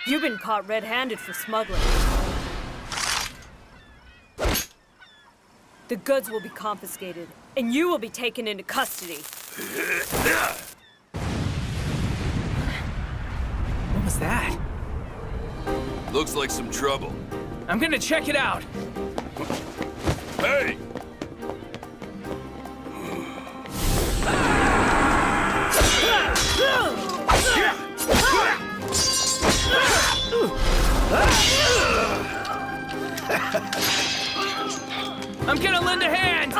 You've been caught red-handed for smuggling. The goods will be confiscated, and you will be taken into custody. What was that? Looks like some trouble. I'm gonna check it out. Hey! I'm gonna lend a hand!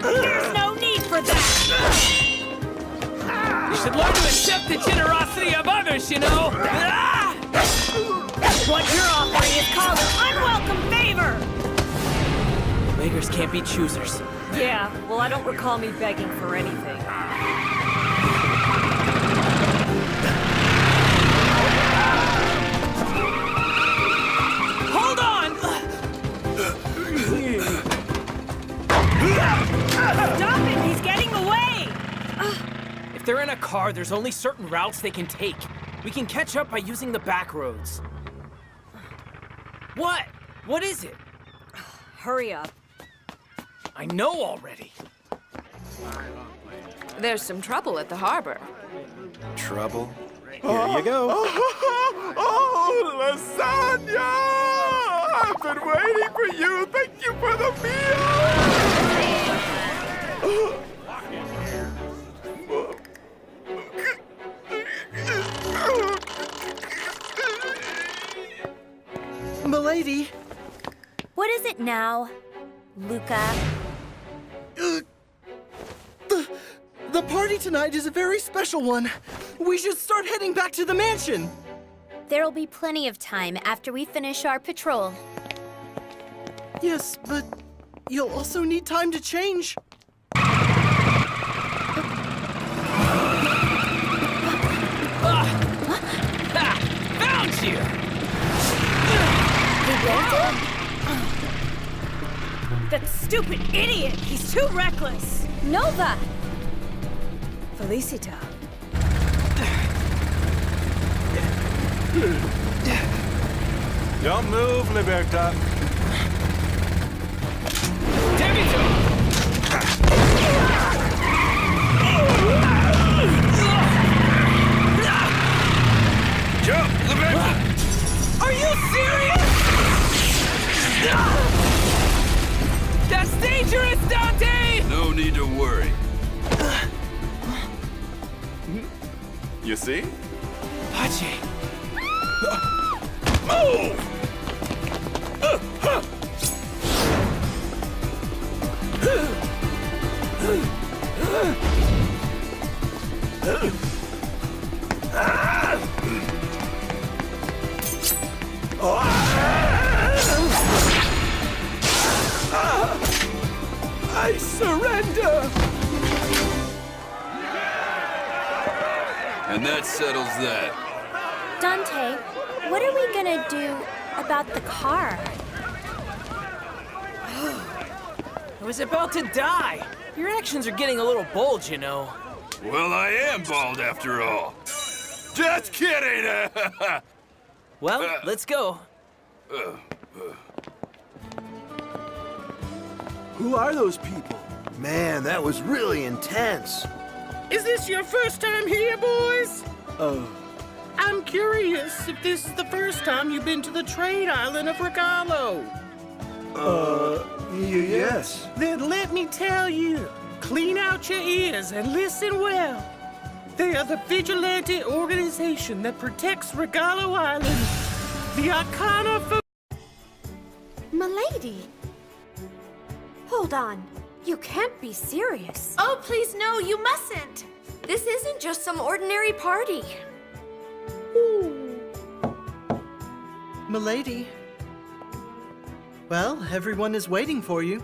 There's no need for that! You should learn to accept the generosity of others, you know? What you're offering is called an unwelcome favor! Beggars can't be choosers. Yeah, well, I don't recall me begging for anything. Hold on! Stop it! He's getting away! If they're in a car, there's only certain routes they can take. We can catch up by using the back roads. What? What is it? Hurry up. I know already. There's some trouble at the harbor. Trouble? Here you go. Oh, lasagna! I've been waiting for you. Thank you for the meal! Milady! What is it now, Luca? The party tonight is a very special one. We should start heading back to the mansion. There'll be plenty of time after we finish our patrol. Yes, but you'll also need time to change. Found you! That stupid idiot! He's too reckless! Nova! Felicita. Don't move, Liberta. Debito! Jump, Liberta! Are you serious? That's dangerous, Dante! No need to worry. You see? Hachi! Move! I surrender! And that settles that. Dante, what are we gonna do about the car? I was about to die. Your actions are getting a little bold, you know. Well, I am bald after all. Just kidding! Well, let's go. Who are those people? Man, that was really intense. Is this your first time here, boys? I'm curious if this is the first time you've been to the trade island of Regalo. Yes. Then let me tell you, clean out your ears and listen well. They are the vigilante organization that protects Regalo Island. The Arcana for... Milady! Hold on. You can't be serious. Oh, please, no, you mustn't. This isn't just some ordinary party. Milady. Well, everyone is waiting for you.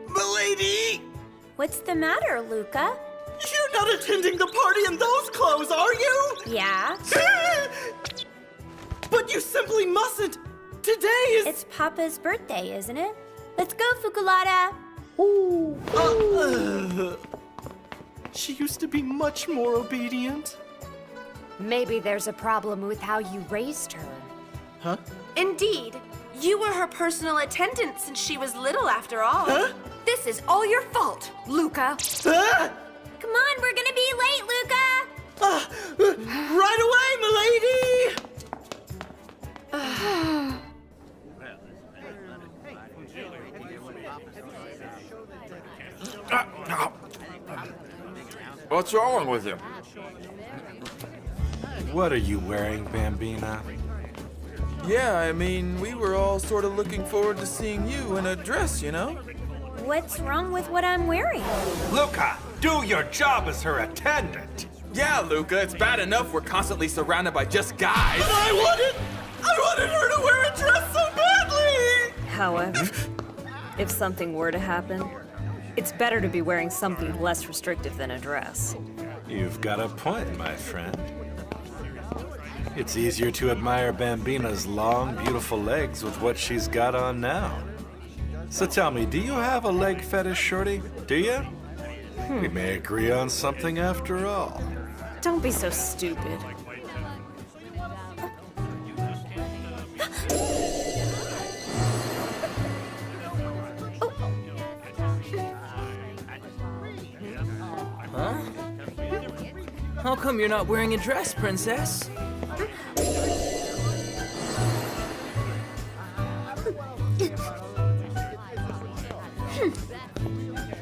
Milady! What's the matter, Luca? You're not attending the party in those clothes, are you? Yeah? But you simply mustn't! Today is... It's Papa's birthday, isn't it? Let's go, Fukulata! She used to be much more obedient. Maybe there's a problem with how you raised her. Huh? Indeed. You were her personal attendant since she was little, after all. Huh? This is all your fault, Luca. Ah! Come on, we're gonna be late, Luca! Right away, milady! What's wrong with him? What are you wearing, Bambina? Yeah, I mean, we were all sort of looking forward to seeing you in a dress, you know? What's wrong with what I'm wearing? Luca, do your job as her attendant. Yeah, Luca, it's bad enough we're constantly surrounded by just guys. But I wanted her to wear a dress so badly! However, if something were to happen, it's better to be wearing something less restrictive than a dress. You've got a point, my friend. It's easier to admire Bambina's long, beautiful legs with what she's got on now. So tell me, do you have a leg fetish, Shorty? Do you? We may agree on something after all. Don't be so stupid. Huh? How come you're not wearing a dress, princess?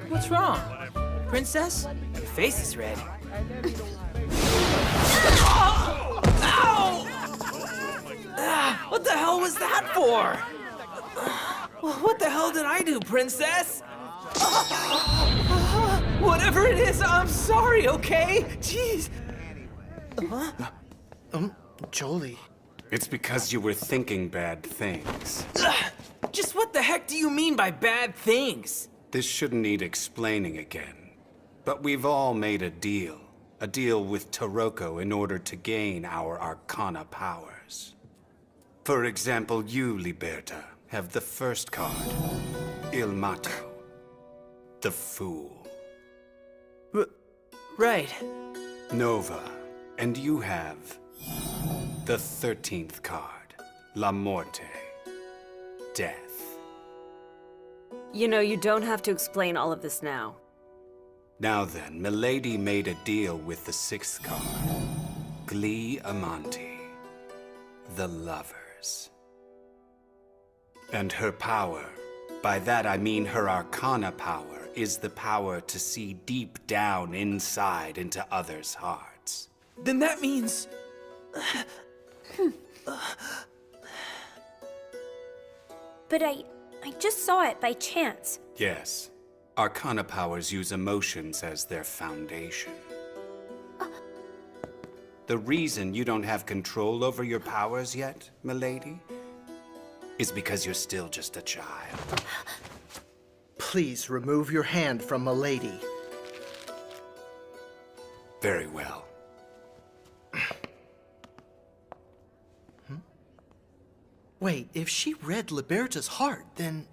What's wrong? Princess? Your face is red. Ow! Ah, what the hell was that for? What the hell did I do, princess? Whatever it is, I'm sorry, okay? Jeez. Jolie. It's because you were thinking bad things. Just what the heck do you mean by bad things? This shouldn't need explaining again. But we've all made a deal with Taroko in order to gain our Arcana powers. For example, you, Liberta, have the first card, Il Mato, the Fool. Right. Nova, and you have the 13th card, La Morte, Death. You know, you don't have to explain all of this now. Now then, Milady made a deal with the 6th card, Gli Amanti, the Lovers. And her power, by that I mean her Arcana power, is the power to see deep down inside into others' hearts. Then that means... But I just saw it by chance. Yes. Arcana powers use emotions as their foundation. The reason you don't have control over your powers yet, milady, is because you're still just a child. Please remove your hand from Milady. Very well. Wait, if she read Liberta's heart, then...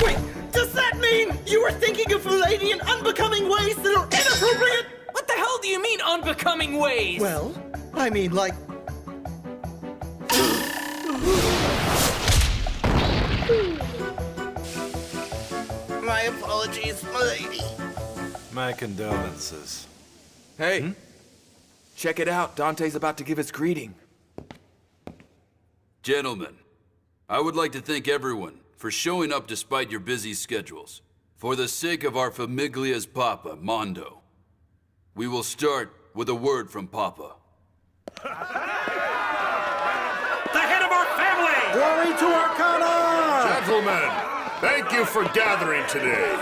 Wait, does that mean you were thinking of Milady in unbecoming ways that are inappropriate? What the hell do you mean, unbecoming ways? Well, I mean, like... My apologies, Milady. My condolences. Hey, check it out. Dante's about to give his greeting. Gentlemen, I would like to thank everyone for showing up despite your busy schedules. For the sake of our Famiglia's Papa, Mondo, we will start with a word from Papa. The head of our family! Glory to Arcana! Gentlemen, thank you for gathering today.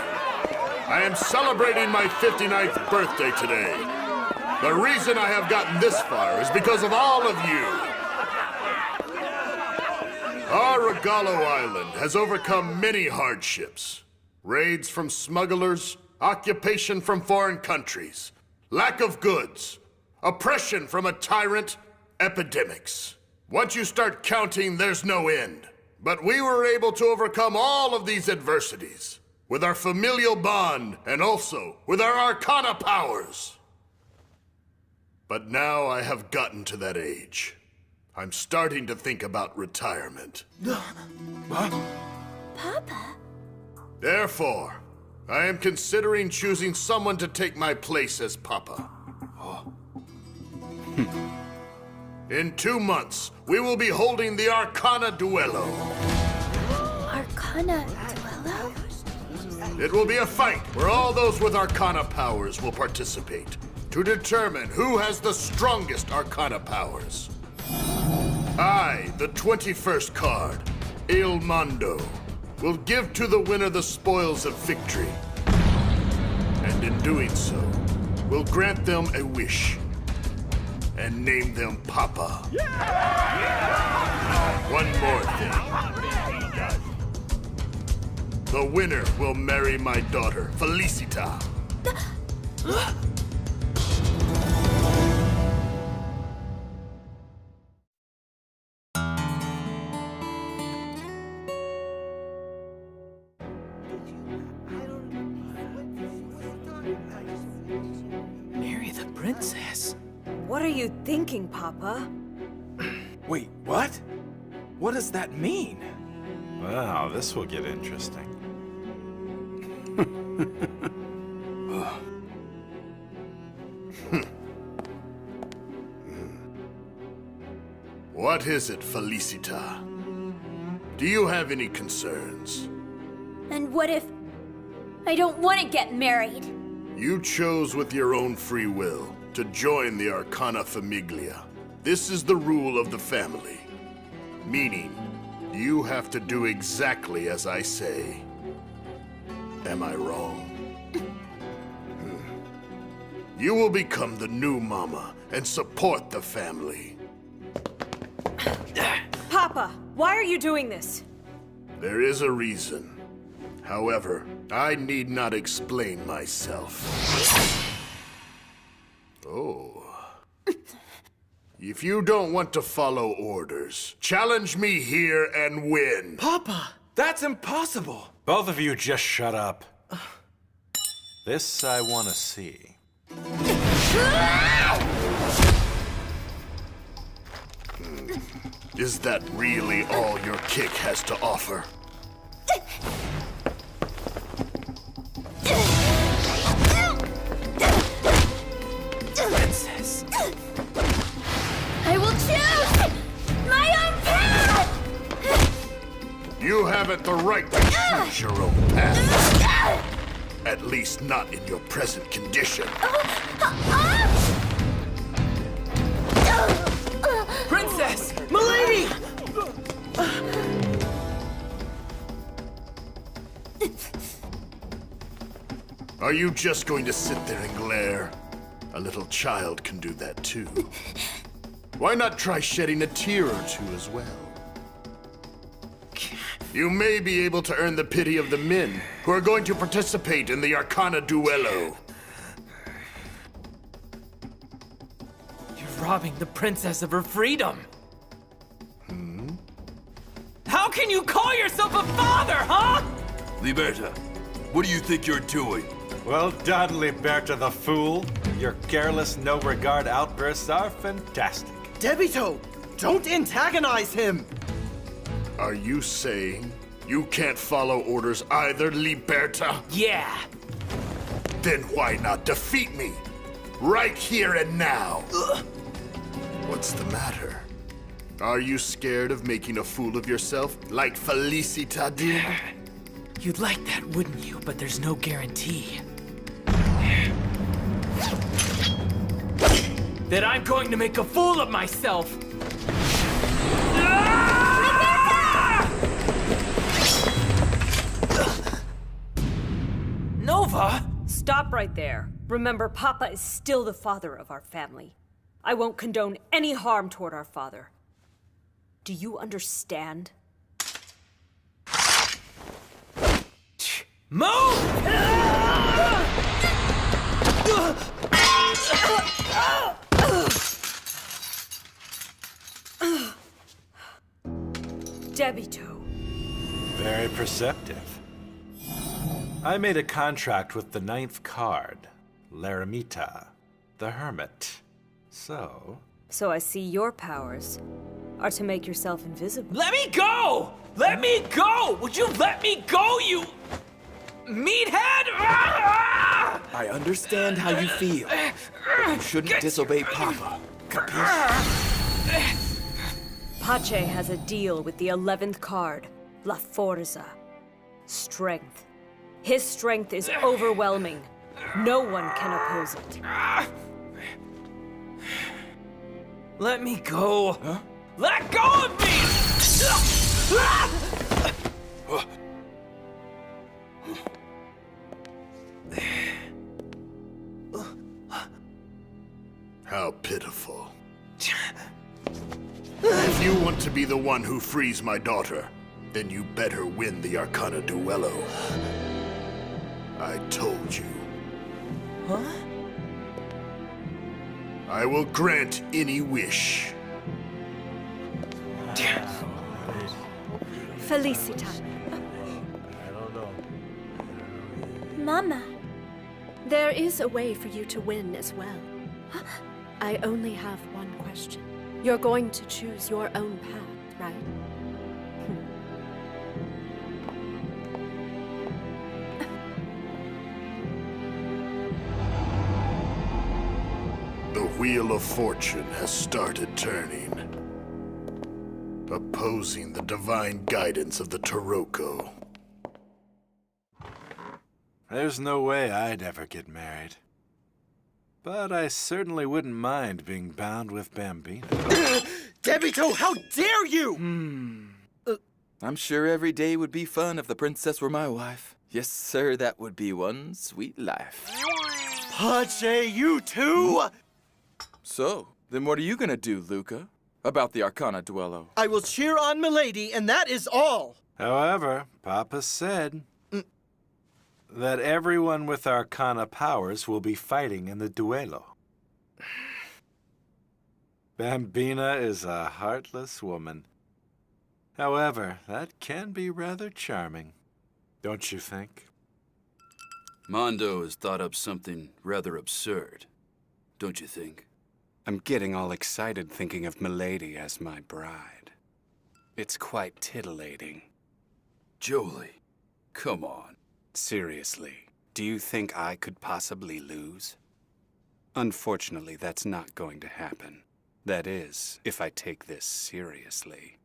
I am celebrating my 59th birthday today. The reason I have gotten this far is because of all of you. Our Regalo Island has overcome many hardships. Raids from smugglers, occupation from foreign countries, lack of goods, oppression from a tyrant, epidemics. Once you start counting, there's no end. But we were able to overcome all of these adversities. with our familial bond, and also with our arcana powers. But now I have gotten to that age. I'm starting to think about retirement. Papa? Therefore, I am considering choosing someone to take my place as Papa. In 2 months, we will be holding the Arcana Duello. Arcana Duello? It will be a fight where all those with Arcana powers will participate to determine who has the strongest Arcana powers. I, the 21st card, Il Mondo, will give to the winner the spoils of victory. And in doing so, will grant them a wish and name them Papa. One more thing. The winner will marry my daughter, Felicita. Marry the princess? What are you thinking, Papa? Wait, what? What does that mean? Wow, this will get interesting. What is it, Felicita? Do you have any concerns? And what if I don't want to get married? You chose with your own free will to join the Arcana Famiglia. This is the rule of the family. Meaning, you have to do exactly as I say. Am I wrong? You will become the new mama and support the family. Papa, why are you doing this? There is a reason. However, I need not explain myself. Oh. If you don't want to follow orders, challenge me here and win. Papa, that's impossible. Both of you just shut up. This I want to see. Is that really all your kick has to offer? Princess. I will choose my own path! You haven't the right to choose your own path. At least not in your present condition. Princess! Milady! Are you just going to sit there and glare? A little child can do that too. Why not try shedding a tear or two as well? You may be able to earn the pity of the men who are going to participate in the Arcana Duello. You're robbing the princess of her freedom. How can you call yourself a father, huh? Liberta, what do you think you're doing? Well done, Liberta the fool. Your careless, no-regard outbursts are fantastic. Debito, don't antagonize him! Are you saying you can't follow orders either, Liberta? Yeah. Then why not defeat me? Right here and now. What's the matter? Are you scared of making a fool of yourself, like Felicita did? You'd like that, wouldn't you? But there's no guarantee that I'm going to make a fool of myself. Nova! Stop right there. Remember, Papa is still the father of our family. I won't condone any harm toward our father. Do you understand? Move! Debito. Very perceptive. I made a contract with the 9th card, Laramita, the Hermit. So I see your powers are to make yourself invisible. Let me go! Let me go! Would you let me go, you meathead? I understand how you feel, but you shouldn't disobey Papa. Capisce? Pache has a deal with the 11th card, La Forza. Strength. His strength is overwhelming. No one can oppose it. Let me go. Huh? Let go of me! How pitiful. If you want to be the one who frees my daughter, then you better win the Arcana Duello. I told you. Huh? I will grant any wish. Felicita. Mama. There is a way for you to win as well. I only have one question. You're going to choose your own path, right? The wheel of fortune has started turning, opposing the divine guidance of the Taroko. there's no way I'd ever get married. But I certainly wouldn't mind being bound with Bambina. Debito, how dare you! I'm sure every day would be fun if the princess were my wife. Yes, sir, that would be one sweet life. Pache, you too? So, then what are you gonna do, Luca? About the Arcana Duello? I will cheer on Milady, and that is all. However, Papa said that everyone with Arcana powers will be fighting in the duello. Bambina is a heartless woman. However, that can be rather charming, don't you think? Mondo has thought up something rather absurd, don't you think? I'm getting all excited thinking of Milady as my bride. It's quite titillating. Jolie, come on. Seriously, do you think I could possibly lose? Unfortunately, that's not going to happen. That is, if I take this seriously.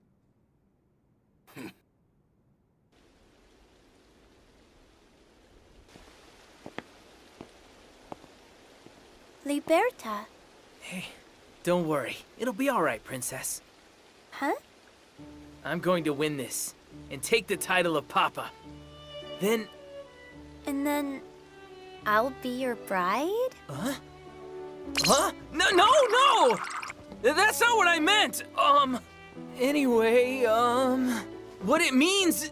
Liberta. Hey, don't worry. It'll be all right, Princess. Huh? I'm going to win this and take the title of Papa. Then... And then I'll be your bride? Huh? Huh? No! That's not what I meant! Anyway, what it means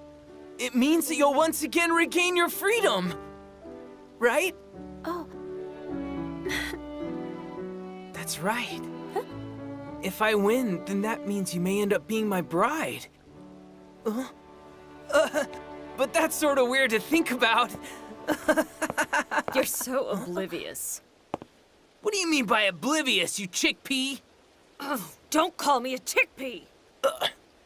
that you'll once again regain your freedom. Right? Oh. That's right. Huh? If I win, then that means you may end up being my bride. But that's sort of weird to think about. You're so oblivious. What do you mean by oblivious, you chickpea? Oh, don't call me a chickpea!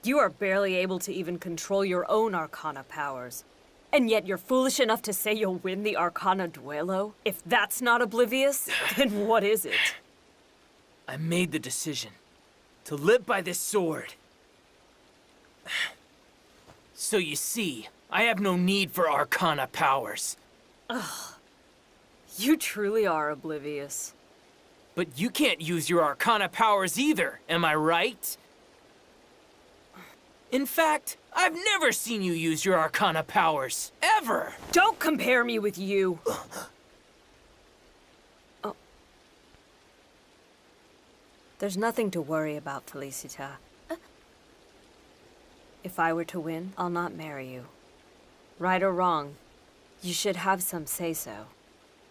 You are barely able to even control your own Arcana powers. And yet you're foolish enough to say you'll win the Arcana Duello? If that's not oblivious, then what is it? I made the decision to live by this sword. So you see, I have no need for Arcana powers. Ugh. You truly are oblivious. But you can't use your Arcana powers either, am I right? In fact, I've never seen you use your Arcana powers, ever! Don't compare me with you! Oh. There's nothing to worry about, Felicita. If I were to win, I'll not marry you. Right or wrong, you should have some say-so,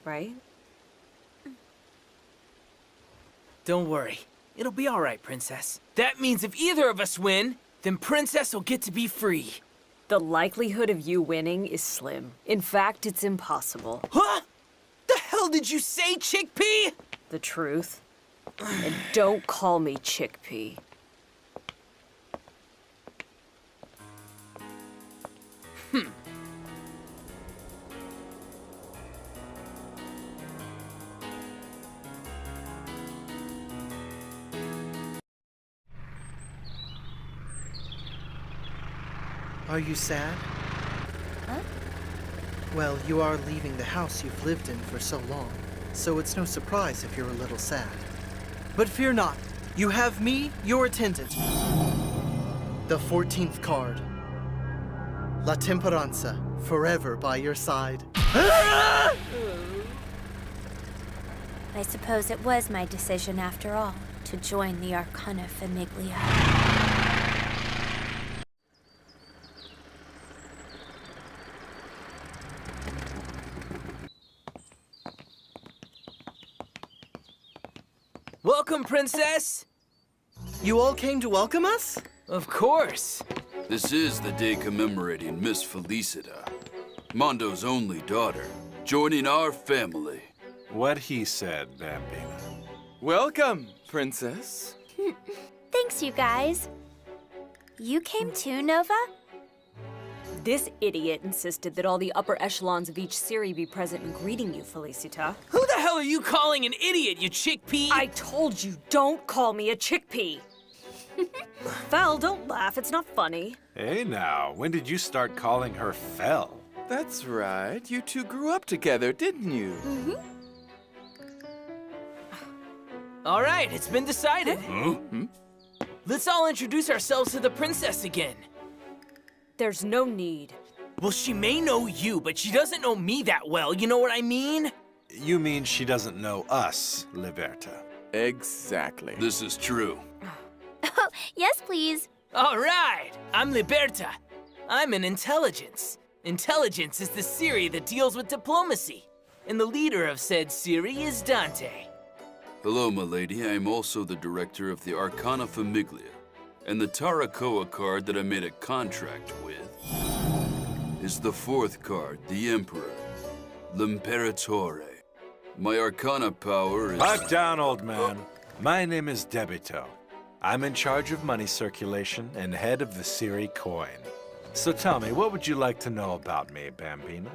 right? Don't worry. It'll be all right, Princess. That means if either of us win, then Princess will get to be free. The likelihood of you winning is slim. In fact, it's impossible. Huh? The hell did you say, Chickpea? The truth. And don't call me Chickpea. Are you sad? Huh? Well, you are leaving the house you've lived in for so long, so it's no surprise if you're a little sad. But fear not, you have me, your attendant. The 14th card. La Temperanza, forever by your side. I suppose it was my decision after all, to join the Arcana Famiglia. Welcome, Princess! You all came to welcome us? Of course. This is the day commemorating Miss Felicita, Mondo's only daughter, joining our family. What he said, Bambina. Welcome, Princess. Thanks, you guys. You came too, Nova? This idiot insisted that all the upper echelons of each series be present in greeting you, Felicita. Who the hell are you calling an idiot, you chickpea? I told you, don't call me a chickpea. Fel, don't laugh, it's not funny. Hey now, when did you start calling her Fel? That's right. You two grew up together, didn't you? Mm-hmm. All right, it's been decided. Let's all introduce ourselves to the princess again. There's no need. Well, she may know you, but she doesn't know me that well, you know what I mean? You mean she doesn't know us, Liberta? Exactly. This is true. Oh, yes, please. All right, I'm Liberta. I'm an intelligence. Intelligence is the series that deals with diplomacy. And the leader of said series is Dante. Hello, milady. I am also the director of the Arcana Famiglia. And the Tarakoa card that I made a contract with is the 4th card, the Emperor, L'Imperatore. My Arcana power is... Pipe down, old man. My name is Debito. I'm in charge of money circulation and head of the Siri coin. So tell me, what would you like to know about me, Bambina?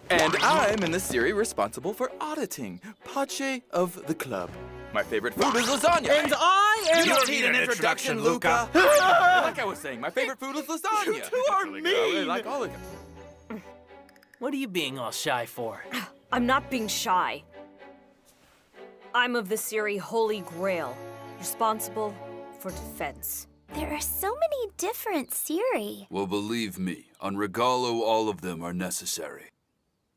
And I'm in the series responsible for auditing, Pache of the club. My favorite food is lasagna. And I am... You don't need an introduction, Luca. Like I was saying, my favorite food is lasagna. You two are mean. I really like all of them. What are you being all shy for? I'm not being shy. I'm of the series Holy Grail, responsible for defense. There are so many different series. Well, believe me, on Regalo all of them are necessary.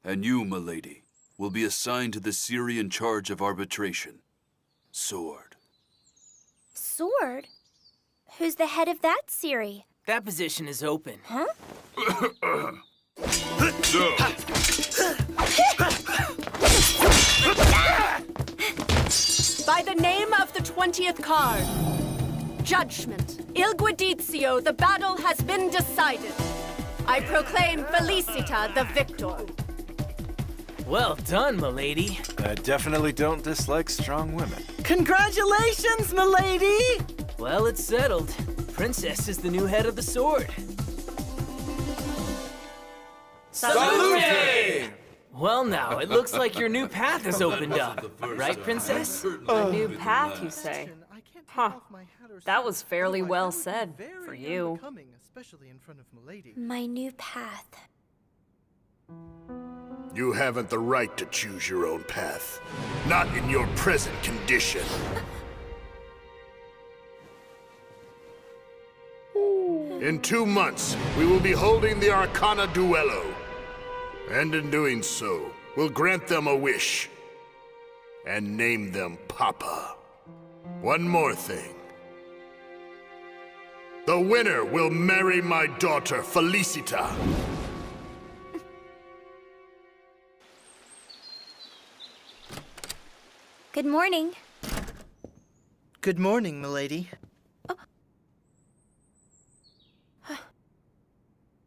And you, milady, will be assigned to the series in charge of arbitration. Sword. Sword? Who's the head of that series? That position is open. Huh? By the name of the 20th card, Judgment. Il Giudizio, the battle has been decided. I proclaim Felicita the victor. Well done, milady. I definitely don't dislike strong women. Congratulations, milady! Well, it's settled. Princess is the new head of the sword. Salute! Well now, it looks like your new path has opened up. Right, Princess? A new path, you say? Huh. That was fairly well said, for you. Especially in front of milady. My new path. You haven't the right to choose your own path. Not in your present condition. In 2 months, we will be holding the Arcana Duello. And in doing so, we'll grant them a wish. And name them Papa. One more thing. The winner will marry my daughter, Felicita. Good morning. Good morning, milady.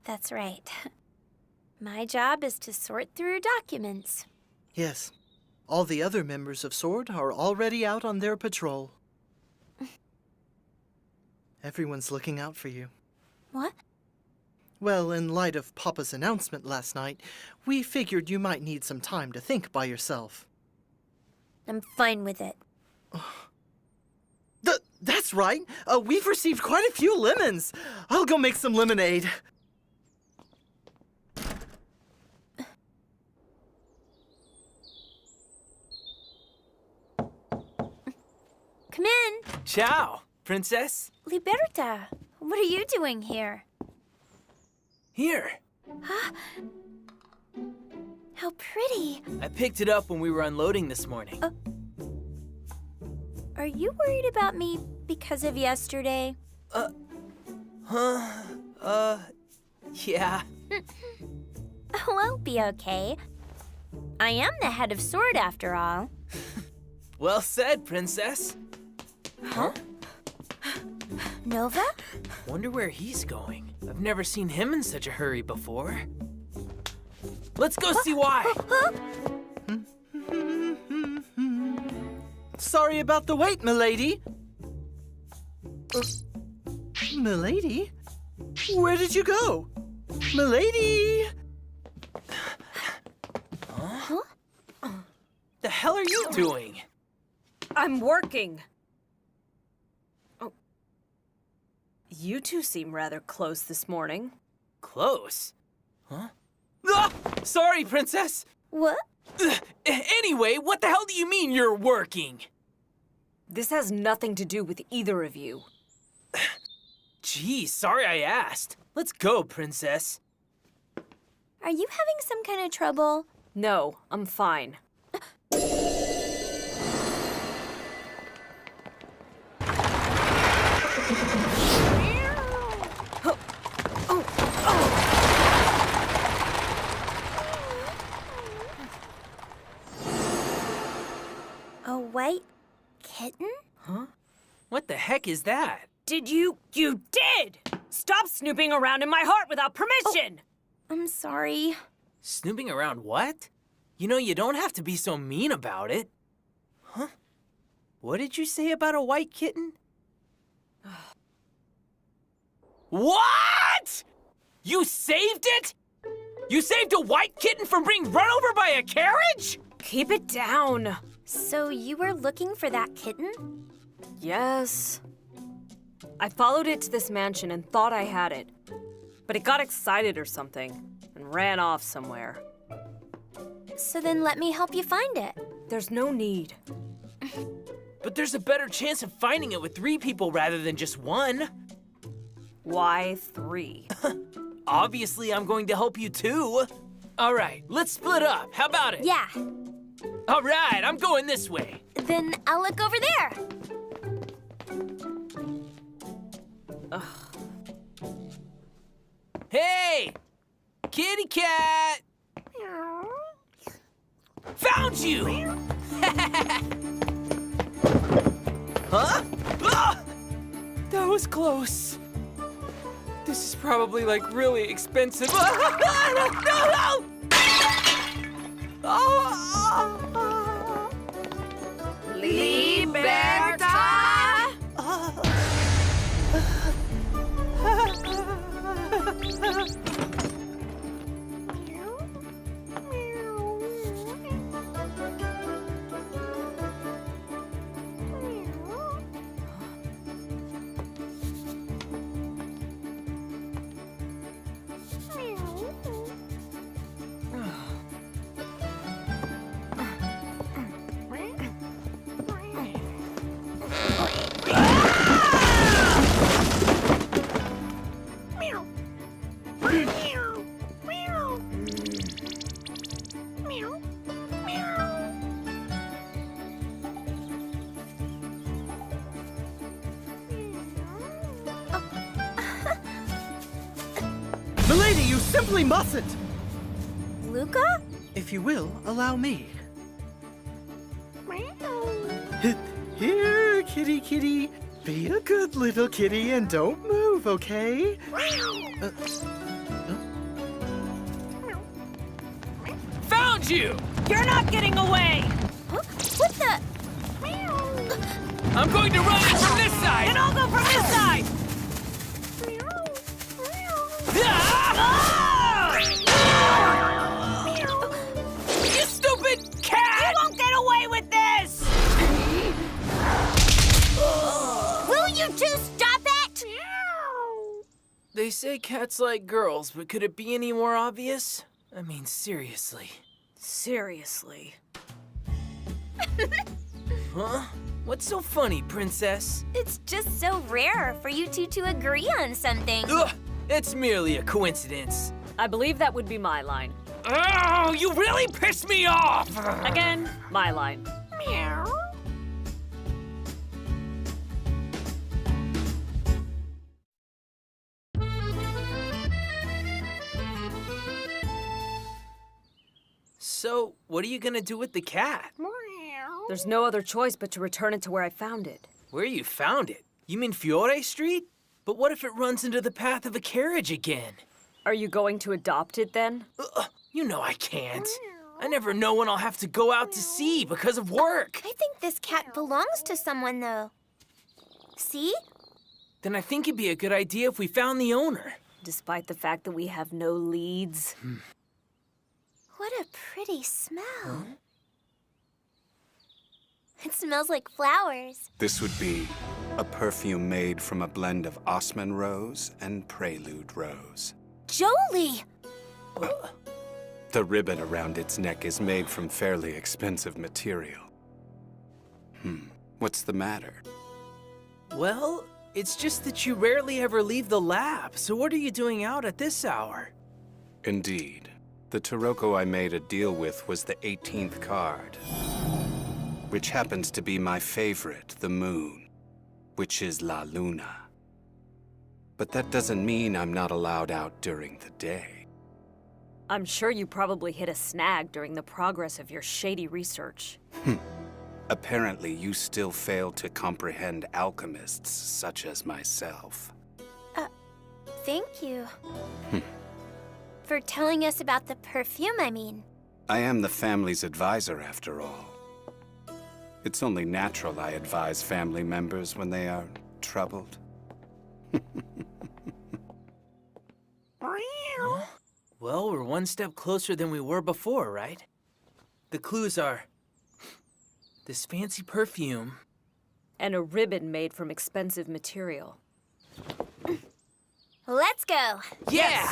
The That's right. My job is to sort through documents. Yes. All the other members of SWORD are already out on their patrol. Everyone's looking out for you. What? Well, in light of Papa's announcement last night, we figured you might need some time to think by yourself. I'm fine with it. That's right! We've received quite a few lemons! I'll go make some lemonade. Come in. Ciao, princess. Liberta, what are you doing here? Here. Huh? How pretty. I picked it up when we were unloading this morning. Are you worried about me because of yesterday? Yeah. I'll be okay. I am the head of SWORD after all. Well said, princess. Huh? Nova? Wonder where he's going. I've never seen him in such a hurry before. Let's go see why. Sorry about the wait, milady. Milady? Where did you go? Milady! Huh? The hell are you doing? I'm working. Oh. You two seem rather close this morning. Close? Huh? Ah! Sorry, princess! What? Anyway, what the hell do you mean you're working? This has nothing to do with either of you. Geez, sorry I asked. Let's go, princess. Are you having some kind of trouble? No, I'm fine. A white kitten? Huh? What the heck is that? Did you? You did! Stop snooping around in my heart without permission! Oh, I'm sorry. Snooping around what? You know, you don't have to be so mean about it. Huh? What did you say about a white kitten? What? You saved it? You saved a white kitten from being run over by a carriage? Keep it down. So you were looking for that kitten? Yes. I followed it to this mansion and thought I had it. But it got excited or something and ran off somewhere. So then let me help you find it. There's no need. But there's a better chance of finding it with 3 people rather than just 1. Why 3? Obviously, I'm going to help you too. All right, let's split up. How about it? Yeah. All right, I'm going this way. Then I'll look over there. Ugh. Hey! Kitty cat! Found you! Huh? Ah! That was close. This is probably like really expensive. No! Liberta! Milady, you simply mustn't! Luca? If you will, allow me. Here, kitty kitty. Be a good little kitty and don't move, okay? find you! You're not getting away! Huh? What the? I'm going to run in from this side! And I'll go from this side! You stupid cat! You won't get away with this! Will you two stop it? They say cats like girls, but could it be any more obvious? I mean, seriously. Seriously. Huh? What's so funny, princess? It's just so rare for you two to agree on something. Ugh! It's merely a coincidence. I believe that would be my line. Oh, you really pissed me off! Again, my line. Meow. So, what are you gonna do with the cat? There's no other choice but to return it to where I found it. Where you found it? You mean Fiore Street? But what if it runs into the path of a carriage again? Are you going to adopt it then? You know I can't. I never know when I'll have to go out to sea because of work. I think this cat belongs to someone, though. See? Then I think it'd be a good idea if we found the owner. Despite the fact that we have no leads. What a pretty smell. Huh? It smells like flowers. This would be a perfume made from a blend of Osman rose and Prelude rose. Jolie! The ribbon around its neck is made from fairly expensive material. What's the matter? Well, it's just that you rarely ever leave the lab, so what are you doing out at this hour? Indeed. The Taroko I made a deal with was the 18th card, which happens to be my favorite, the moon, which is La Luna. But that doesn't mean I'm not allowed out during the day. I'm sure you probably hit a snag during the progress of your shady research. Apparently, you still fail to comprehend alchemists such as myself. Thank you. For telling us about the perfume, I mean. I am the family's advisor, after all. It's only natural I advise family members when they are troubled. Well, we're one step closer than we were before, right? The clues are this fancy perfume and a ribbon made from expensive material. Let's go. Yeah!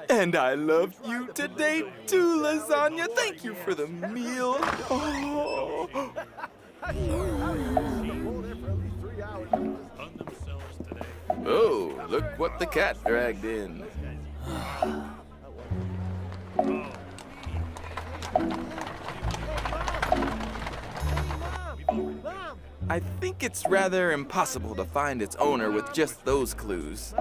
And I love you today too, Lasagna. Thank you for the meal. Oh. Oh, look what the cat dragged in. I think it's rather impossible to find its owner with just those clues.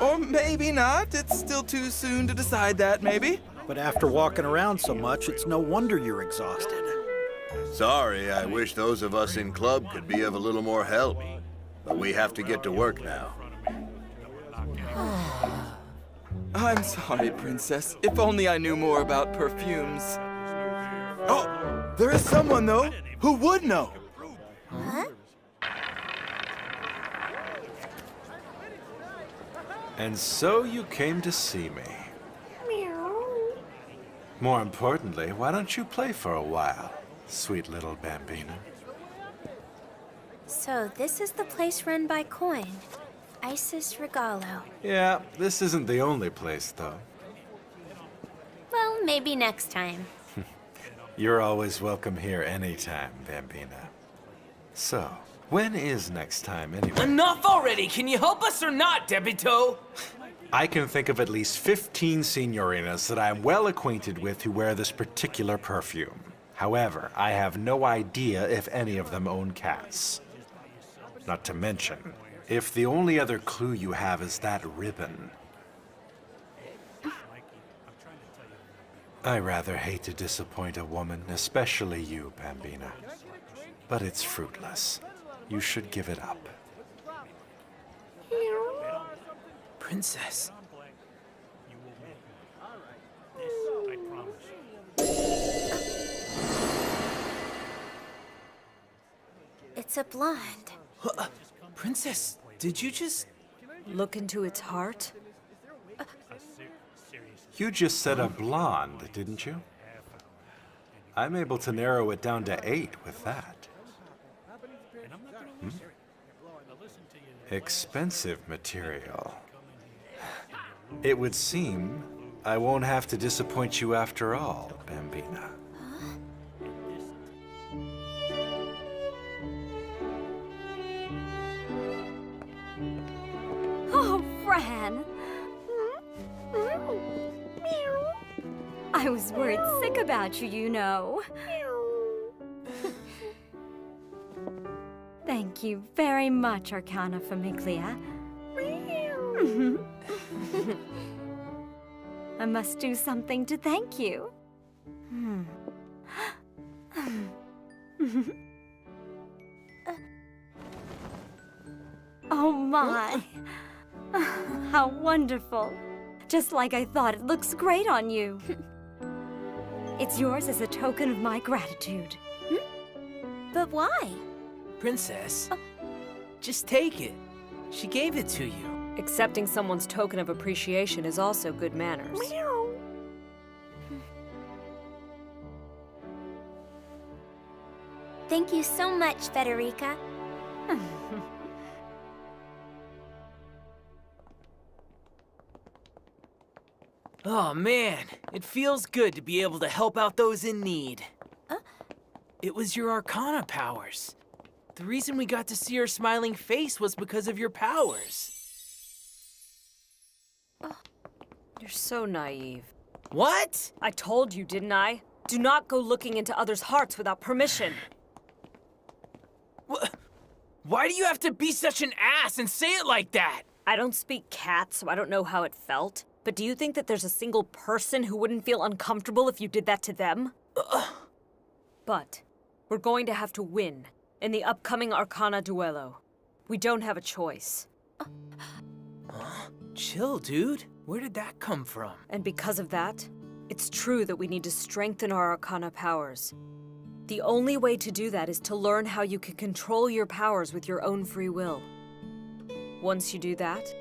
Or maybe not. It's still too soon to decide that, maybe. But after walking around so much, it's no wonder you're exhausted. Sorry, I wish those of us in club could be of a little more help. But we have to get to work now. I'm sorry, Princess. If only I knew more about perfumes. Oh, there is someone, though, who would know. Huh? And so you came to see me. More importantly, why don't you play for a while, sweet little Bambina? So this is the place run by Coin. Isis Regalo. Yeah, this isn't the only place, though. Well, maybe next time. You're always welcome here anytime, Bambina. So, when is next time, anyway? Enough already! Can you help us or not, Debito? I can think of at least 15 signorinas that I'm well acquainted with who wear this particular perfume. However, I have no idea if any of them own cats. Not to mention, if the only other clue you have is that ribbon. I rather hate to disappoint a woman, especially you, Bambina. But it's fruitless. You should give it up. Princess. It's a blonde. Princess, did you just... Look into its heart? You just said a blonde, didn't you? I'm able to narrow it down to 8 with that. Expensive material. It would seem I won't have to disappoint you after all, Bambina. Oh, Fran! I was worried sick about you, you know. Thank you very much, Arcana Famiglia. I must do something to thank you. Oh my! How wonderful! Just like I thought, it looks great on you. It's yours as a token of my gratitude. But why? Princess, just take it. She gave it to you. Accepting someone's token of appreciation is also good manners. Thank you so much, Federica. Oh man, it feels good to be able to help out those in need. It was your Arcana powers. The reason we got to see her smiling face was because of your powers. You're so naive. What? I told you, didn't I? Do not go looking into others' hearts without permission. Why do you have to be such an ass and say it like that? I don't speak cat, so I don't know how it felt. But do you think that there's a single person who wouldn't feel uncomfortable if you did that to them? But we're going to have to win in the upcoming Arcana Duello. We don't have a choice. Chill, dude. Where did that come from? And because of that, it's true that we need to strengthen our Arcana powers. The only way to do that is to learn how you can control your powers with your own free will. Once you do that,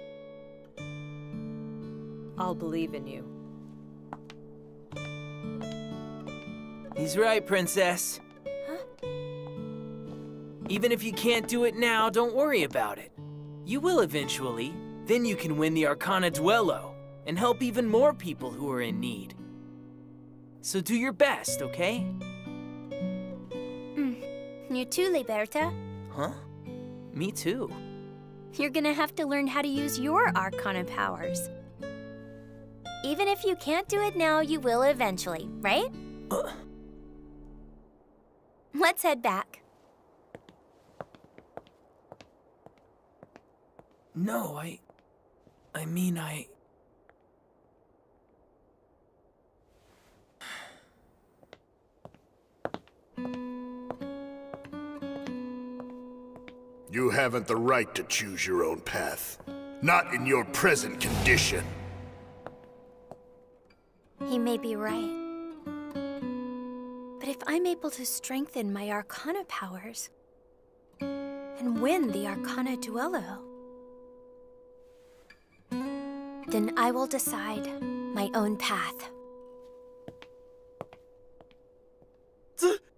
I'll believe in you. He's right, Princess. Even if you can't do it now, don't worry about it. You will eventually. Then you can win the Arcana Duello and help even more people who are in need. So do your best, okay? You too, Liberta. Huh? Me too. You're gonna have to learn how to use your Arcana powers. Even if you can't do it now, you will eventually, right? Let's head back. No, I mean, You haven't the right to choose your own path. Not in your present condition. He may be right. But if I'm able to strengthen my Arcana powers and win the Arcana Duello, then I will decide my own path.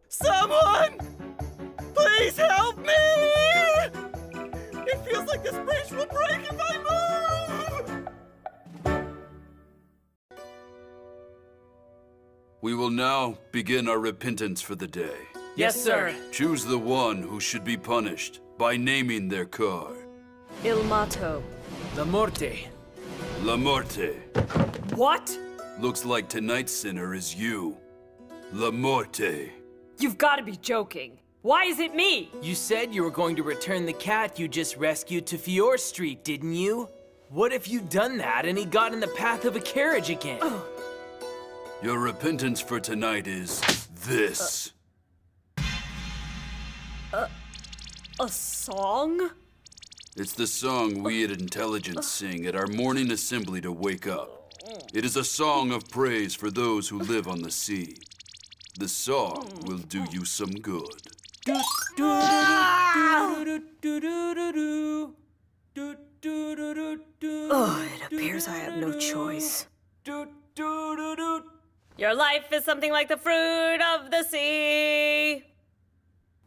Someone! Please help me! It feels like this bridge will break if I move! We will now begin our repentance for the day. Yes, sir. Choose the one who should be punished by naming their card. Il Mato. La Morte. La Morte. What? Looks like tonight's sinner is you. La Morte. You've got to be joking. Why is it me? You said you were going to return the cat you just rescued to Fior Street, didn't you? What if you'd done that and he got in the path of a carriage again? Your repentance for tonight is this. A song? It's the song we at Intelligence sing at our morning assembly to wake up. It is a song of praise for those who live on the sea. The song will do you some good. Oh, it appears I have no choice. Your life is something like the fruit of the sea.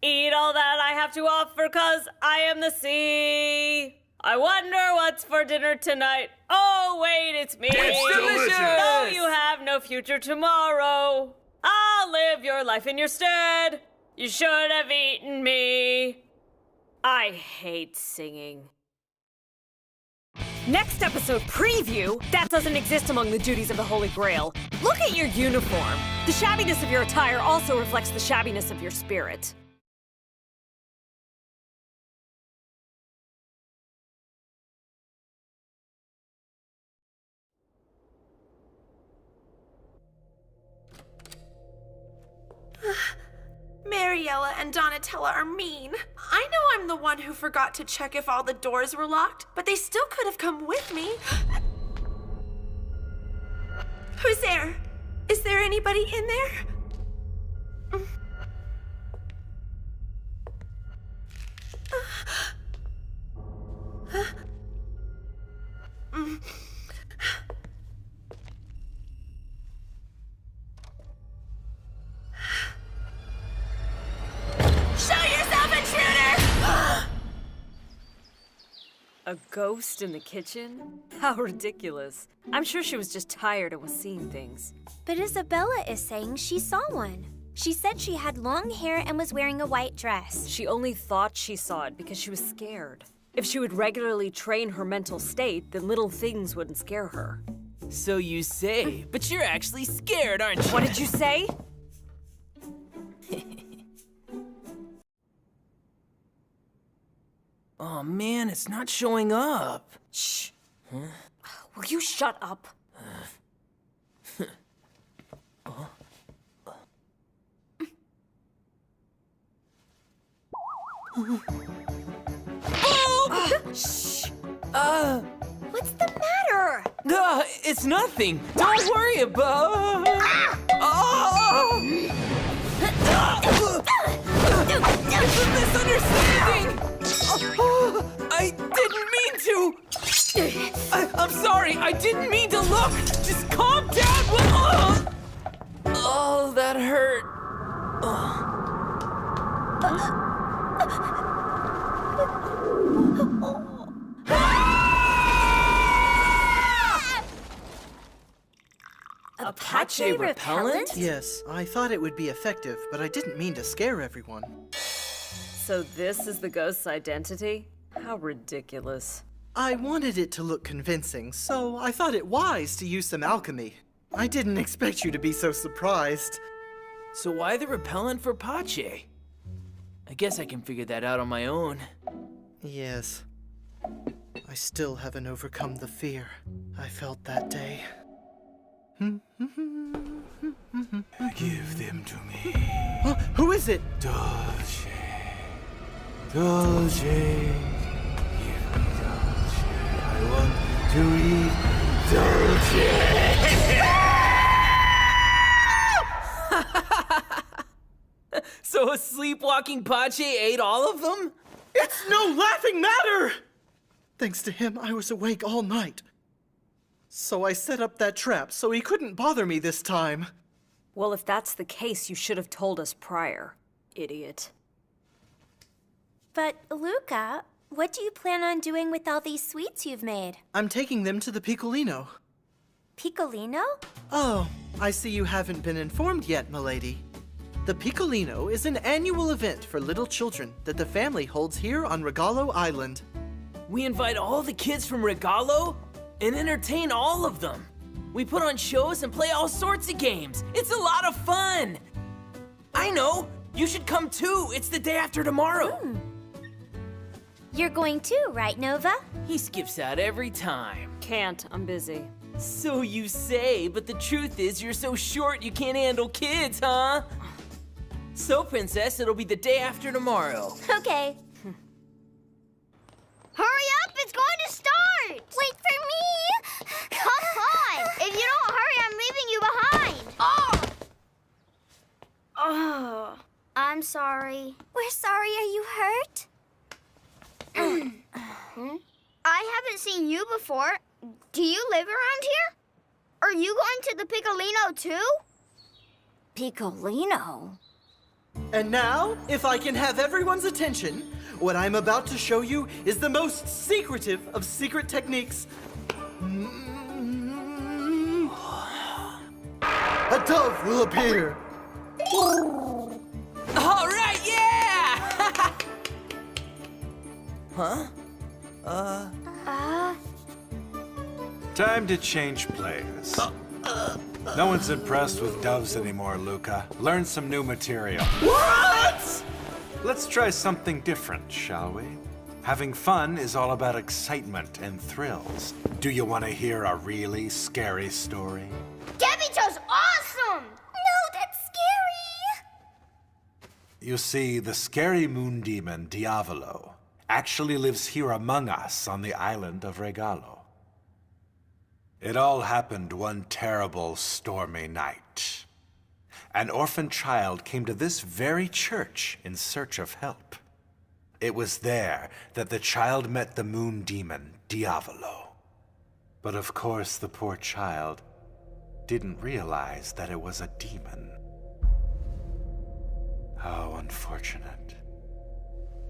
Eat all that I have to offer, 'cause I am the sea. I wonder what's for dinner tonight. Oh, wait, it's me. It's delicious. No, you have no future tomorrow. I'll live your life in your stead. You should have eaten me. I hate singing. Next episode preview? That doesn't exist among the duties of the Holy Grail. Look at your uniform. The shabbiness of your attire also reflects the shabbiness of your spirit. Mariella and Donatella are mean. I know I'm the one who forgot to check if all the doors were locked, but they still could have come with me. Who's there? Is there anybody in there? Show yourself, intruder! A ghost in the kitchen? How ridiculous. I'm sure she was just tired and was seeing things. But Isabella is saying she saw one. She said she had long hair and was wearing a white dress. She only thought she saw it because she was scared. If she would regularly train her mental state, then little things wouldn't scare her. So you say, but you're actually scared, aren't you? What did you say? Oh man, it's not showing up. Shh. Huh? Will you shut up? Shh. What's the matter? It's nothing. Don't worry about. It's a misunderstanding. I didn't mean to. I'm sorry. I didn't mean to look. Just calm down. Oh, that hurt. Apache repellent? Yes, I thought it would be effective, but I didn't mean to scare everyone. So this is the ghost's identity? How ridiculous. I wanted it to look convincing, so I thought it wise to use some alchemy. I didn't expect you to be so surprised. So why the repellent for Pache? I guess I can figure that out on my own. Yes. I still haven't overcome the fear I felt that day. Give them to me. Huh? Who is it? Dolce. Dolce. Give me Dolce. I want to eat Dolce. So a sleepwalking Pache ate all of them? It's no laughing matter! Thanks to him, I was awake all night. So I set up that trap so he couldn't bother me this time. Well, if that's the case, you should have told us prior, idiot. But, Luca, what do you plan on doing with all these sweets you've made? I'm taking them to the Piccolino. Piccolino? Oh, I see you haven't been informed yet, milady. The Piccolino is an annual event for little children that the family holds here on Regalo Island. We invite all the kids from Regalo and entertain all of them. We put on shows and play all sorts of games. It's a lot of fun. I know. You should come too. It's the day after tomorrow. You're going too, right, Nova? He skips out every time. Can't. I'm busy. So you say, but the truth is you're so short you can't handle kids, huh? So, Princess, it'll be the day after tomorrow. Okay. Hurry I'm sorry. We're sorry. Are you hurt? I haven't seen you before. Do you live around here? Are you going to the Piccolino too? Piccolino? And now, if I can have everyone's attention, what I'm about to show you is the most secretive of secret techniques. A dove will appear. All right, yeah! Huh? Time to change players. No one's impressed with doves anymore, Luca. Learn some new material. What? Let's try something different, shall we? Having fun is all about excitement and thrills. Do you want to hear a really scary story? Gabito's awesome! No, that's scary! You see, the scary moon demon, Diavolo, actually lives here among us on the island of Regalo. It all happened one terrible, stormy night. An orphan child came to this very church in search of help. It was there that the child met the moon demon, Diavolo. But of course, the poor child didn't realize that it was a demon. How unfortunate.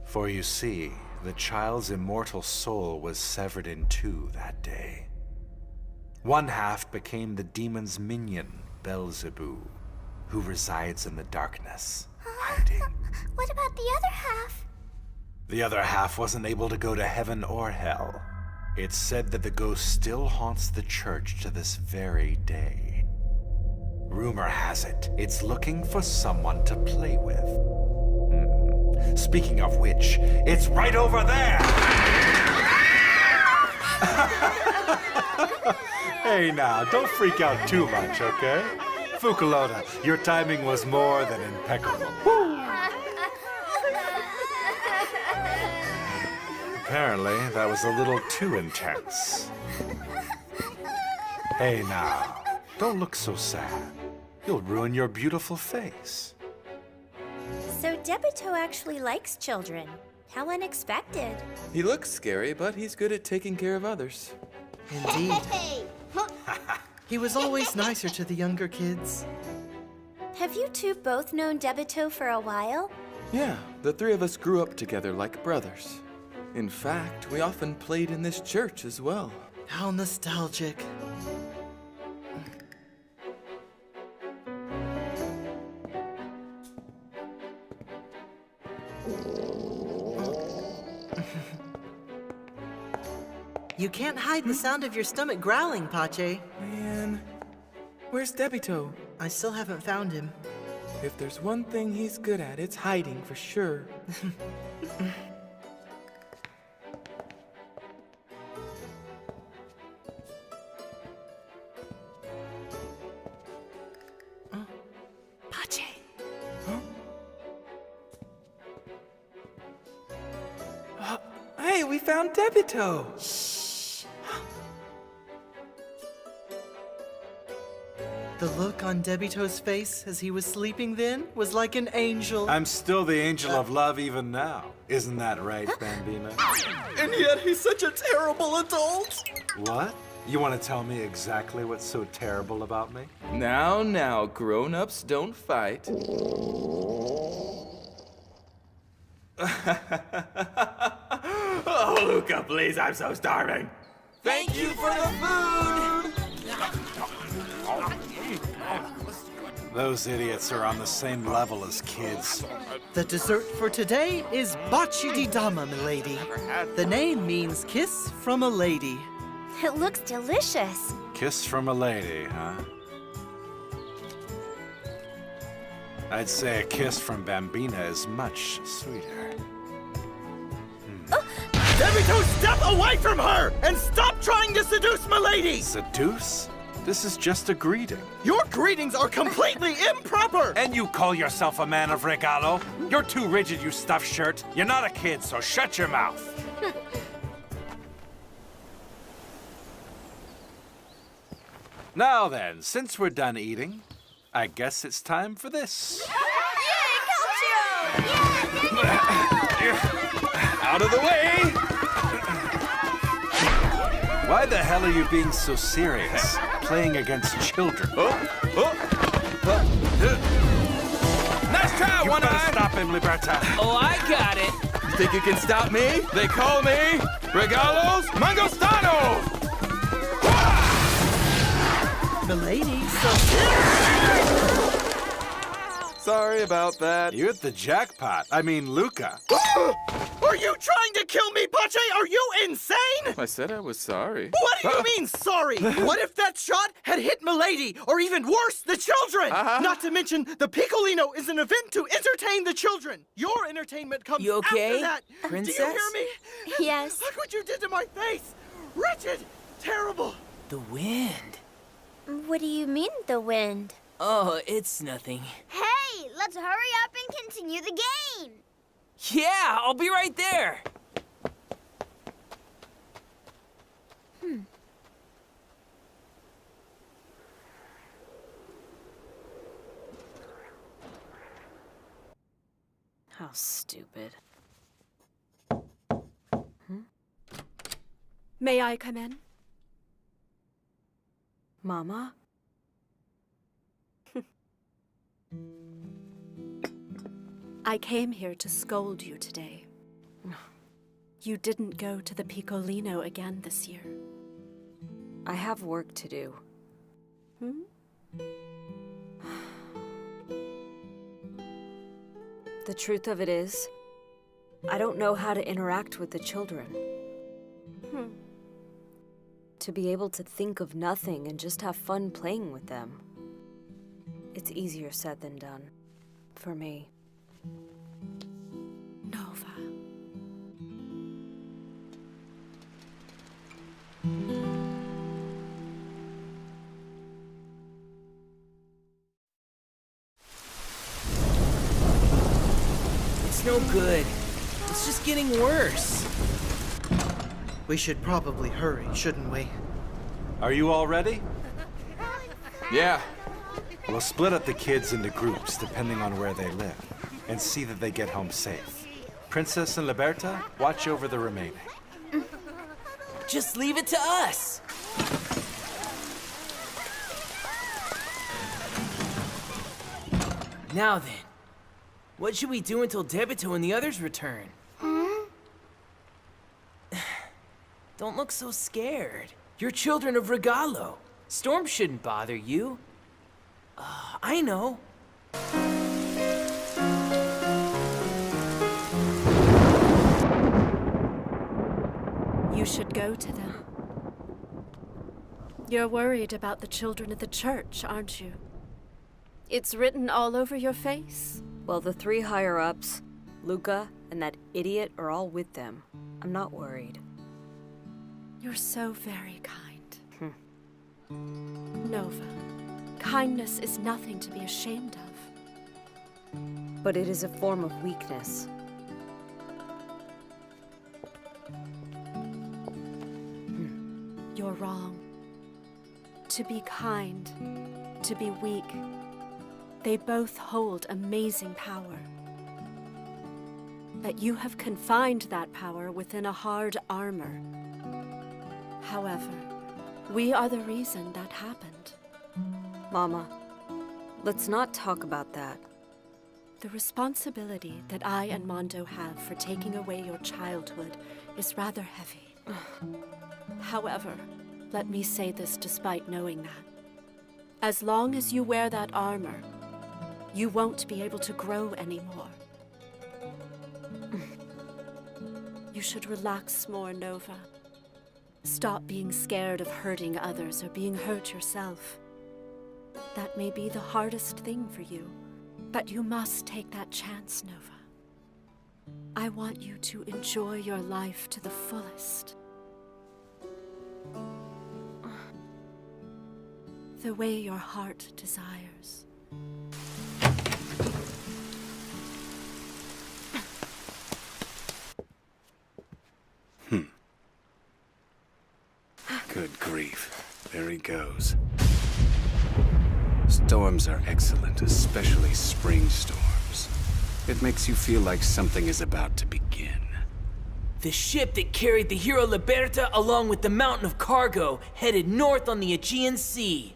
For you see, the child's immortal soul was severed in two that day. One half became the demon's minion, Beelzebub, who resides in the darkness, hiding. What about the other half? The other half wasn't able to go to heaven or hell. It's said that the ghost still haunts the church to this very day. Rumor has it, it's looking for someone to play with. Speaking of which, it's right over there! Hey now, don't freak out too much, okay? Fukuloda, your timing was more than impeccable. Apparently, that was a little too intense. Hey now, don't look so sad. You'll ruin your beautiful face. So Debito actually likes children. How unexpected. He looks scary, but he's good at taking care of others. Indeed. He was always nicer to the younger kids. Have you two both known Debito for a while? Yeah, the three of us grew up together like brothers. In fact, we often played in this church as well. How nostalgic. You can't hide the sound of your stomach growling, Pache. Man, where's Debito? I still haven't found him. If there's one thing he's good at, it's hiding for sure. Pache. Huh? Hey, we found Debito! The look on Debito's face as he was sleeping then was like an angel. I'm still the angel of love even now. Isn't that right, Bambina? And yet he's such a terrible adult! What? You want to tell me exactly what's so terrible about me? Now, grown-ups don't fight. Oh, Luca, please, I'm so starving. Thank you for the food! Those idiots are on the same level as kids. The dessert for today is bachi di dama, milady. The name means kiss from a lady. It looks delicious. Kiss from a lady, huh? I'd say a kiss from Bambina is much sweeter. Debito, step away from her! And stop trying to seduce milady! Seduce? This is just a greeting. Your greetings are completely improper! And you call yourself a man of regalo? You're too rigid, you stuffed shirt. You're not a kid, so shut your mouth. Now then, since we're done eating, I guess it's time for this. Out of the way! Why the hell are you being so serious? Playing against children. Nice try, You One better Eye! stop him, Liberta. Oh, I got it. You think you can stop me? They call me Regalos Mangostano! Milady, Sorry about that. You hit the jackpot. I mean, Luca. Are you trying to kill me, Pache? Are you insane? I said I was sorry. What do you mean, sorry? What if that shot had hit Milady, or even worse, the children? Not to mention, the Piccolino is an event to entertain the children. Your entertainment comes You okay, after that. Princess? Do you hear me? Yes. Look what you did to my face. Wretched, terrible. The wind. What do you mean, the wind? Oh, it's nothing. Hey, let's hurry up and continue the game. Yeah, I'll be right there. How stupid. May I come in? Mama? I came here to scold you today. You didn't go to the Piccolino again this year. I have work to do. The truth of it is, I don't know how to interact with the children. To be able to think of nothing and just have fun playing with them. It's easier said than done. For me. Nova. It's no good. It's just getting worse. We should probably hurry, shouldn't we? Are you all ready? Yeah. We'll split up the kids into groups depending on where they live and see that they get home safe. Princess and Liberta, watch over the remaining. Just leave it to us. Now then, what should we do until Debito and the others return? Don't look so scared. You're children of Regalo. Storm shouldn't bother you. I know. You should go to them. You're worried about the children of the church, aren't you? It's written all over your face. Well, the three higher-ups, Luca and that idiot, are all with them. I'm not worried. You're so very kind. Nova, kindness is nothing to be ashamed of. But it is a form of weakness. You're wrong. To be kind, to be weak, they both hold amazing power. But you have confined that power within a hard armor. However, we are the reason that happened. Mama, let's not talk about that. The responsibility that I and Mondo have for taking away your childhood is rather heavy. However, let me say this despite knowing that. As long as you wear that armor, you won't be able to grow anymore. You should relax more, Nova. Stop being scared of hurting others or being hurt yourself. That may be the hardest thing for you, but you must take that chance, Nova. I want you to enjoy your life to the fullest. The way your heart desires. Good grief. There he goes. Storms are excellent, especially spring storms. It makes you feel like something is about to begin. The ship that carried the hero Liberta along with the mountain of cargo headed north on the Aegean Sea.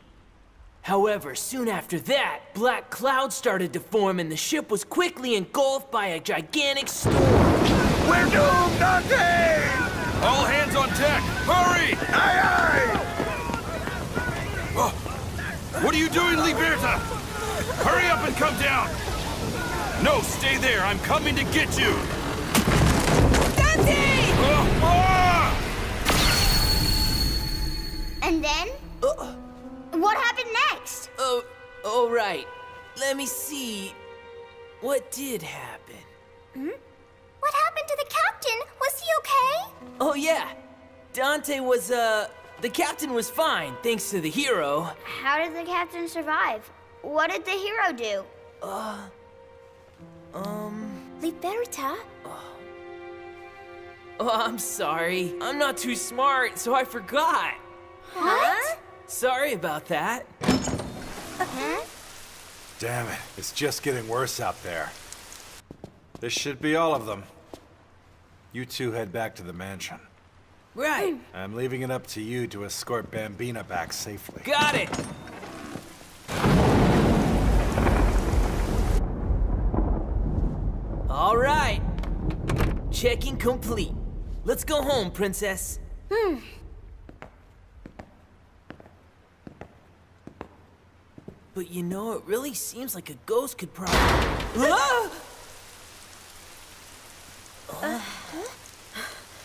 However, soon after that, black clouds started to form and the ship was quickly engulfed by a gigantic storm. We're doomed, Dante! All hands on deck! Hurry! Aye, aye! Oh, what are you doing, Liberta? Hurry up and come down! No, stay there. I'm coming to get you. Dante! And then? What happened next? Oh, right. Let me see. What did happen? What happened to the captain? Was he okay? Oh, yeah. Dante was, the captain was fine, thanks to the hero. How did the captain survive? What did the hero do? Liberta? Oh, I'm sorry. I'm not too smart, so I forgot. What? Sorry about that. Damn it, it's just getting worse out there. This should be all of them. You two head back to the mansion. Right. I'm leaving it up to you to escort Bambina back safely. Got it! All right. Checking complete. Let's go home, princess. But you know, it really seems like a ghost could probably...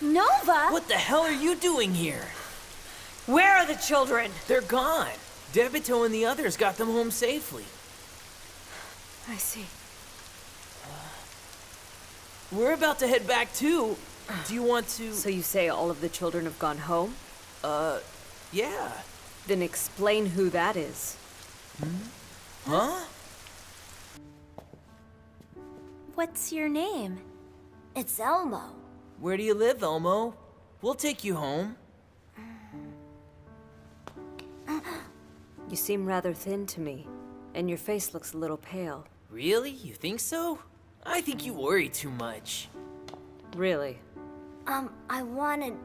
Nova! What the hell are you doing here? Where are the children? They're gone. Debito and the others got them home safely. I see. We're about to head back too. Do you want to... So you say all of the children have gone home? Yeah. Then explain who that is. Huh? What's your name? It's Elmo. Where do you live, Elmo? We'll take you home. You seem rather thin to me, and your face looks a little pale. Really? You think so? I think you worry too much. Really? I wanted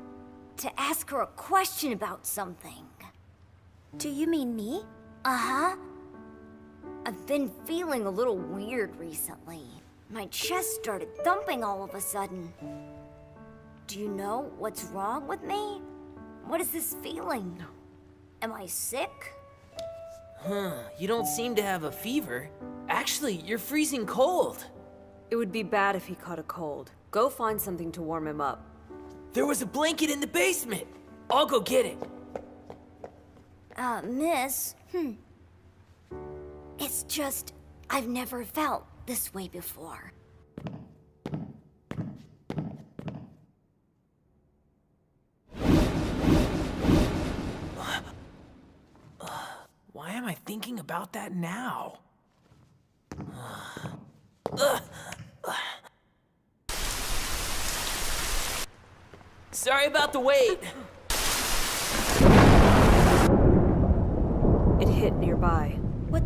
to ask her a question about something. Do you mean me? Uh-huh. I've been feeling a little weird recently. My chest started thumping all of a sudden. Do you know what's wrong with me? What is this feeling? Am I sick? You don't seem to have a fever. Actually, you're freezing cold. It would be bad if he caught a cold. Go find something to warm him up. There was a blanket in the basement. I'll go get it. Miss, it's just, I've never felt this way before. Why am I thinking about that now? Sorry about the wait. It hit nearby. What?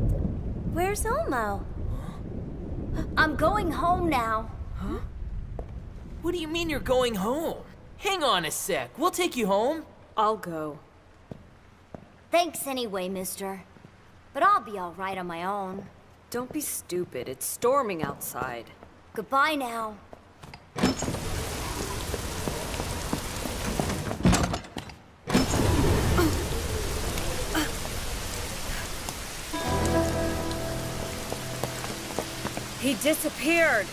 Where's Elmo? I'm going home now. Huh? What do you mean you're going home? Hang on a sec. We'll take you home. I'll go. Thanks anyway, mister. But I'll be all right on my own. Don't be stupid. It's storming outside. Goodbye now. He disappeared.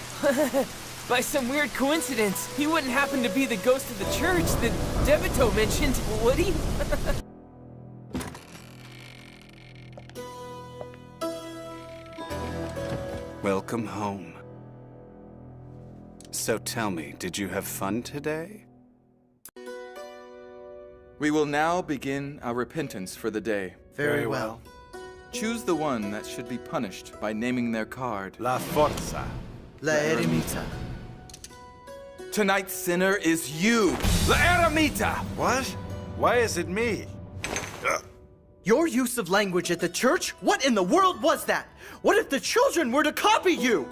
By some weird coincidence, he wouldn't happen to be the ghost of the church that Debito mentioned, would he? Welcome home. So tell me, did you have fun today? We will now begin our repentance for the day. Very well. Choose the one that should be punished by naming their card. La Forza. La Eremita. Tonight's sinner is you, La Eremita! What? Why is it me? Your use of language at the church? What in the world was that? What if the children were to copy you?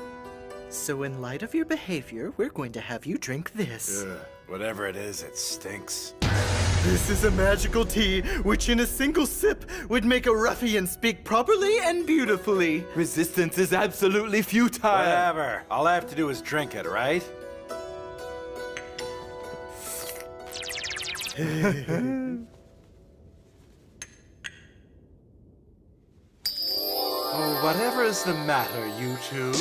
So in light of your behavior, we're going to have you drink this. Whatever it is, it stinks. This is a magical tea, which in a single sip would make a ruffian speak properly and beautifully. Resistance is absolutely futile. Whatever. All I have to do is drink it, right? Oh, whatever is the matter, you two?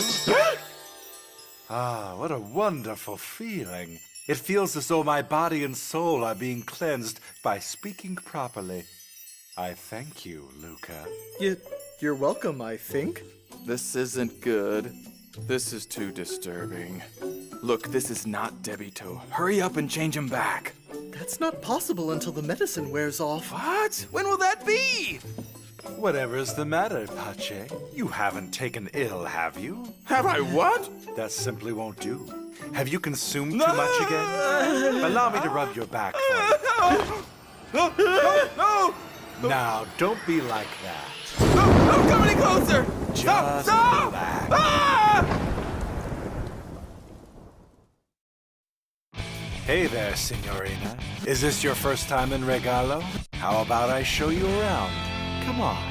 Ah, what a wonderful feeling. It feels as though my body and soul are being cleansed by speaking properly. I thank you, Luca. You're welcome, I think. This isn't good. This is too disturbing. Look, this is not Debito. Hurry up and change him back. That's not possible until the medicine wears off. What? When will that be? Whatever's the matter, Pache? You haven't taken ill, have you? Have I what? That simply won't do. Have you consumed too much again? Allow me to rub your back for you. No! Now, don't be like that. Don't come any closer! Just Stop! relax. Ah! Hey there, Signorina. Is this your first time in Regalo? How about I show you around? Come on,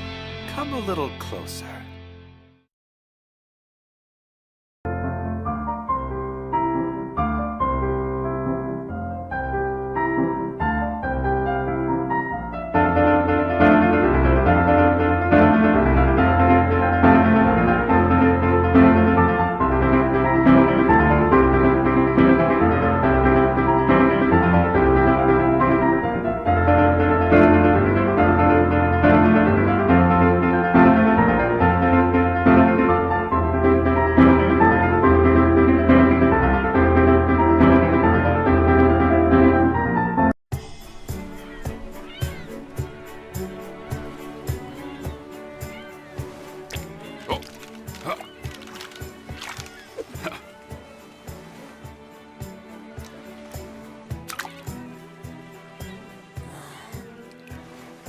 come a little closer.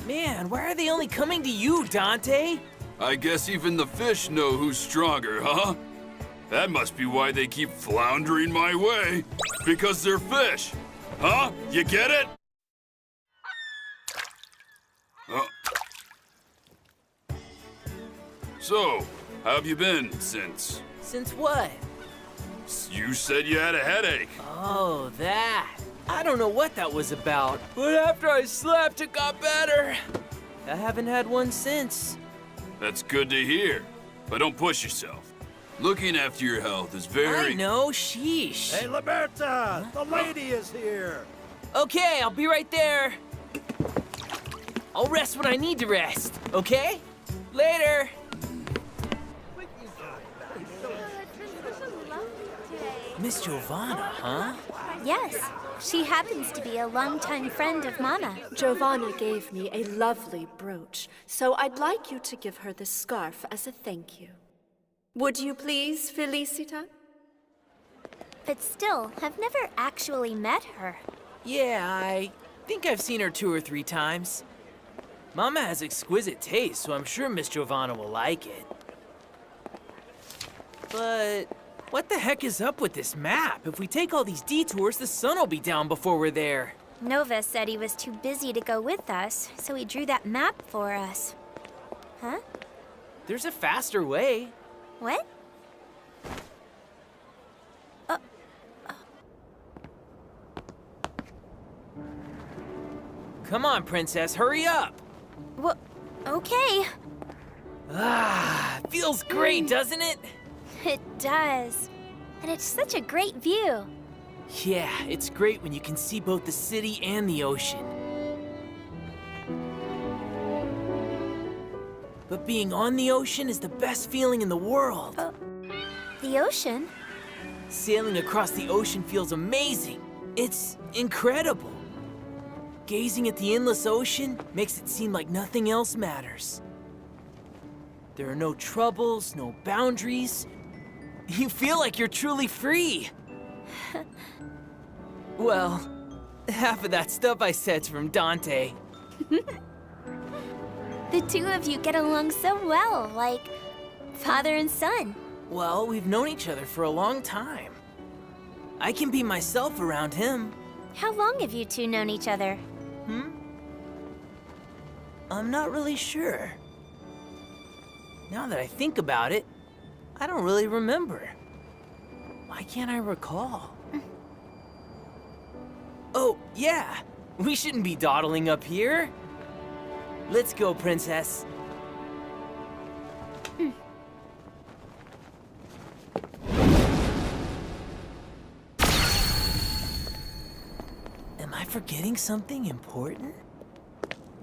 Man, why are they only coming to you, Dante? I guess even the fish know who's stronger, huh? That must be why they keep floundering my way. Because they're fish. Huh? You get it? So, how have you been since? Since what? You said you had a headache. Oh, that. I don't know what that was about, but after I slept, it got better. I haven't had one since. That's good to hear, but don't push yourself. Looking after your health is very... I know, sheesh. Hey, Liberta! The lady is here! Okay, I'll be right there. I'll rest when I need to rest, okay? Later. Miss Giovanna, huh? Yes. She happens to be a longtime friend of Mama. Giovanna gave me a lovely brooch, so I'd like you to give her this scarf as a thank you. Would you please, Felicita? But still, I've never actually met her. Yeah, I think I've seen her 2 or 3 times. Mama has exquisite taste, so I'm sure Miss Giovanna will like it. But what the heck is up with this map? If we take all these detours, the sun will be down before we're there. Nova said he was too busy to go with us, so he drew that map for us. Huh? There's a faster way. What? Come on, Princess, hurry up! Well, okay. Ah, feels great, doesn't it? It does. And it's such a great view. Yeah, it's great when you can see both the city and the ocean. But being on the ocean is the best feeling in the world. The ocean? Sailing across the ocean feels amazing. It's incredible. Gazing at the endless ocean makes it seem like nothing else matters. There are no troubles, no boundaries. You feel like you're truly free. Well, half of that stuff I said's from Dante. The two of you get along so well, like father and son. Well, we've known each other for a long time. I can be myself around him. How long have you two known each other? I'm not really sure. Now that I think about it, I don't really remember. Why can't I recall? Oh, yeah. We shouldn't be dawdling up here. Let's go, Princess. Am I forgetting something important?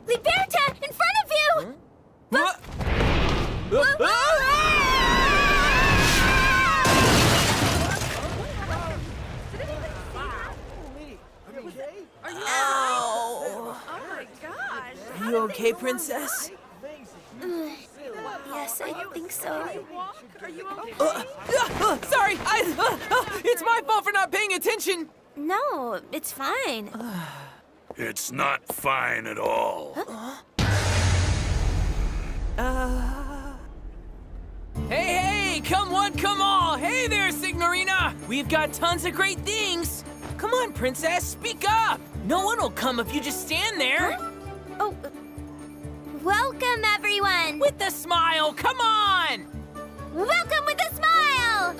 Liberta! In front of you! What? Are you okay, Princess? Yes, I think so. Sorry, it's my fault for not paying attention. No, it's fine. It's not fine at all. Hey, come one, come all. Hey there, Signorina. We've got tons of great things. Come on, Princess, speak up. No one will come if you just stand there. Huh? Oh, welcome, everyone. With a smile, come on. Welcome with a smile.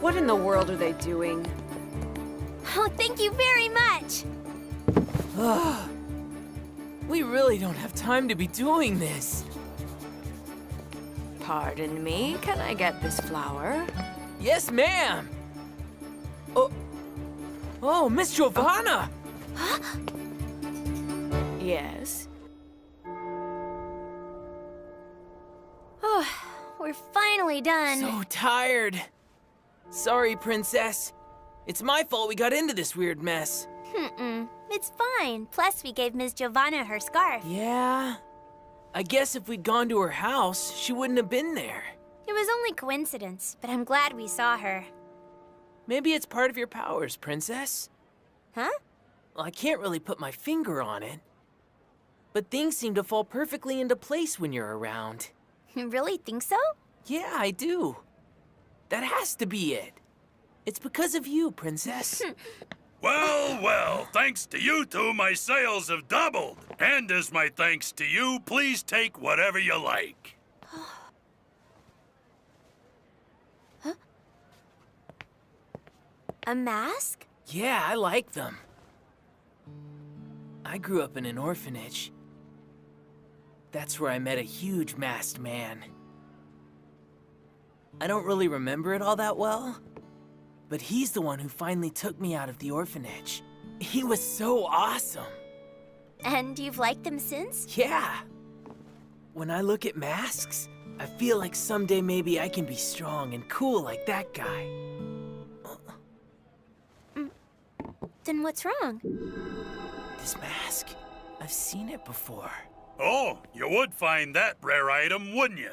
What in the world are they doing? Oh, thank you very much. We really don't have time to be doing this. Pardon me, can I get this flower? Yes, ma'am. Oh, Miss Giovanna. Yes. Oh, we're finally done. So tired. Sorry, Princess. It's my fault we got into this weird mess. It's fine. Plus, we gave Ms. Giovanna her scarf. Yeah. I guess if we'd gone to her house, she wouldn't have been there. It was only coincidence, but I'm glad we saw her. Maybe it's part of your powers, Princess. Huh? Well, I can't really put my finger on it. But things seem to fall perfectly into place when you're around. You really think so? Yeah, I do. That has to be it. It's because of you, Princess. Well, thanks to you two, my sales have doubled. And as my thanks to you, please take whatever you like. Huh? A mask? Yeah, I like them. I grew up in an orphanage. That's where I met a huge masked man. I don't really remember it all that well, but he's the one who finally took me out of the orphanage. He was so awesome. And you've liked them since? Yeah. When I look at masks, I feel like someday maybe I can be strong and cool like that guy. Then what's wrong? This mask, I've seen it before. Oh, you would find that rare item, wouldn't you?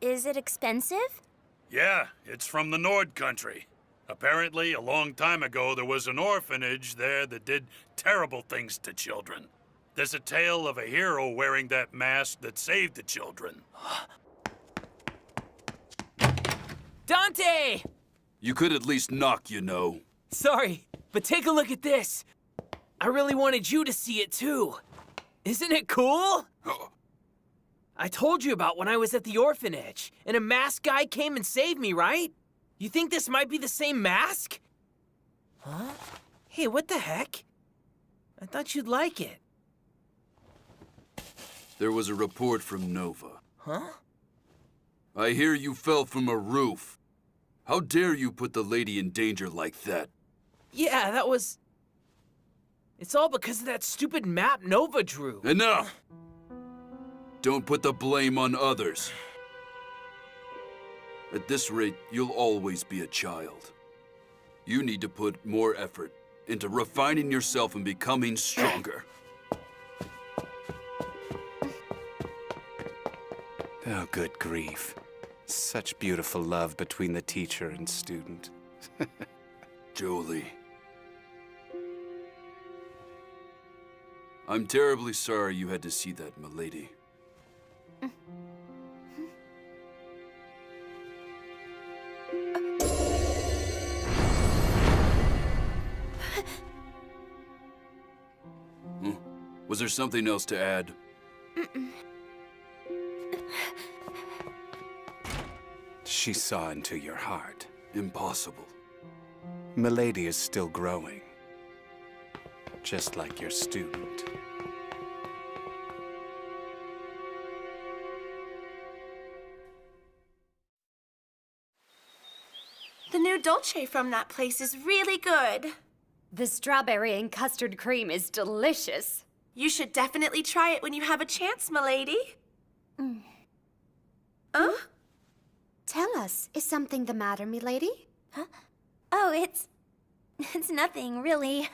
Is it expensive? Yeah, it's from the Nord country. Apparently, a long time ago, there was an orphanage there that did terrible things to children. There's a tale of a hero wearing that mask that saved the children. Dante! You could at least knock, you know. Sorry, but take a look at this. I really wanted you to see it too. Isn't it cool? I told you about when I was at the orphanage, and a masked guy came and saved me, right? You think this might be the same mask? Huh? Hey, what the heck? I thought you'd like it. There was a report from Nova. Huh? I hear you fell from a roof. How dare you put the lady in danger like that? Yeah, that was... It's all because of that stupid map Nova drew. Enough! Don't put the blame on others. At this rate, you'll always be a child. You need to put more effort into refining yourself and becoming stronger. Oh, good grief. Such beautiful love between the teacher and student. Jolie. I'm terribly sorry you had to see that, milady. Was there something else to add? She saw into your heart. Impossible. Milady is still growing. Just like your student. The new dolce from that place is really good. The strawberry and custard cream is delicious. You should definitely try it when you have a chance, milady. Tell us, is something the matter, milady? Huh? Oh, it's nothing, really.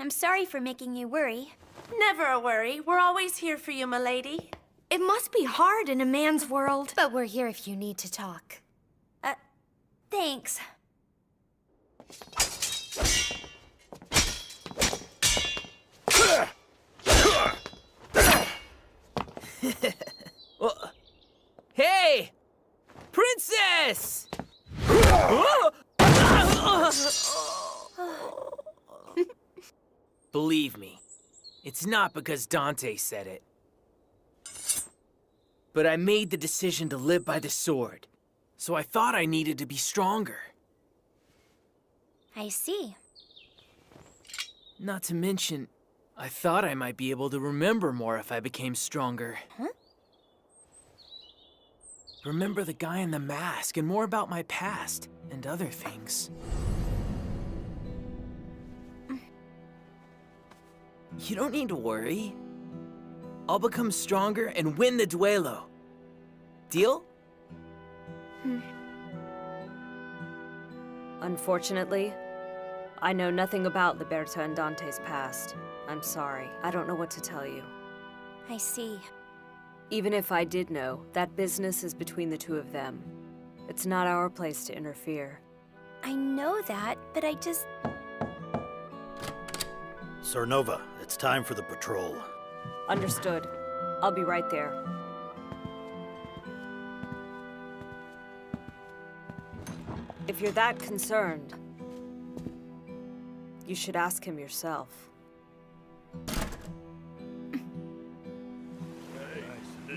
I'm sorry for making you worry. Never a worry. We're always here for you, milady. It must be hard in a man's world. But we're here if you need to talk. Thanks. Hey! Princess! Believe me, it's not because Dante said it. But I made the decision to live by the sword, so I thought I needed to be stronger. I see. Not to mention, I thought I might be able to remember more if I became stronger. Huh? Remember the guy in the mask and more about my past and other things. You don't need to worry. I'll become stronger and win the duelo. Deal? Unfortunately, I know nothing about Liberta and Dante's past. I'm sorry. I don't know what to tell you. I see. Even if I did know, that business is between the two of them. It's not our place to interfere. I know that, but I just... Sir Nova, it's time for the patrol. Understood. I'll be right there. If you're that concerned, you should ask him yourself.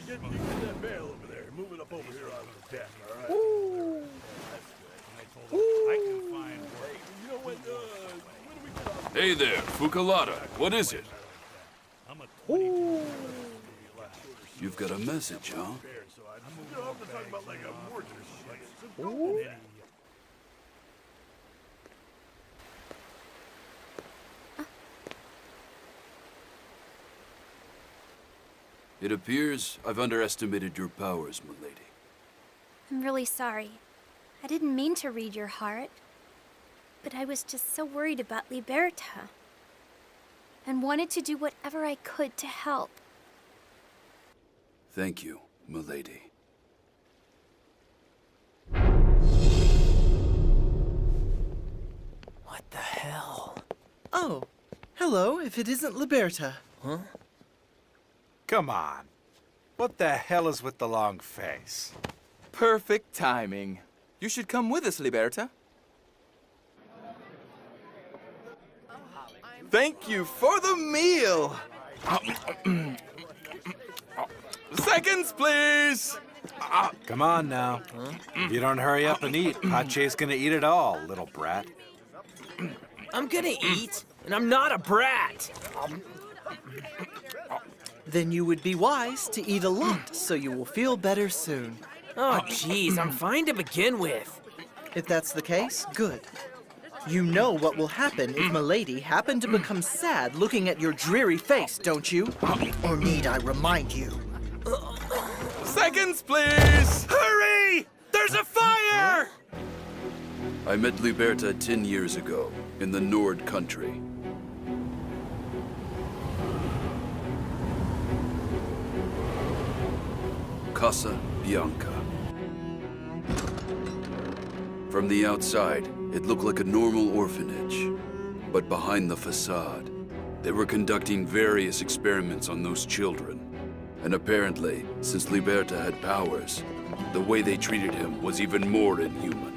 Get that bale over there. Move it up over here on the deck, all right? Ooh. I can find work. You know what, when do we get Hey there, Fukalata. What is it? You've got a message, huh? I'm talking about like a mortar shit. It appears I've underestimated your powers, milady. I'm really sorry. I didn't mean to read your heart. But I was just so worried about Liberta. And wanted to do whatever I could to help. Thank you, milady. What the hell? Oh, hello, if it isn't Liberta. Huh? Come on. What the hell is with the long face? Perfect timing. You should come with us, Liberta. Thank you for the meal. Seconds, please. Come on now. If you don't hurry up and eat, Pache's gonna eat it all, little brat. I'm gonna eat, and I'm not a brat. Then you would be wise to eat a lot, so you will feel better soon. Oh, jeez, I'm fine to begin with. If that's the case, good. You know what will happen if Milady happened to become sad looking at your dreary face, don't you? Or need I remind you? Seconds, please! Hurry! There's a fire! I met Liberta 10 years ago in the Nord country. Casa Bianca. From the outside, it looked like a normal orphanage, but behind the facade, They were conducting various experiments on those children. And apparently, since Liberta had powers, the way they treated him was even more inhuman.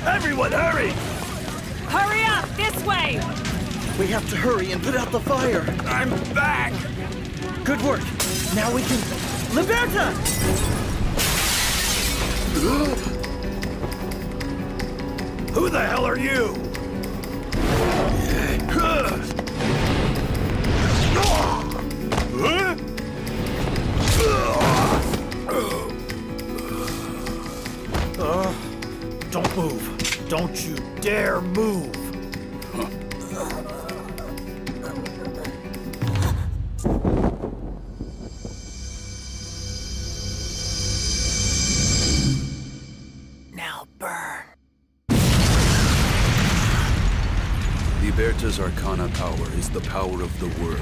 Everyone, hurry! Hurry up! This way! We have to hurry and put out the fire. I'm back! Good work. Now we can... Liberta! Who the hell are you? Don't move. Don't you dare move. Now burn. Liberta's Arcana power is the power of the word.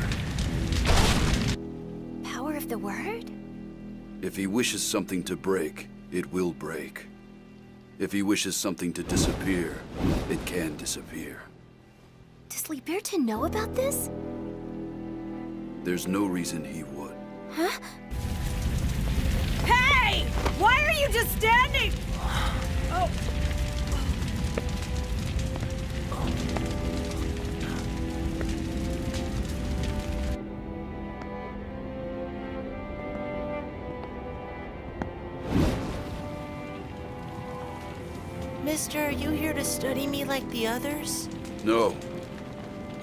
Power of the word? If he wishes something to break, it will break. If he wishes something to disappear, it can disappear. Does Liberta know about this? There's no reason he would. Huh? Hey! Why are you just standing? Oh. Mister, are you here to study me like the others? No.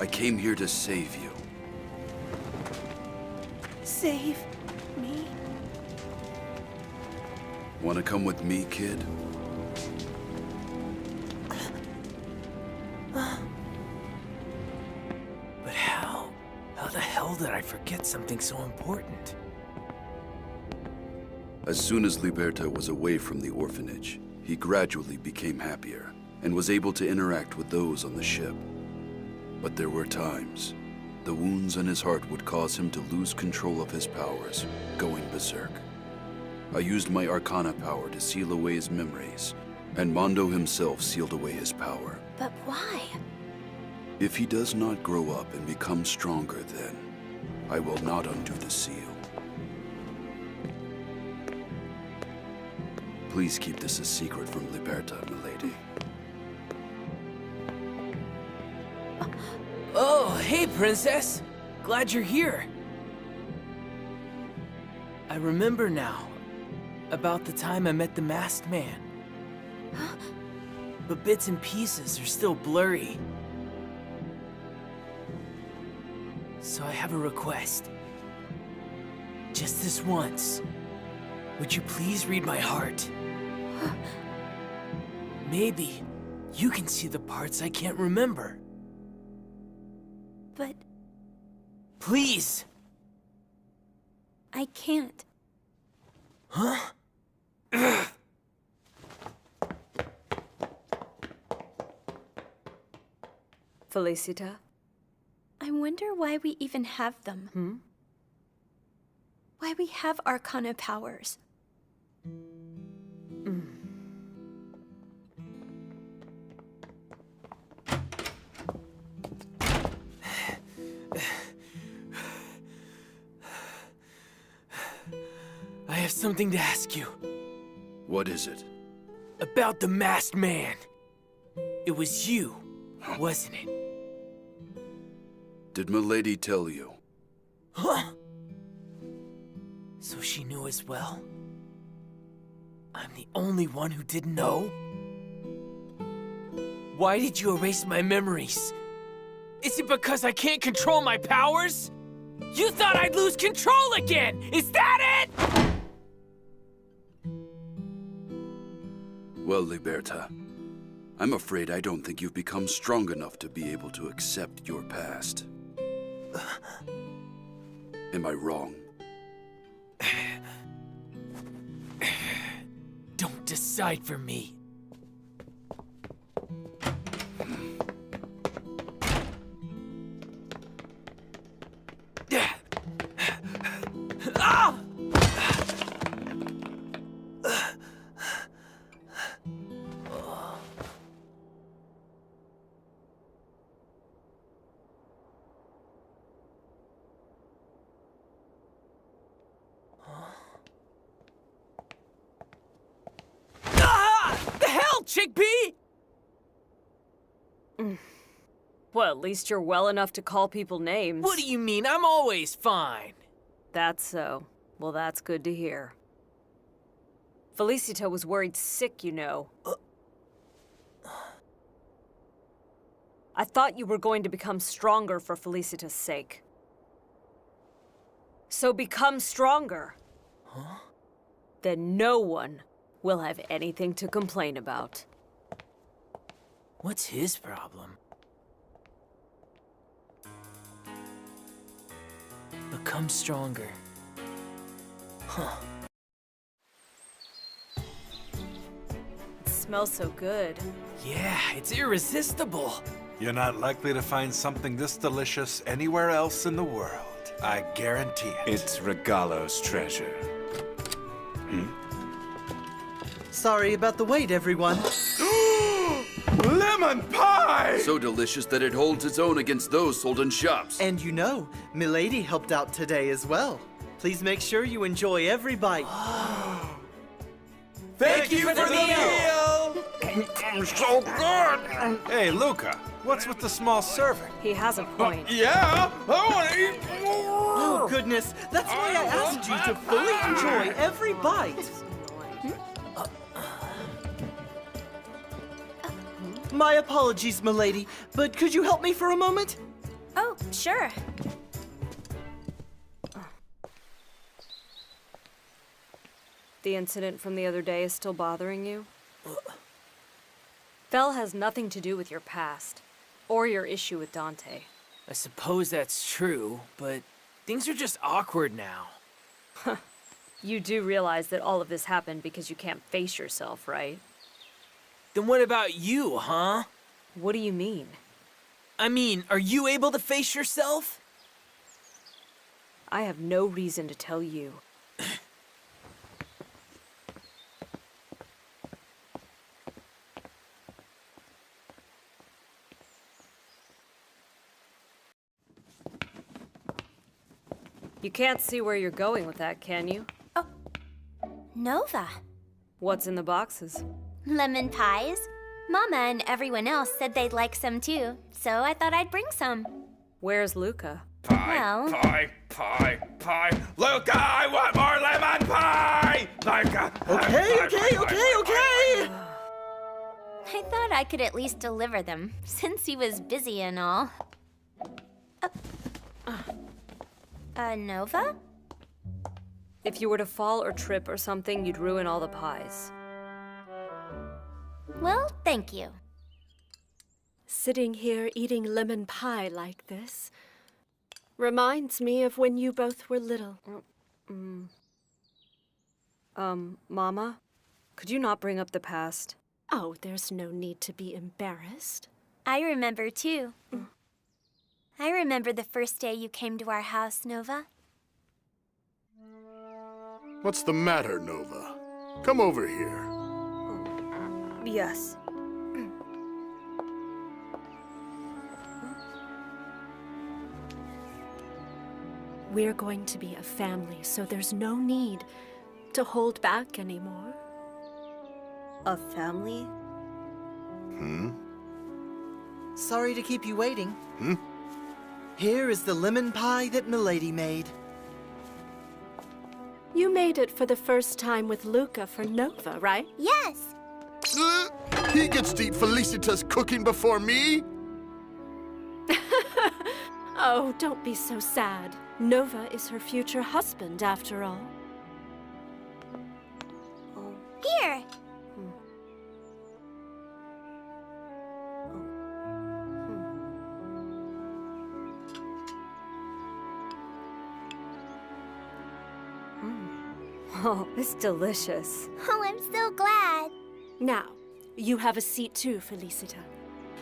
I came here to save you. Save me? Wanna come with me, kid? But how? How the hell did I forget something so important? As soon as Liberta was away from the orphanage, he gradually became happier and was able to interact with those on the ship. But there were times, the wounds in his heart would cause him to lose control of his powers, going berserk. I used my Arcana power to seal away his memories, and Mondo himself sealed away his power. But why? If he does not grow up and become stronger, then I will not undo the seal. Please keep this a secret from Liberta, milady. Oh, hey, Princess! Glad you're here. I remember now about the time I met the masked man. But bits and pieces are still blurry. So I have a request. Just this once. Would you please read my heart? Maybe you can see the parts I can't remember. But... Please! I can't. Huh? Felicita? I wonder why we even have them. Why we have Arcana powers. I have something to ask you. What is it? About the masked man. It was you, wasn't it? Did Milady tell you? Huh? So she knew as well? I'm the only one who didn't know? Why did you erase my memories? Is it because I can't control my powers? You thought I'd lose control again! Is that it? Well, Liberta, I'm afraid I don't think you've become strong enough to be able to accept your past. Am I wrong? Don't decide for me. Ah! Chickpea? Well, at least you're well enough to call people names. What do you mean? I'm always fine. That's so. Well, that's good to hear. Felicita was worried sick, you know. I thought you were going to become stronger for Felicita's sake. So become stronger. Huh? Then no one will have anything to complain about. What's his problem? Become stronger. Huh. It smells so good. Yeah, it's irresistible. You're not likely to find something this delicious anywhere else in the world. I guarantee it. It's Regalo's treasure. Sorry about the wait, everyone. Lemon pie! So delicious that it holds its own against those sold in shops. And you know, Milady helped out today as well. Please make sure you enjoy every bite. Thank you for the meal! So good! Hey, Luca, what's with the small serving? He has a point. Yeah, I want to eat more! Oh, goodness. That's why I asked you to fully enjoy every bite. My apologies, milady, but could you help me for a moment? Oh, sure. The incident from the other day is still bothering you? Fel has nothing to do with your past, or your issue with Dante. I suppose that's true, but things are just awkward now. You do realize that all of this happened because you can't face yourself, right? Then what about you, huh? What do you mean? I mean, are you able to face yourself? I have no reason to tell you. You can't see where you're going with that, can you? Nova. What's in the boxes? Lemon pies. Mama and everyone else said they'd like some too, so I thought I'd bring some. Where's Luca? Pie, Luca, I want more lemon pie! Luca! Okay. I thought I could at least deliver them, since he was busy and all. Nova? If you were to fall or trip or something, you'd ruin all the pies. Well, thank you. Sitting here eating lemon pie like this reminds me of when you both were little. Mama? Could you not bring up the past? Oh, there's no need to be embarrassed. I remember too. I remember the first day you came to our house, Nova. What's the matter, Nova? Come over here. Yes. We're going to be a family, so there's no need to hold back anymore. A family? Sorry to keep you waiting. Here is the lemon pie that Milady made. You made it for the first time with Luca for Nova, right? Yes. He gets to eat Felicita's cooking before me? Oh, don't be so sad. Nova is her future husband, after all. Here. Oh, it's delicious. Oh, I'm so glad. Now, you have a seat too, Felicita.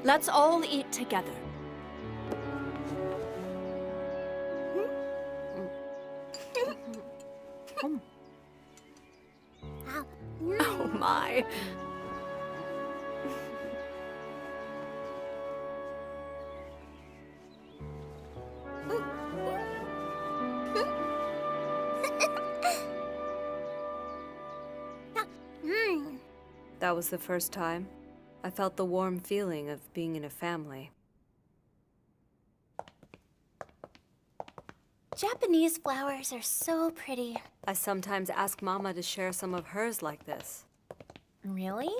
Let's all eat together. Oh my. That was the first time? I felt the warm feeling of being in a family. Japanese flowers are so pretty. I sometimes ask Mama to share some of hers like this. Really?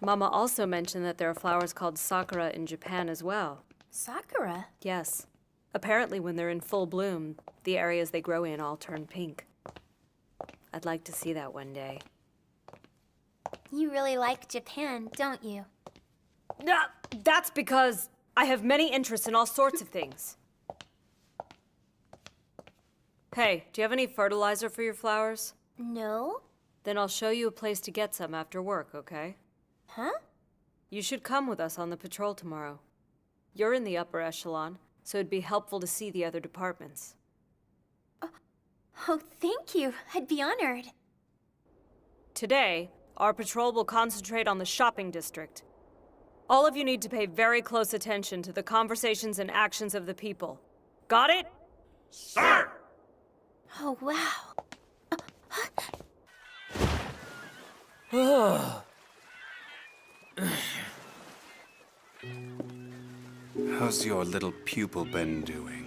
Mama also mentioned that there are flowers called sakura in Japan as well. Sakura? Yes. Apparently when they're in full bloom, the areas they grow in all turn pink. I'd like to see that one day. You really like Japan, don't you? That's because I have many interests in all sorts of things. Hey, do you have any fertilizer for your flowers? No. Then I'll show you a place to get some after work, okay? Huh? You should come with us on the patrol tomorrow. You're in the upper echelon, so it'd be helpful to see the other departments. Oh, thank you. I'd be honored. Today, our patrol will concentrate on the shopping district. All of you need to pay very close attention to the conversations and actions of the people. Got it? Sir! Oh, wow. How's your little pupil been doing?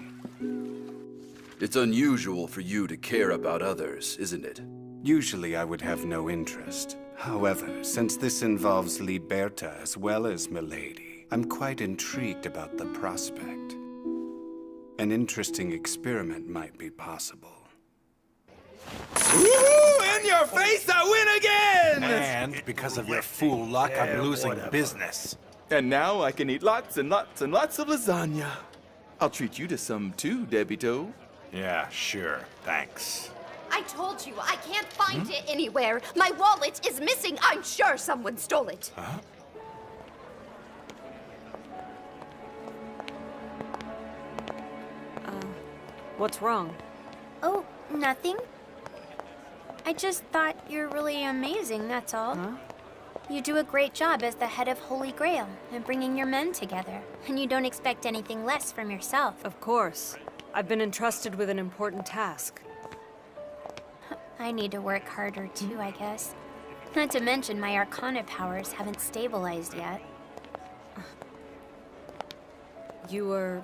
It's unusual for you to care about others, isn't it? Usually I would have no interest. However, since this involves Liberta as well as Milady, I'm quite intrigued about the prospect. An interesting experiment might be possible. Woohoo! In your face, I win again! And because of your fool luck, I'm losing business. And now I can eat lots and lots and lots of lasagna. I'll treat you to some too, Debito. Yeah, sure. Thanks. I told you, I can't find it anywhere. My wallet is missing. I'm sure someone stole it. Huh? What's wrong? Oh, nothing. I just thought you're really amazing, that's all. Huh? You do a great job as the head of Holy Grail and bringing your men together. And you don't expect anything less from yourself. Of course. I've been entrusted with an important task. I need to work harder too, I guess. Not to mention my Arcana powers haven't stabilized yet. You were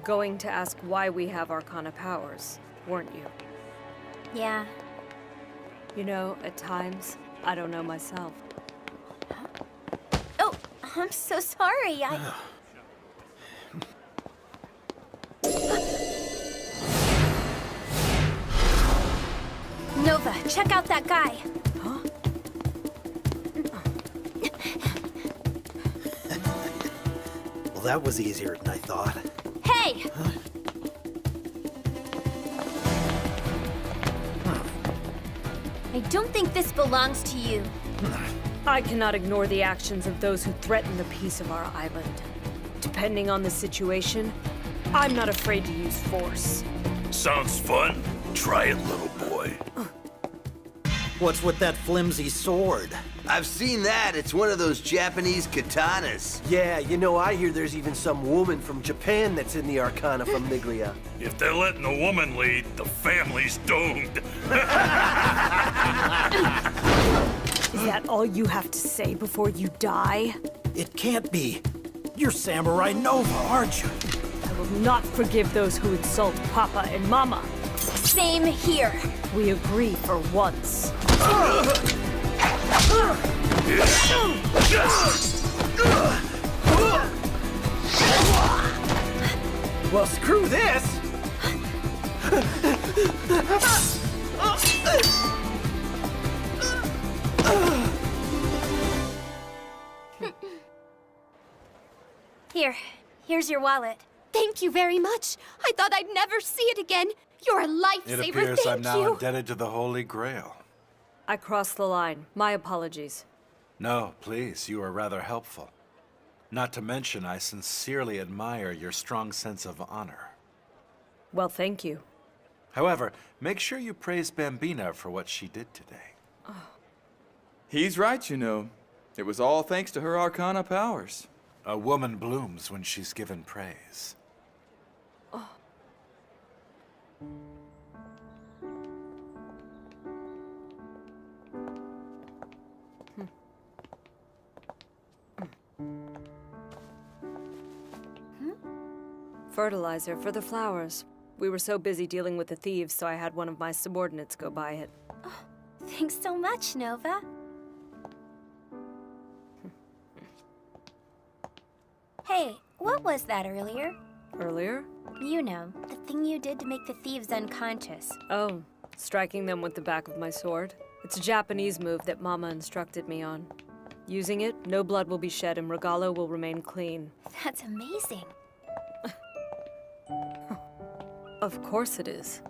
going to ask why we have Arcana powers, weren't you? Yeah. You know, at times, I don't know myself. Oh, I'm so sorry. Nova, check out that guy. Huh? Well, that was easier than I thought. Hey! Huh? I don't think this belongs to you. I cannot ignore the actions of those who threaten the peace of our island. Depending on the situation, I'm not afraid to use force. Sounds fun. Try it, little boy. What's with that flimsy sword? I've seen that. It's one of those Japanese katanas. Yeah, you know, I hear there's even some woman from Japan that's in the Arcana Famiglia. If they're letting the woman lead, the family's doomed. Is that all you have to say before you die? It can't be. You're Samurai Nova, aren't you? I will not forgive those who insult Papa and Mama. Same here. We agree for once. Well, screw this! Here's your wallet. Thank you very much. I thought I'd never see it again. You're a lifesaver. It appears Thank I'm now you. indebted to the Holy Grail. I crossed the line. My apologies. No, please, you are rather helpful. Not to mention, I sincerely admire your strong sense of honor. Well, thank you. However, make sure you praise Bambina for what she did today. He's right, you know. It was all thanks to her Arcana powers. A woman blooms when she's given praise. fertilizer for the flowers. We were so busy dealing with the thieves, so I had one of my subordinates go buy it. Oh, thanks so much, Nova. Hey, what was that earlier? Earlier? You know, the thing you did to make the thieves unconscious. Oh, striking them with the back of my sword. It's a Japanese move that Mama instructed me on. Using it, no blood will be shed and Regalo will remain clean. That's amazing. Of course it is.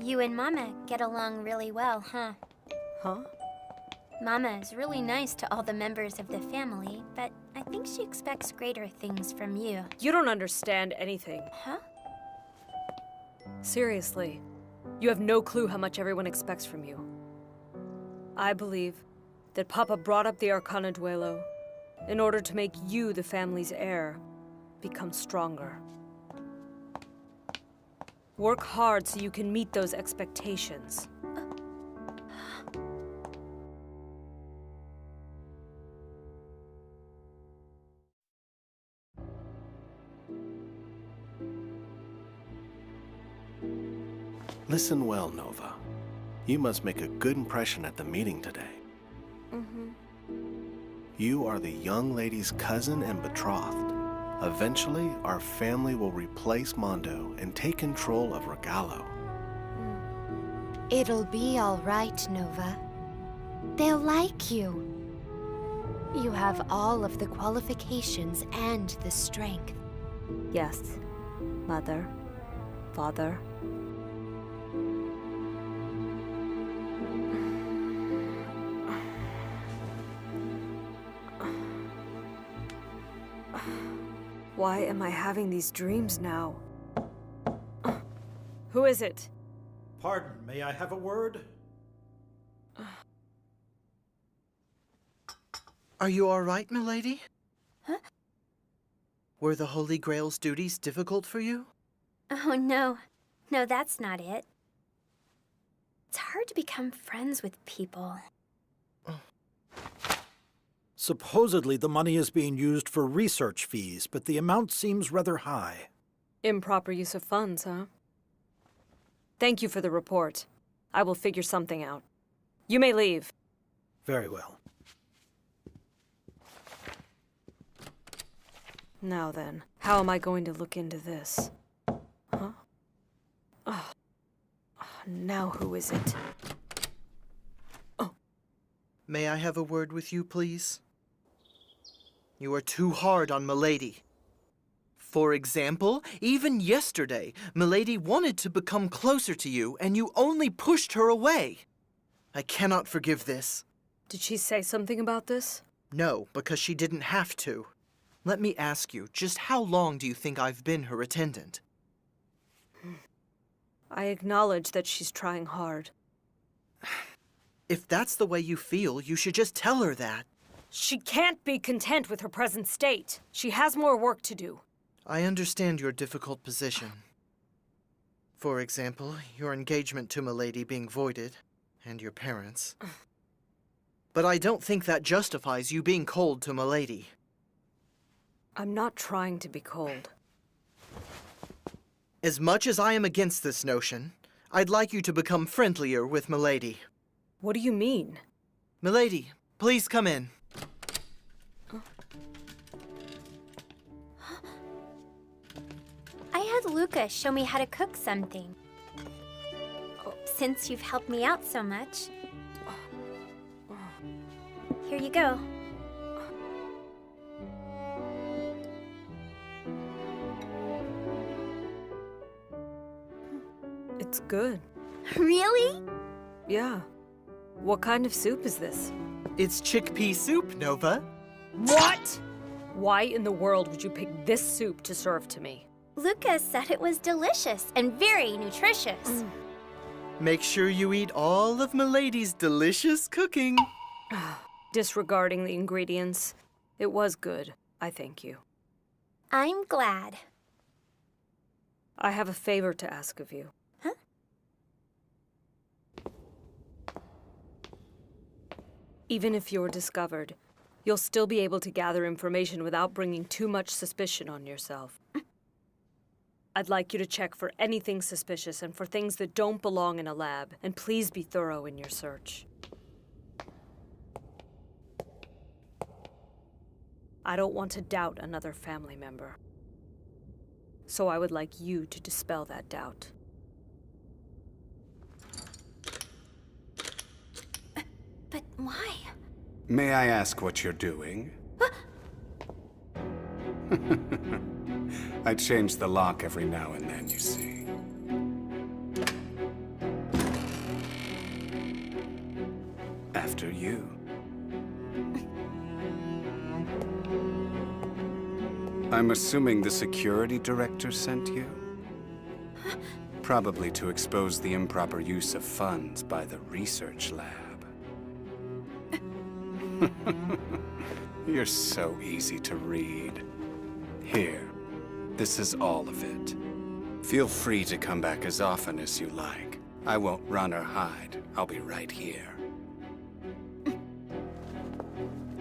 You and Mama get along really well, huh? Huh? Mama is really nice to all the members of the family, but I think she expects greater things from you. You don't understand anything. Huh? Seriously, you have no clue how much everyone expects from you. I believe that Papa brought up the Arcana Duelo in order to make you, the family's heir, become stronger. Work hard so you can meet those expectations. Listen well, Nova. You must make a good impression at the meeting today. You are the young lady's cousin and betrothed. Eventually, our family will replace Mondo and take control of Regalo. It'll be all right, Nova. They'll like you. You have all of the qualifications and the strength. Yes, Mother, Father. Why am I having these dreams now? Who is it? Pardon, may I have a word? Are you all right, milady? Huh? Were the Holy Grail's duties difficult for you? Oh, no. No, that's not it. It's hard to become friends with people. Supposedly the money is being used for research fees, but the amount seems rather high. Improper use of funds, huh? Thank you for the report. I will figure something out. You may leave. Very well. Now then, how am I going to look into this? Huh? Oh. Now who is it? May I have a word with you, please? You are too hard on Milady. For example, even yesterday, Milady wanted to become closer to you, and you only pushed her away. I cannot forgive this. Did she say something about this? No, because she didn't have to. Let me ask you, just how long do you think I've been her attendant? I acknowledge that she's trying hard. If that's the way you feel, you should just tell her that. She can't be content with her present state. She has more work to do. I understand your difficult position. For example, your engagement to Milady being voided, and your parents. But I don't think that justifies you being cold to Milady. I'm not trying to be cold. As much as I am against this notion, I'd like you to become friendlier with Milady. What do you mean? Milady, please come in. I had Lucas show me how to cook something. Since you've helped me out so much. Here you go. It's good. Really? Yeah. What kind of soup is this? It's chickpea soup, Nova. What? Why in the world would you pick this soup to serve to me? Lucas said it was delicious and very nutritious. Make sure you eat all of Milady's delicious cooking. Disregarding the ingredients, it was good, I thank you. I'm glad. I have a favor to ask of you. Huh? Even if you're discovered, you'll still be able to gather information without bringing too much suspicion on yourself. I'd like you to check for anything suspicious and for things that don't belong in a lab, and please be thorough in your search. I don't want to doubt another family member. So I would like you to dispel that doubt. But why? May I ask what you're doing? I change the lock every now and then, you see. After you. I'm assuming the security director sent you? Probably to expose the improper use of funds by the research lab. You're so easy to read. Here, this is all of it. Feel free to come back as often as you like. I won't run or hide. I'll be right here.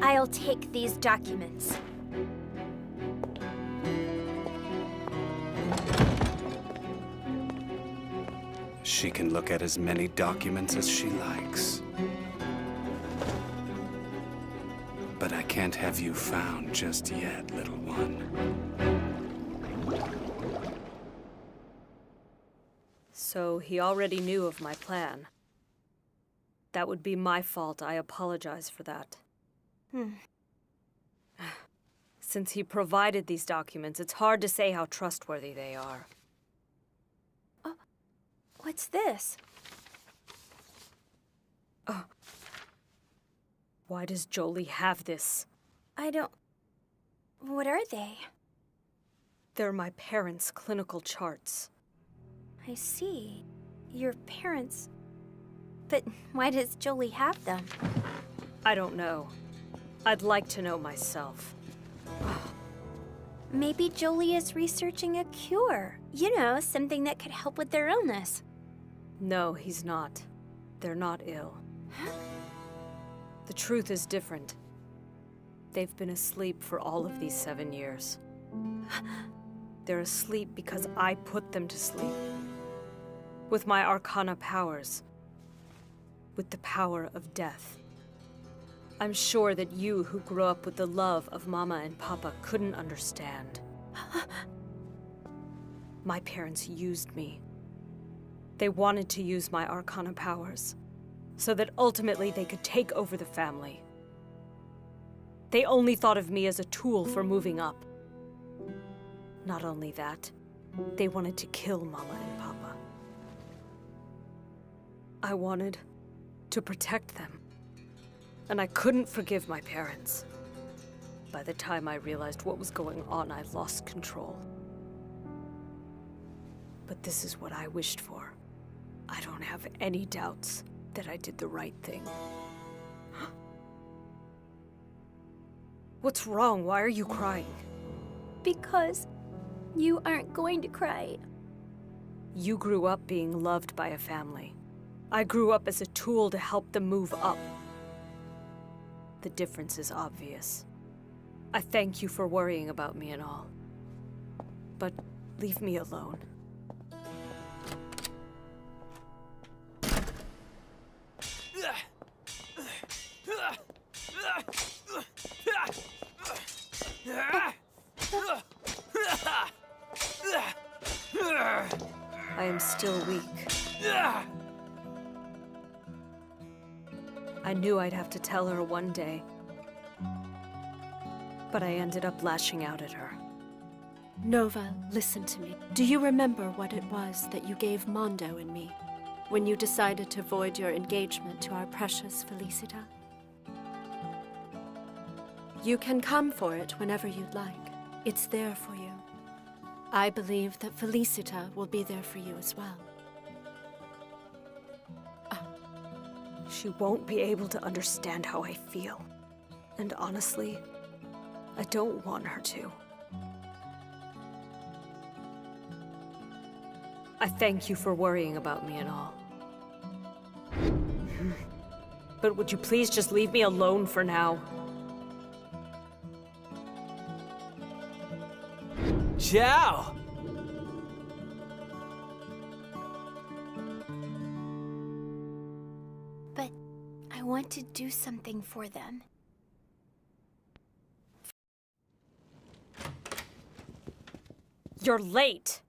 I'll take these documents. She can look at as many documents as she likes. But I can't have you found just yet, little one. So he already knew of my plan. That would be my fault. I apologize for that. Since he provided these documents, it's hard to say how trustworthy they are. Oh, what's this? Oh. Why does Jolie have this? I don't... What are they? They're my parents' clinical charts. I see. Your parents... But why does Jolie have them? I don't know. I'd like to know myself. Maybe Jolie is researching a cure. You know, something that could help with their illness. No, he's not. They're not ill. The truth is different. They've been asleep for all of these 7 years. They're asleep because I put them to sleep. With my Arcana powers. With the power of death. I'm sure that you, who grew up with the love of Mama and Papa, couldn't understand. My parents used me. They wanted to use my Arcana powers, so that ultimately they could take over the family. They only thought of me as a tool for moving up. Not only that, they wanted to kill Mama and Papa. I wanted to protect them. And I couldn't forgive my parents. By the time I realized what was going on, I lost control. But this is what I wished for. I don't have any doubts that I did the right thing. What's wrong? Why are you crying? Because you aren't going to cry. You grew up being loved by a family. I grew up as a tool to help them move up. The difference is obvious. I thank you for worrying about me and all. But leave me alone. I am still weak. I knew I'd have to tell her one day. But I ended up lashing out at her. Nova, listen to me. Do you remember what it was that you gave Mondo and me when you decided to void your engagement to our precious Felicita? You can come for it whenever you'd like. It's there for you. I believe that Felicita will be there for you as well. She won't be able to understand how I feel. And honestly, I don't want her to. I thank you for worrying about me and all. But would you please just leave me alone for now? Ciao! want to do something for them. You're late.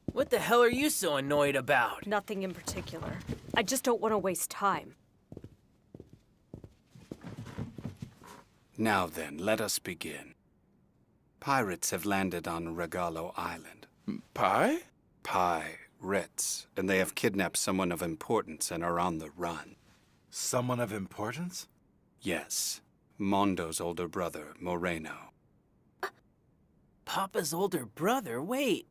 What the hell are you so annoyed about? Nothing in particular. I just don't want to waste time. Now then, let us begin. Pirates have landed on Regalo Island. Pirates. And they have kidnapped someone of importance and are on the run. Someone of importance? Yes. Mondo's older brother, Moreno. Papa's older brother? Wait.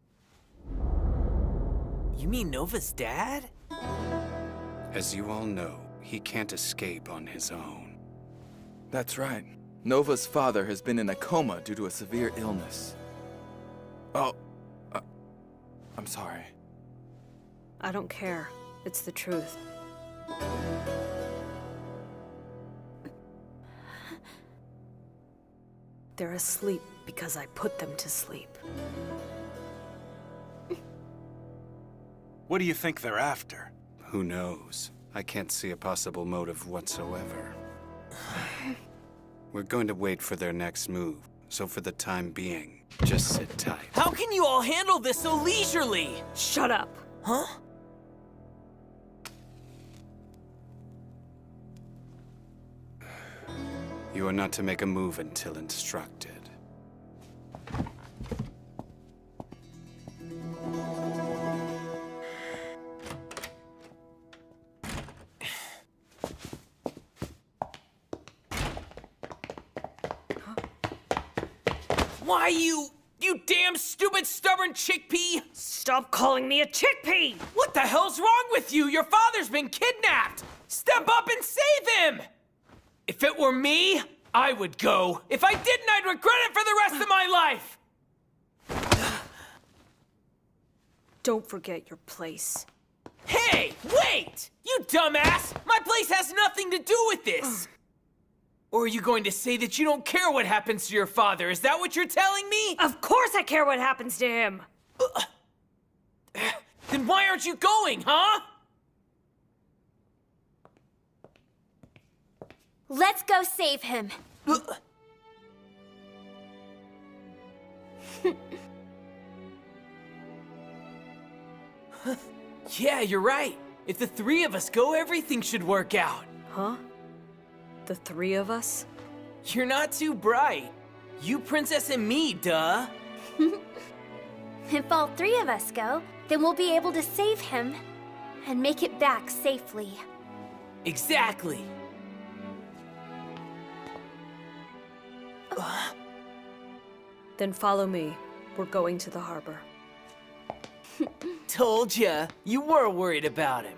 You mean Nova's dad? As you all know, he can't escape on his own. That's right. Nova's father has been in a coma due to a severe illness. Oh, I'm sorry. I don't care. It's the truth. They're asleep because I put them to sleep. What do you think they're after? Who knows? I can't see a possible motive whatsoever. We're going to wait for their next move, so for the time being, just sit tight. How can you all handle this so leisurely? Shut up! Huh? You are not to make a move until instructed. Why you damn stupid stubborn chickpea! Stop calling me a chickpea! What the hell's wrong with you? Your father's been kidnapped! Step up and save him! If it were me, I would go. If I didn't, I'd regret it for the rest of my life! Don't forget your place. Hey, wait! You dumbass! My place has nothing to do with this! Or are you going to say that you don't care what happens to your father? Is that what you're telling me? Of course I care what happens to him! Then why aren't you going, huh? Let's go save him. Yeah, you're right. If the three of us go, everything should work out. Huh? The three of us? You're not too bright. You, Princess, and me, duh. If all three of us go, then we'll be able to save him and make it back safely. Exactly. Then follow me. We're going to the harbor. Told ya. You were worried about him.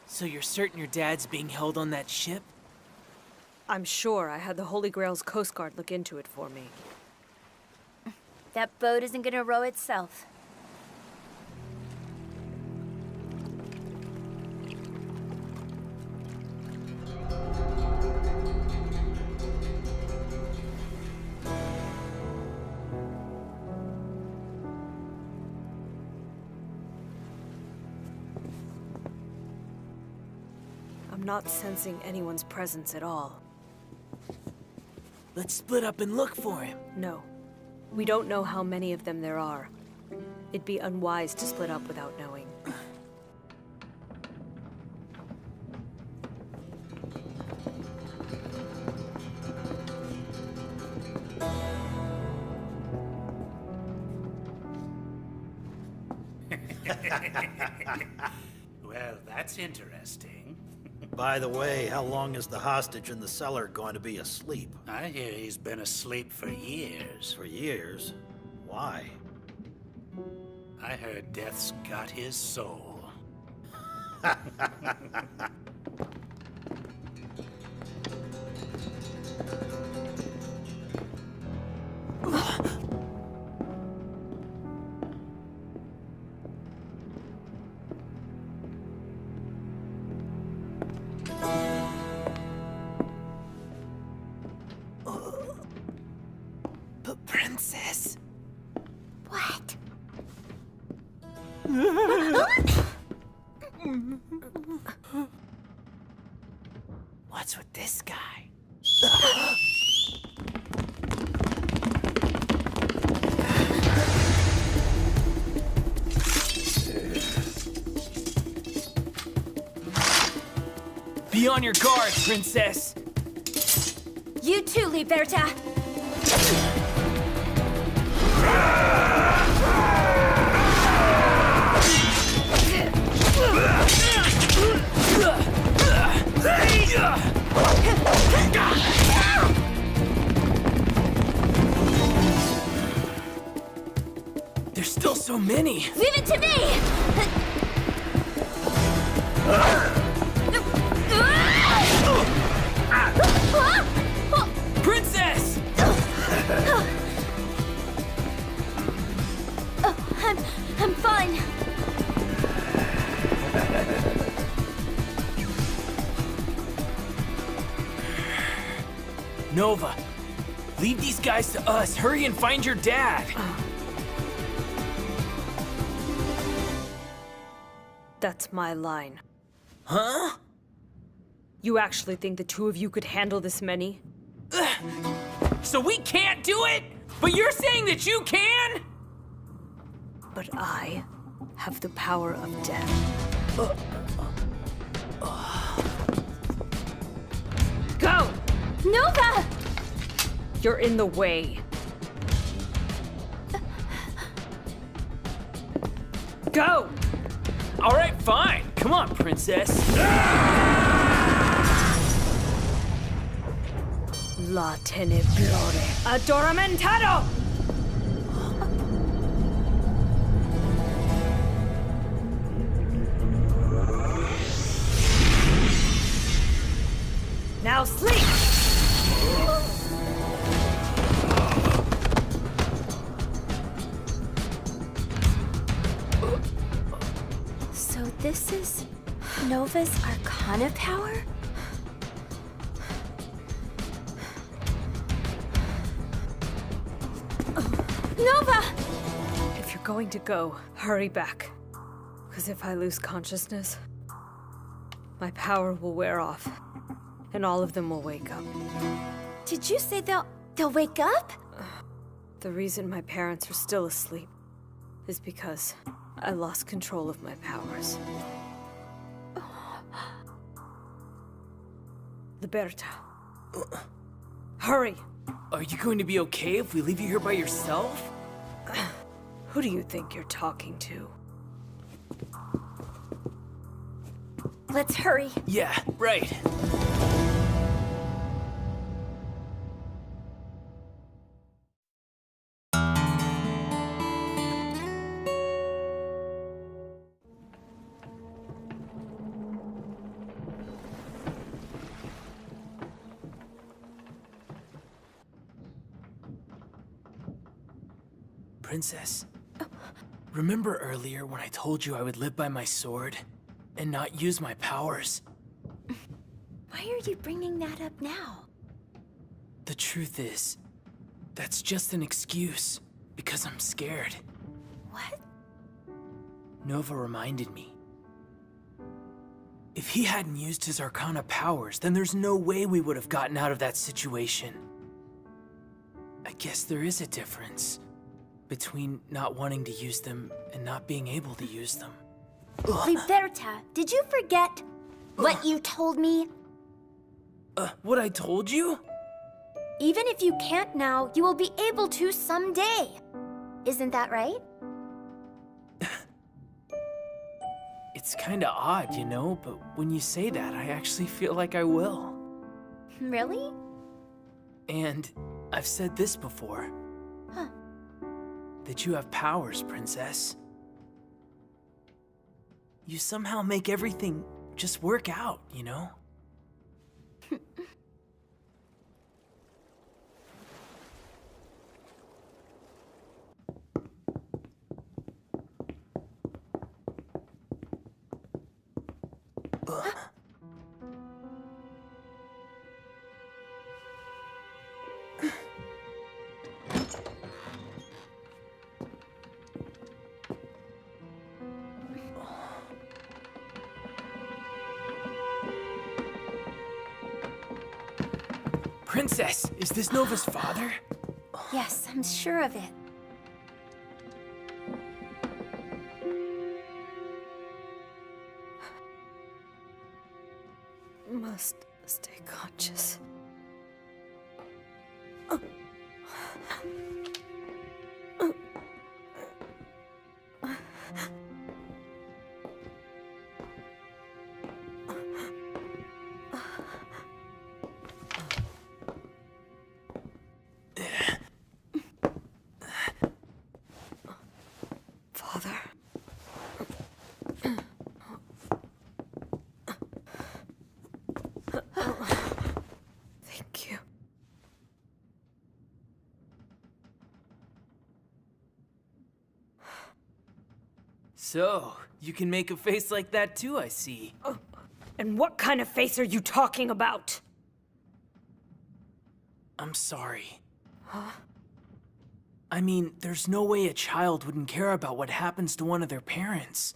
So you're certain your dad's being held on that ship? I'm sure I had the Holy Grail's Coast Guard look into it for me. That boat isn't gonna row itself. I'm not sensing anyone's presence at all. Let's split up and look for him. No. We don't know how many of them there are. It'd be unwise to split up without knowing. Well, that's interesting. By the way, how long is the hostage in the cellar going to be asleep? I hear he's been asleep for years. For years? Why? I heard death's got his soul. What's with this guy? Be on your guard, princess! You too, Liberta! There's still so many! Leave it to me! Princess! I'm fine. Nova, leave these guys to us. Hurry and find your dad. That's my line. Huh? You actually think the two of you could handle this many? So we can't do it? But you're saying that you can? But I have the power of death. Go! Nova! You're in the way. Go! All right, fine. Come on, princess. La tenebrore addormentado! Now sleep! So this is Nova's Arcana power? Nova! If you're going to go, hurry back. Because if I lose consciousness, my power will wear off, and all of them will wake up. Did you say they'll wake up? The reason my parents are still asleep is because I lost control of my powers. Liberta. Hurry! Are you going to be okay if we leave you here by yourself? Who do you think you're talking to? Let's hurry. Yeah, right. Princess, remember earlier when I told you I would live by my sword and not use my powers? Why are you bringing that up now? The truth is, that's just an excuse, because I'm scared. What? Nova reminded me. If he hadn't used his Arcana powers, then there's no way we would have gotten out of that situation. I guess there is a difference between not wanting to use them and not being able to use them. Liberta, did you forget what you told me? What I told you? Even if you can't now, you will be able to someday. Isn't that right? It's kinda odd, you know, but when you say that, I actually feel like I will. Really? And I've said this before. Huh. That you have powers, princess. You somehow make everything just work out, you know? Princess, is this Nova's father? Yes, I'm sure of it. Must stay conscious. Father. Thank you. So, you can make a face like that too, I see. And what kind of face are you talking about? I'm sorry. Huh? I mean, there's no way a child wouldn't care about what happens to one of their parents.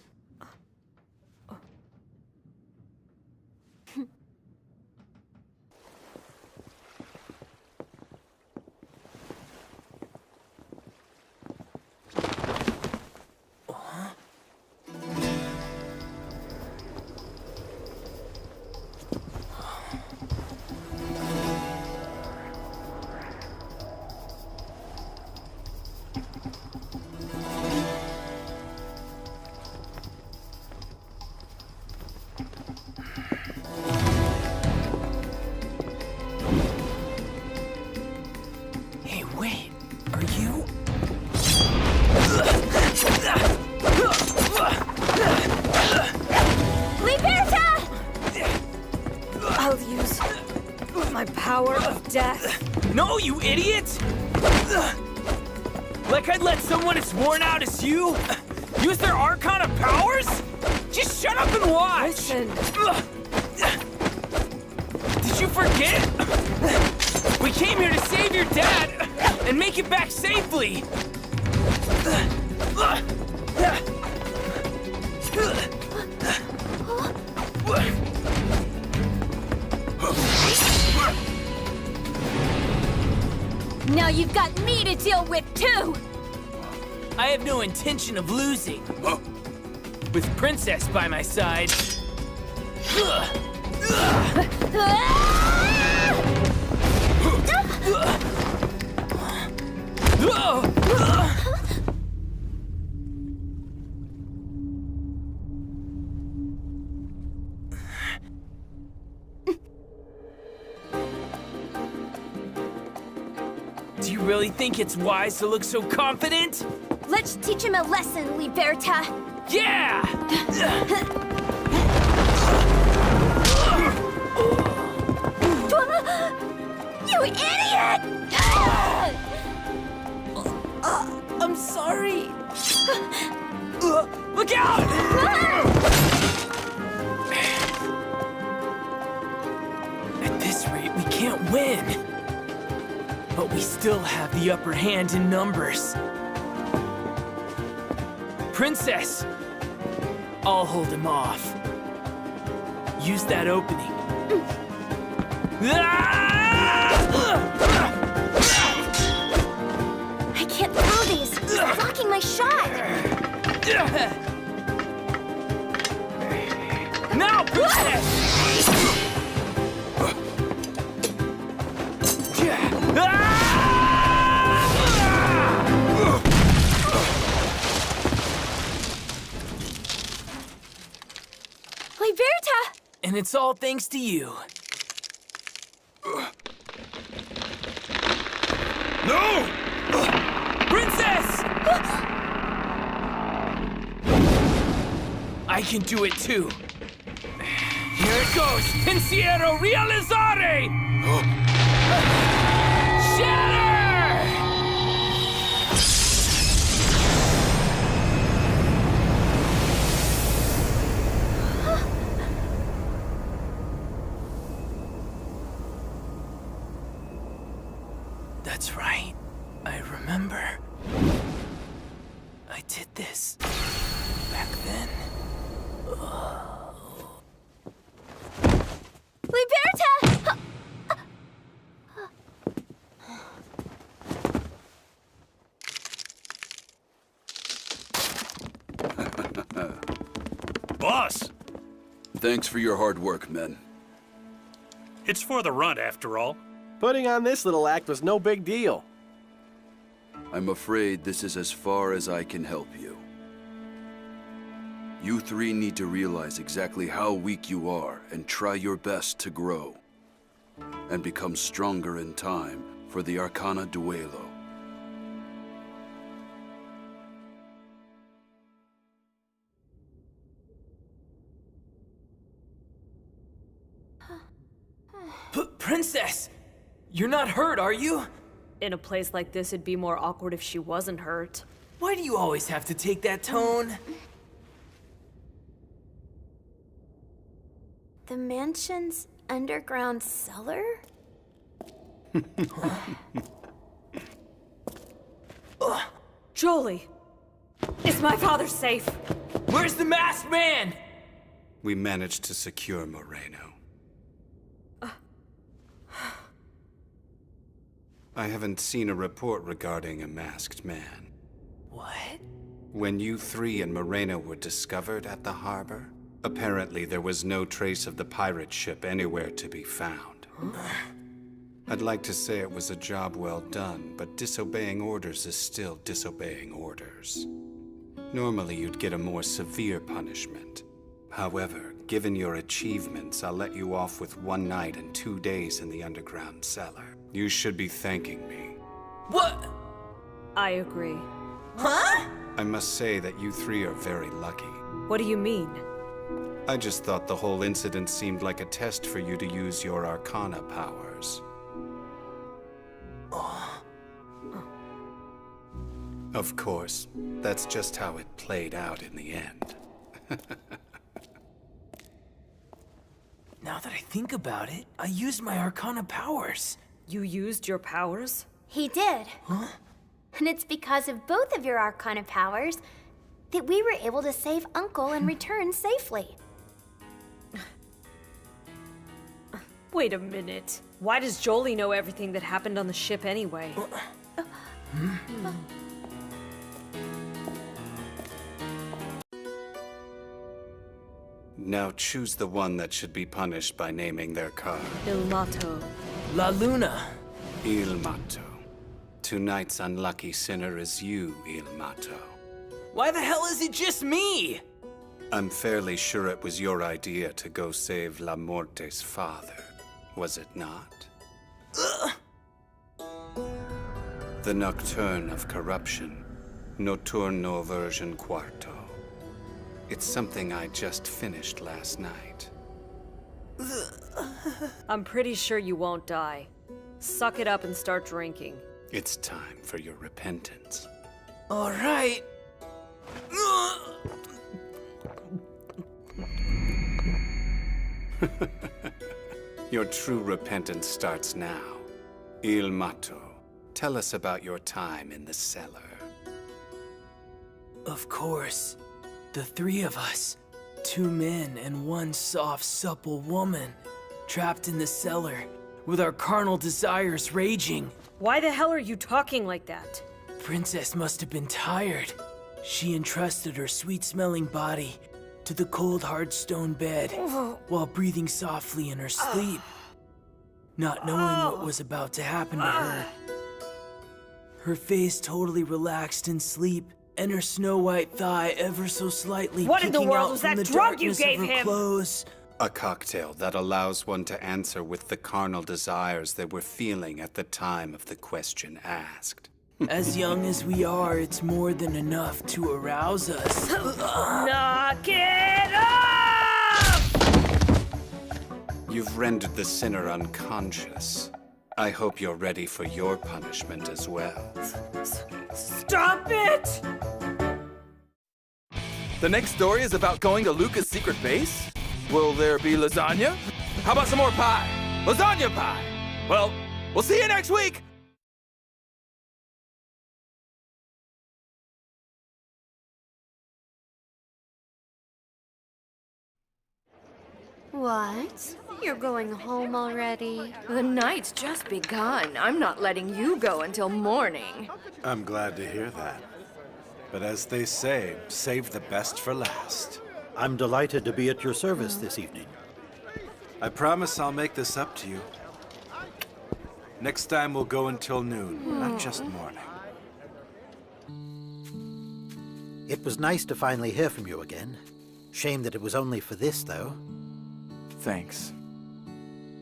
No, you idiot! Like I'd let someone as worn out as you use their Arcana powers? Just shut up and watch! Listen. Did you forget? We came here to save your dad and make it back safely! Now you've got me to deal with, too! I have no intention of losing. With Princess by my side. Do you really think it's wise to look so confident? Let's teach him a lesson, Liberta! Yeah! You idiot! I'm sorry. Look out! At this rate, we can't win. But we still have the upper hand in numbers. Princess! I'll hold him off. Use that opening. I can't throw these. He's blocking my shot. Now, Princess! Liberta! And it's all thanks to you. No! Princess! I can do it too. Here it goes! Pensiero realizzare! Shatter! That's right. I remember. I did this back then. Liberta! Boss! Thanks for your hard work, men. It's for the runt, after all. Putting on this little act was no big deal. I'm afraid this is as far as I can help you. You three need to realize exactly how weak you are and try your best to grow. And become stronger in time for the Arcana Duelo. Princess! You're not hurt, are you? In a place like this, it'd be more awkward if she wasn't hurt. Why do you always have to take that tone? The mansion's underground cellar? Jolie! Is my father safe? Where's the masked man? We managed to secure Moreno. I haven't seen a report regarding a masked man. What? When you three and Moreno were discovered at the harbor, apparently there was no trace of the pirate ship anywhere to be found. I'd like to say it was a job well done, but disobeying orders is still disobeying orders. Normally you'd get a more severe punishment. However, given your achievements, I'll let you off with 1 night and 2 days in the underground cellar. You should be thanking me. What? I agree. Huh? I must say that you three are very lucky. What do you mean? I just thought the whole incident seemed like a test for you to use your Arcana powers. Of course, that's just how it played out in the end. Now that I think about it, I used my Arcana powers. You used your powers? He did. Huh? And it's because of both of your Arcana powers that we were able to save Uncle and return safely. Wait a minute. Why does Jolie know everything that happened on the ship anyway? Now choose the one that should be punished by naming their card. Il Mato. La Luna. Il Mato. Tonight's unlucky sinner is you, Il Mato. Why the hell is it just me? I'm fairly sure it was your idea to go save La Morte's father, was it not? The Nocturne of Corruption. Notturno version quarto. It's something I just finished last night. I'm pretty sure you won't die. Suck it up and start drinking. It's time for your repentance. All right. Your true repentance starts now. Il Mato, tell us about your time in the cellar. Of course. The 3 of us, 2 men and 1 soft, supple woman, trapped in the cellar, with our carnal desires raging. Why the hell are you talking like that? Princess must have been tired. She entrusted her sweet-smelling body to the cold, hard stone bed while breathing softly in her sleep, not knowing what was about to happen to her. Her face totally relaxed in sleep, and her snow-white thigh ever so slightly What in the kicking world out was from that the drug you darkness gave of her him? clothes. A cocktail that allows one to answer with the carnal desires they were feeling at the time of the question asked. As young as we are, it's more than enough to arouse us. Knock it off! You've rendered the sinner unconscious. I hope you're ready for your punishment as well. Stop it! The next story is about going to Luca's secret base? Will there be lasagna? How about some more pie? Lasagna pie! Well, we'll see you next week! What? You're going home already? The night's just begun. I'm not letting you go until morning. I'm glad to hear that. But as they say, save the best for last. I'm delighted to be at your service this evening. I promise I'll make this up to you. Next time we'll go until noon, not just morning. It was nice to finally hear from you again. Shame that it was only for this, though. Thanks.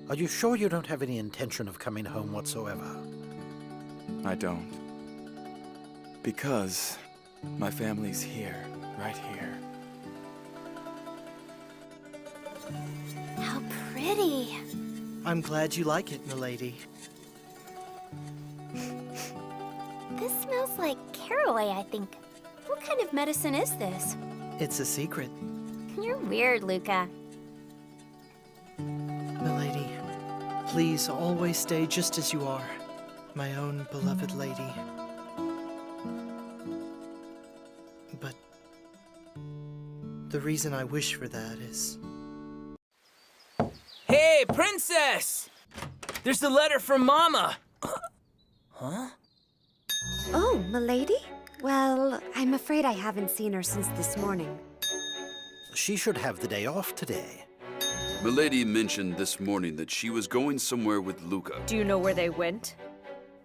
Are you sure you don't have any intention of coming home whatsoever? I don't. Because my family's here, right here. How pretty. I'm glad you like it, milady. This smells like caraway, I think. What kind of medicine is this? It's a secret. You're weird, Luca. Milady, please always stay just as you are, my own beloved lady. But the reason I wish for that is... Hey, Princess! There's a letter from Mama! Huh? Oh, milady? Well, I'm afraid I haven't seen her since this morning. She should have the day off today. Milady mentioned this morning that she was going somewhere with Luca. Do you know where they went?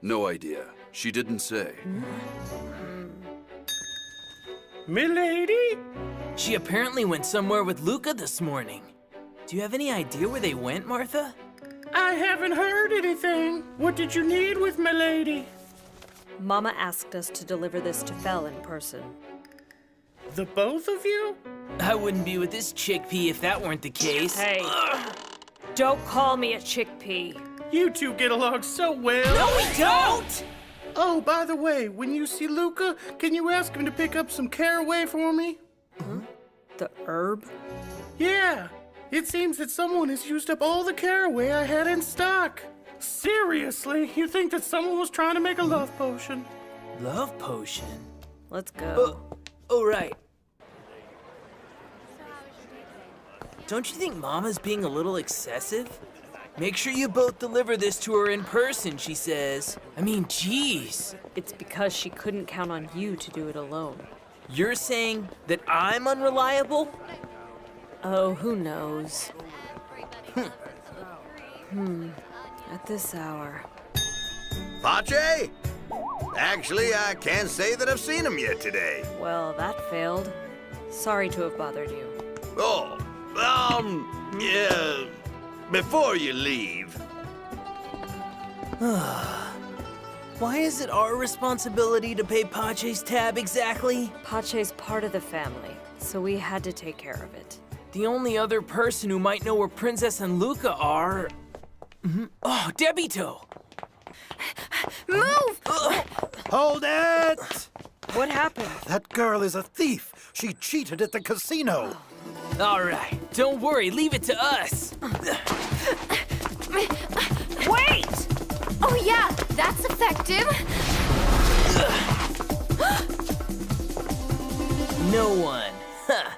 No idea. She didn't say. Milady? She apparently went somewhere with Luca this morning. Do you have any idea where they went, Martha? I haven't heard anything. What did you need with my lady? Mama asked us to deliver this to Fel in person. The both of you? I wouldn't be with this chickpea if that weren't the case. Hey, don't call me a chickpea. You two get along so well. No, we don't! Oh, by the way, when you see Luca, can you ask him to pick up some caraway for me? Huh? The herb? Yeah. It seems that someone has used up all the caraway I had in stock. Seriously, you think that someone was trying to make a love potion? Love potion? Let's go. Oh, right. Don't you think Mama's being a little excessive? Make sure you both deliver this to her in person, she says. I mean, jeez. It's because she couldn't count on you to do it alone. You're saying that I'm unreliable? Oh, who knows? At this hour. Pache? Actually, I can't say that I've seen him yet today. Well, that failed. Sorry to have bothered you. Oh, yeah. Before you leave. Why is it our responsibility to pay Pache's tab exactly? Pache's part of the family, so we had to take care of it. The only other person who might know where Princess and Luca are... Oh, Debito! Move! Hold it! What happened? That girl is a thief. She cheated at the casino. All right, don't worry, leave it to us. Wait! Oh yeah, that's effective. No one. Huh.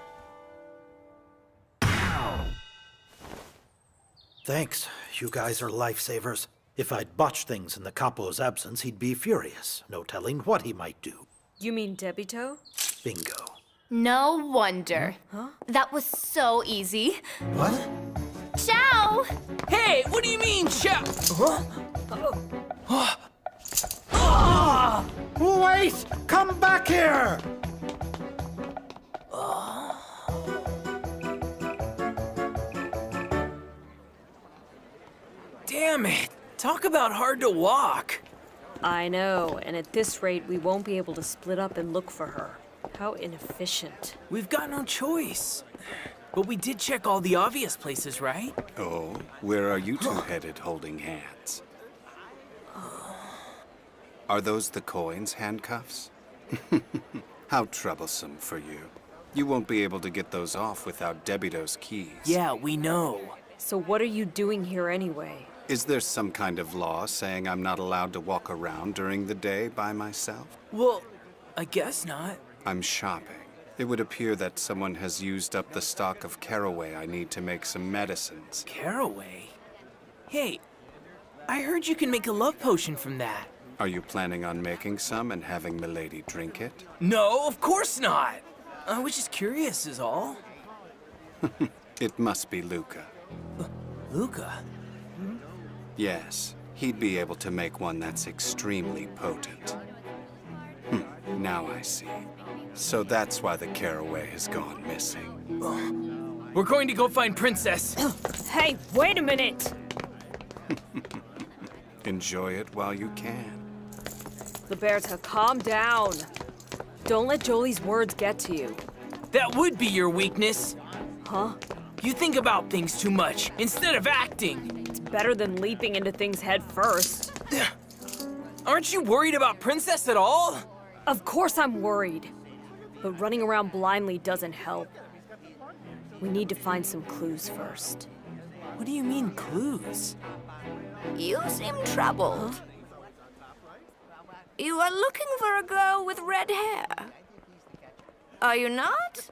Thanks. You guys are lifesavers. If I'd botched things in the capo's absence, he'd be furious. No telling what he might do. You mean Debito? Bingo. No wonder. Huh? That was so easy. What? Ciao! Hey, what do you mean, ciao? Wait! Come back here! Damn it! Talk about hard to walk. I know, and at this rate, we won't be able to split up and look for her. How inefficient. We've got no choice. But we did check all the obvious places, right? Oh, where are you two headed holding hands? Are those the coins, handcuffs? How troublesome for you. You won't be able to get those off without Debito's keys. Yeah, we know. So what are you doing here anyway? Is there some kind of law saying I'm not allowed to walk around during the day by myself? Well, I guess not. I'm shopping. It would appear that someone has used up the stock of caraway I need to make some medicines. Caraway? Hey, I heard you can make a love potion from that. Are you planning on making some and having Milady drink it? No, of course not. I was just curious is all. It must be Luca. Luca? Yes, he'd be able to make one that's extremely potent. Now I see. So that's why the caraway has gone missing. We're going to go find Princess. Hey, wait a minute! Enjoy it while you can. Liberta, calm down. Don't let Jolie's words get to you. That would be your weakness. Huh? You think about things too much instead of acting. It's better than leaping into things head first. Aren't you worried about Princess at all? Of course I'm worried. But running around blindly doesn't help. We need to find some clues first. What do you mean, clues? You seem troubled. Huh? You are looking for a girl with red hair. Are you not?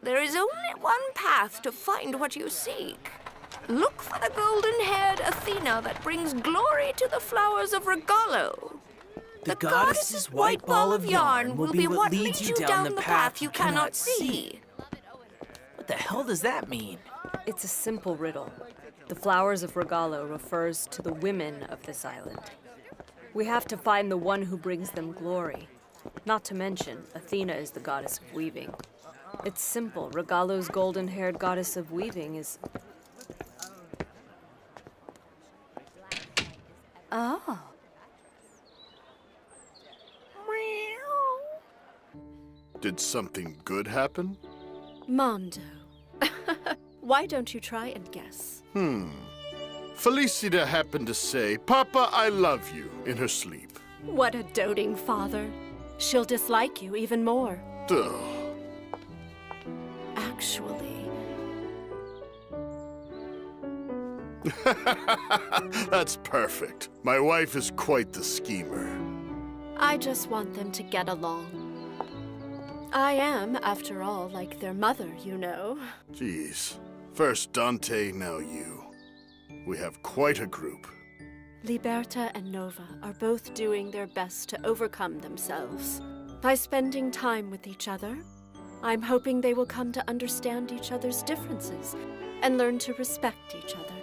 There is only one path to find what you seek. Look for the golden-haired Athena that brings glory to the flowers of Regalo. The goddess's white ball of yarn will be what leads you down the path you cannot see. What the hell does that mean? It's a simple riddle. The flowers of Regalo refers to the women of this island. We have to find the one who brings them glory. Not to mention, Athena is the goddess of weaving. It's simple. Regalo's golden-haired goddess of weaving is... Oh. Did something good happen? Mondo. Why don't you try and guess? Felicita happened to say, "Papa, I love you," in her sleep. What a doting father. She'll dislike you even more. Ugh. Actually... That's perfect. My wife is quite the schemer. I just want them to get along. I am, after all, like their mother, you know. Jeez. First Dante, now you. We have quite a group. Liberta and Nova are both doing their best to overcome themselves. By spending time with each other, I'm hoping they will come to understand each other's differences and learn to respect each other.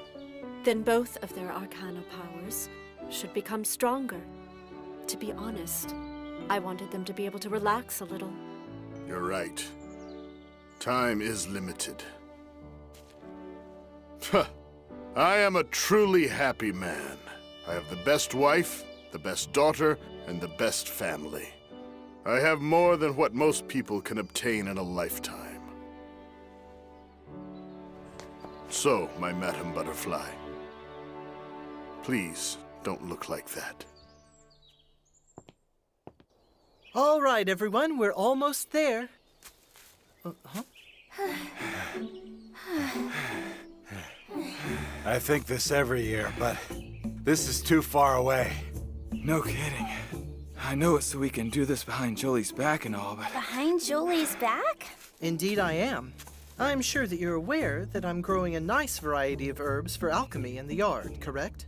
Then both of their arcana powers should become stronger. To be honest, I wanted them to be able to relax a little. You're right. Time is limited. I am a truly happy man. I have the best wife, the best daughter, and the best family. I have more than what most people can obtain in a lifetime. So, my Madam Butterfly, please don't look like that. All right, everyone, we're almost there. I think this every year, but this is too far away. No kidding. I know it so we can do this behind Jolie's back and all, but... Behind Jolie's back? Indeed I am. I'm sure that you're aware that I'm growing a nice variety of herbs for alchemy in the yard, correct?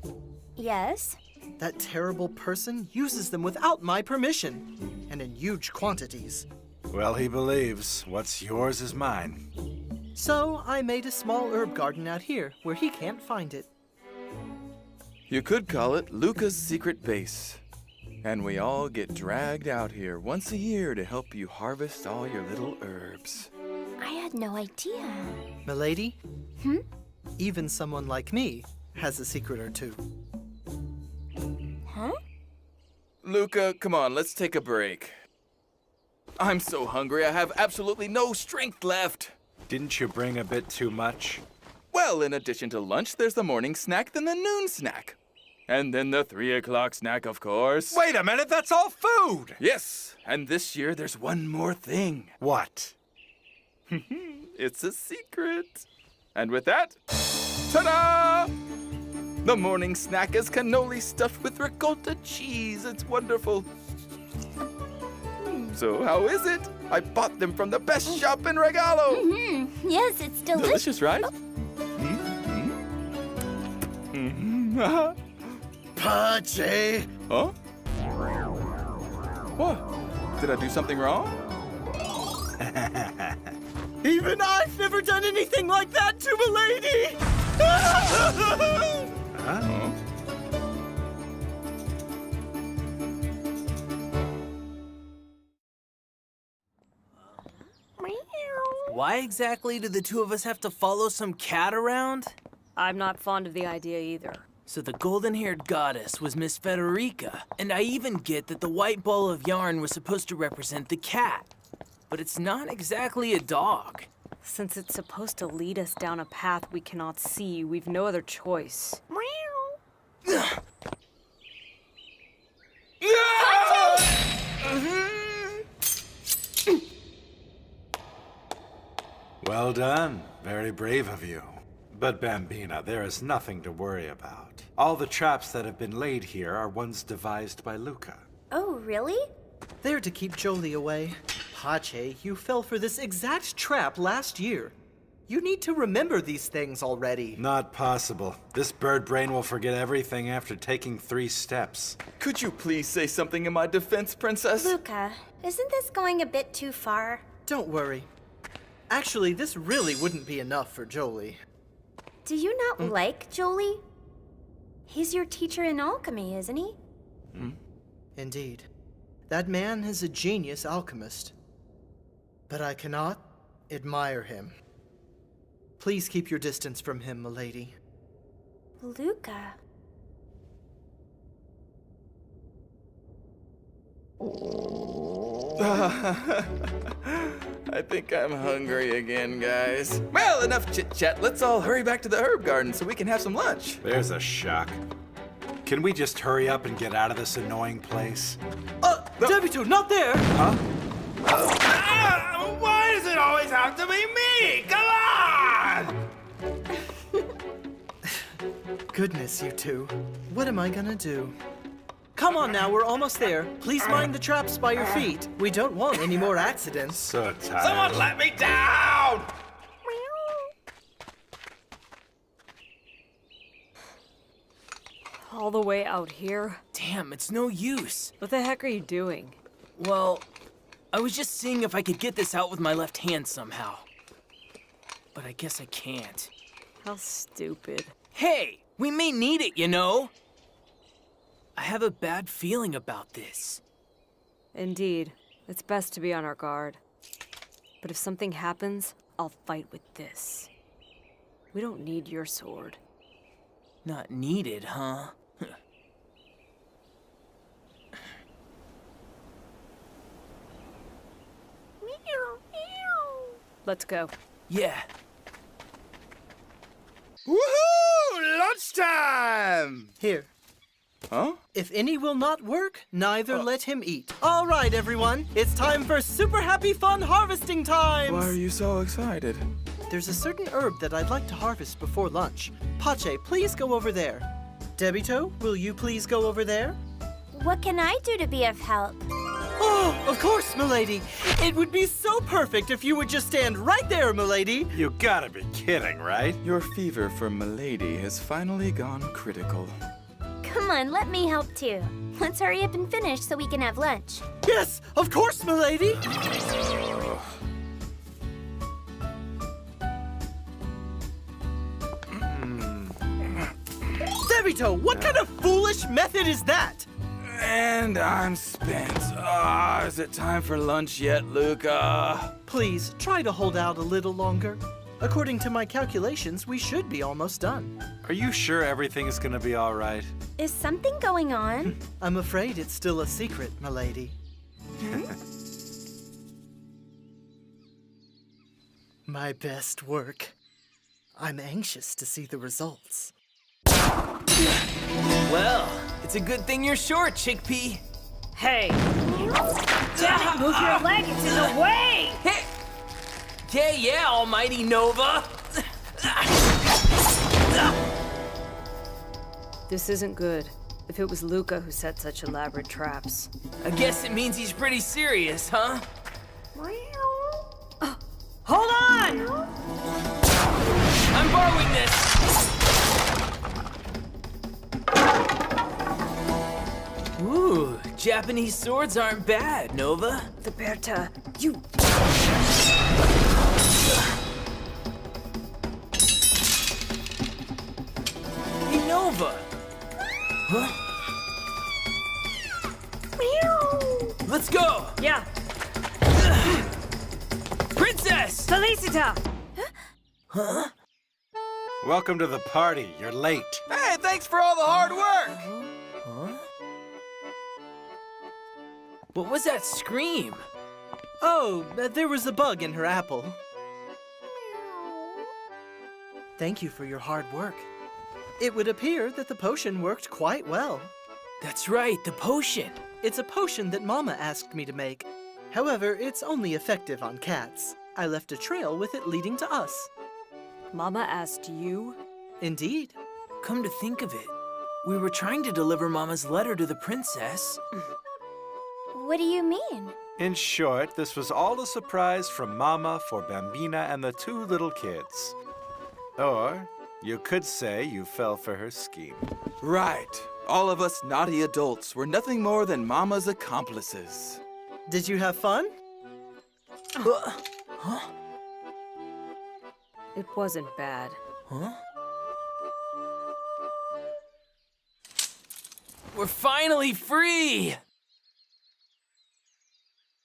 Yes. That terrible person uses them without my permission, and in huge quantities. Well, he believes what's yours is mine. So I made a small herb garden out here where he can't find it. You could call it Luca's secret base. And we all get dragged out here once a year to help you harvest all your little herbs. I had no idea. Milady? Even someone like me has a secret or two. Huh? Luca, come on, let's take a break. I'm so hungry, I have absolutely no strength left. Didn't you bring a bit too much? Well, in addition to lunch, there's the morning snack, then the noon snack. And then the 3 o'clock snack, of course. Wait a minute, that's all food! Yes, and this year there's one more thing. What? It's a secret. And with that, ta-da! The morning snack is cannoli stuffed with ricotta cheese. It's wonderful. So how is it? I bought them from the best shop in Regalo. Yes, it's delicious. Delicious, right? Pache, Huh? What? Did I do something wrong? Even I've never done anything like that to a lady! Huh? Why exactly do the two of us have to follow some cat around? I'm not fond of the idea either. So the golden-haired goddess was Miss Federica, and I even get that the white ball of yarn was supposed to represent the cat. But it's not exactly a dog. Since it's supposed to lead us down a path we cannot see, we've no other choice. Well done. Very brave of you. But Bambina, there is nothing to worry about. All the traps that have been laid here are ones devised by Luca. Oh, really? They're to keep Jolie away. Pache, you fell for this exact trap last year. You need to remember these things already. Not possible. This bird brain will forget everything after taking 3 steps. Could you please say something in my defense, Princess? Luca, isn't this going a bit too far? Don't worry. Actually, this really wouldn't be enough for Jolie. Do you not like Jolie? He's your teacher in alchemy, isn't he? Indeed. That man is a genius alchemist. But I cannot admire him. Please keep your distance from him, milady. Luca. I think I'm hungry again, guys. Well, enough chit-chat. Let's all hurry back to the herb garden so we can have some lunch. There's a shock. Can we just hurry up and get out of this annoying place? Debito, not there! Huh? Why does it always have to be me? Come on! Goodness, you two. What am I gonna do? Come on now, we're almost there. Please mind the traps by your feet. We don't want any more accidents. So tired. Someone let me down! All the way out here? Damn, it's no use. What the heck are you doing? Well, I was just seeing if I could get this out with my left hand somehow. But I guess I can't. How stupid. Hey, we may need it, you know? I have a bad feeling about this. Indeed. It's best to be on our guard. But if something happens, I'll fight with this. We don't need your sword. Not needed, huh? Let's go. Yeah. Woohoo! Lunchtime! Here. Huh? If any will not work, neither let him eat. All right, everyone. It's time for super happy fun harvesting times! Why are you so excited? There's a certain herb that I'd like to harvest before lunch. Pache, please go over there. Debito, will you please go over there? What can I do to be of help? Oh, of course, milady. It would be so perfect if you would just stand right there, milady. You gotta be kidding, right? Your fever for Milady has finally gone critical. Come on, let me help too. Let's hurry up and finish so we can have lunch. Yes, of course, milady. Debito, what kind of foolish method is that? And I'm spent. Is it time for lunch yet, Luca? Please, try to hold out a little longer. According to my calculations, we should be almost done. Are you sure everything's gonna be all right? Is something going on? I'm afraid it's still a secret, milady. My best work. I'm anxious to see the results. Well, it's a good thing you're short, chickpea. Hey! Move your leg, it's in the way! Hey! Yeah, almighty Nova! This isn't good. If it was Luca who set such elaborate traps. I guess it means he's pretty serious, huh? Hold on! I'm borrowing this! Ooh, Japanese swords aren't bad, Nova. Liberta, you... Hey, Nova! Huh? Let's go! Yeah. Princess! Felicita! Huh? Welcome to the party. You're late. Hey, thanks for all the hard work! Huh? What was that scream? Oh, there was a bug in her apple. Thank you for your hard work. It would appear that the potion worked quite well. That's right, the potion. It's a potion that Mama asked me to make. However, it's only effective on cats. I left a trail with it leading to us. Mama asked you? Indeed. Come to think of it, we were trying to deliver Mama's letter to the princess. What do you mean? In short, this was all a surprise from Mama for Bambina and the two little kids. Or, you could say you fell for her scheme. Right. All of us naughty adults were nothing more than Mama's accomplices. Did you have fun? Huh? It wasn't bad. Huh? We're finally free!